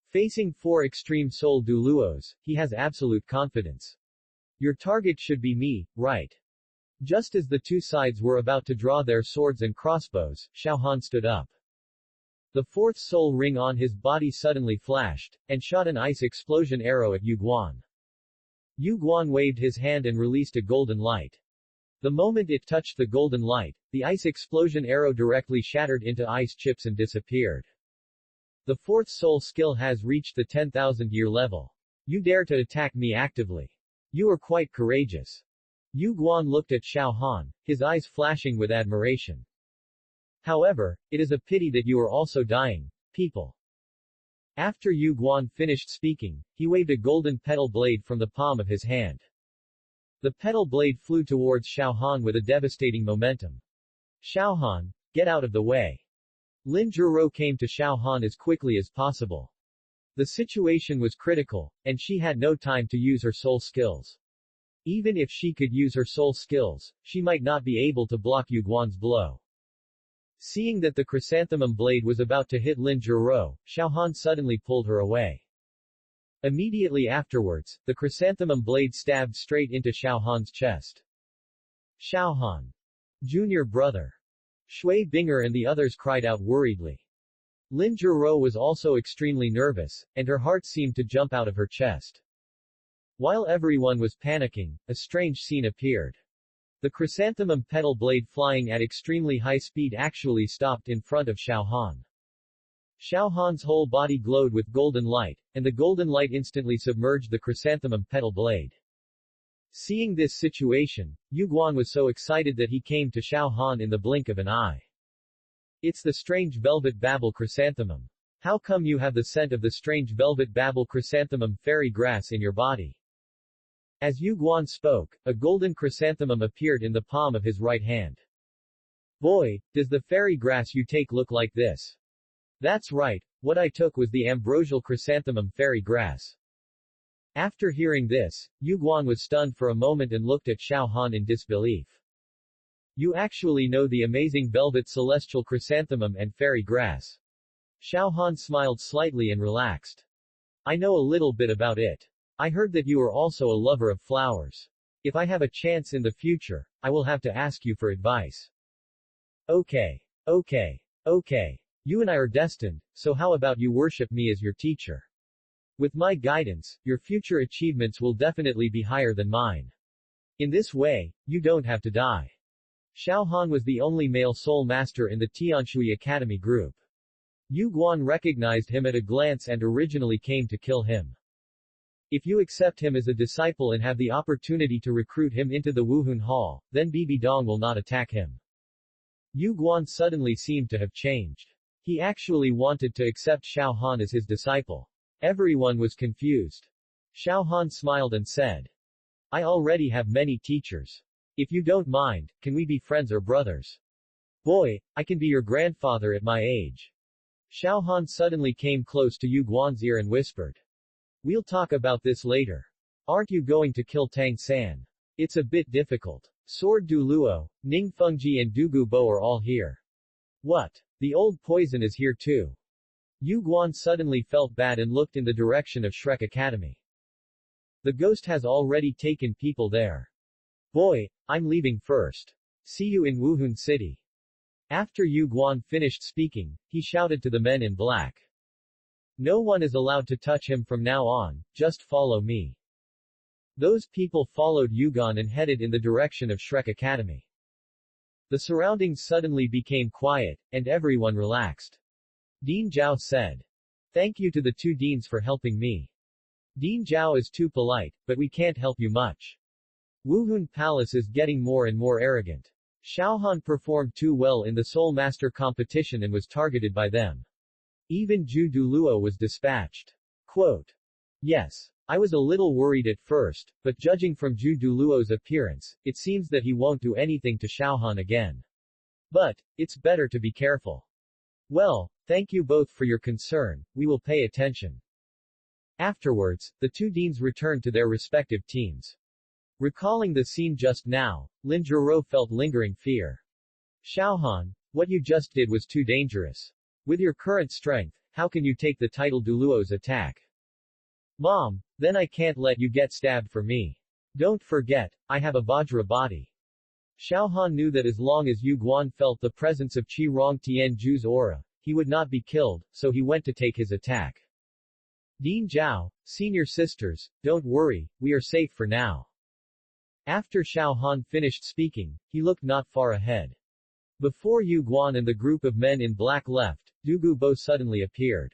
Facing 4 extreme Soul Douluos, he has absolute confidence. Your target should be me, right? Just as the 2 sides were about to draw their swords and crossbows, Xiao Han stood up. The 4th soul ring on his body suddenly flashed, and shot an ice explosion arrow at Yu Guan. Yu Guan waved his hand and released a golden light. The moment it touched the golden light, the ice explosion arrow directly shattered into ice chips and disappeared. The 4th soul skill has reached the 10,000-year level. You dare to attack me actively. You are quite courageous. Yu Guan looked at Xiao Han, his eyes flashing with admiration. However, it is a pity that you are also dying, people. After Yu Guan finished speaking, he waved a golden petal blade from the palm of his hand. The petal blade flew towards Xiao Han with a devastating momentum. Xiao Han, get out of the way. Lin Zhiro came to Xiao Han as quickly as possible. The situation was critical, and she had no time to use her soul skills. Even if she could use her soul skills, she might not be able to block Yu Guan's blow. Seeing that the chrysanthemum blade was about to hit Lin Zhiro, Xiao Han suddenly pulled her away. Immediately afterwards, the chrysanthemum blade stabbed straight into Xiao Han's chest. Xiao Han. Junior brother. Shui Binger and the others cried out worriedly. Lin Zhiro was also extremely nervous, and her heart seemed to jump out of her chest. While everyone was panicking, a strange scene appeared. The chrysanthemum petal blade flying at extremely high speed actually stopped in front of Xiao Han. Xiao Han's whole body glowed with golden light, and the golden light instantly submerged the chrysanthemum petal blade. Seeing this situation, Yu Guan was so excited that he came to Xiao Han in the blink of an eye. It's the strange velvet babble chrysanthemum. How come you have the scent of the strange velvet babble chrysanthemum fairy grass in your body? As Yu Guan spoke, a golden chrysanthemum appeared in the palm of his right hand. Boy, does the fairy grass you take look like this. That's right, what I took was the ambrosial chrysanthemum fairy grass. After hearing this, Yu Guan was stunned for a moment and looked at Xiao Han in disbelief. You actually know the amazing velvet celestial chrysanthemum and fairy grass. Xiao Han smiled slightly and relaxed. I know a little bit about it. I heard that you are also a lover of flowers. If I have a chance in the future, I will have to ask you for advice. Okay. Okay. You and I are destined, so how about you worship me as your teacher? With my guidance, your future achievements will definitely be higher than mine. In this way, you don't have to die. Xiao Han was the only male soul master in the Tianshui Academy group. Yu Guan recognized him at a glance and originally came to kill him. If you accept him as a disciple and have the opportunity to recruit him into the Wuhun Hall, then Bibi Dong will not attack him. Yu Guan suddenly seemed to have changed. He actually wanted to accept Xiao Han as his disciple. Everyone was confused. Xiao Han smiled and said, I already have many teachers. If you don't mind, can we be friends or brothers? Boy, I can be your grandfather at my age. Xiao Han suddenly came close to Yu Guan's ear and whispered. We'll talk about this later. Aren't you going to kill Tang San? It's a bit difficult. Sword Douluo, Ning Fengji and Dugu Bo are all here. What? The old poison is here too. Yu Guan suddenly felt bad and looked in the direction of Shrek Academy. The ghost has already taken people there. Boy, I'm leaving first. See you in Wuhun City. After Yu Guan finished speaking, he shouted to the men in black. No one is allowed to touch him from now on, just follow me. Those people followed Yu Guan and headed in the direction of Shrek Academy. The surroundings suddenly became quiet, and everyone relaxed. Dean Zhao said. Thank you to the two deans for helping me. Dean Zhao is too polite, but we can't help you much. Wuhun Palace is getting more and more arrogant. Xiao Han performed too well in the Soul Master competition and was targeted by them. Even Zhu Douluo was dispatched. Quote. Yes. I was a little worried at first, but judging from Zhu Douluo's appearance, it seems that he won't do anything to Xiao Han again. But, it's better to be careful. Well, thank you both for your concern, we will pay attention. Afterwards, the two deans returned to their respective teams. Recalling the scene just now, Lin Zhuro felt lingering fear. Xiao Han, what you just did was too dangerous. With your current strength, how can you take the title Douluo's attack? Mom, then I can't let you get stabbed for me. Don't forget, I have a Vajra body. Xiao Han knew that as long as Yu Guan felt the presence of Qi Rong Tianju's aura, he would not be killed, so he went to take his attack. Dean Zhao, senior sisters, don't worry, we are safe for now. After Xiao Han finished speaking, he looked not far ahead. Before Yu Guan and the group of men in black left, Dugu Bo suddenly appeared.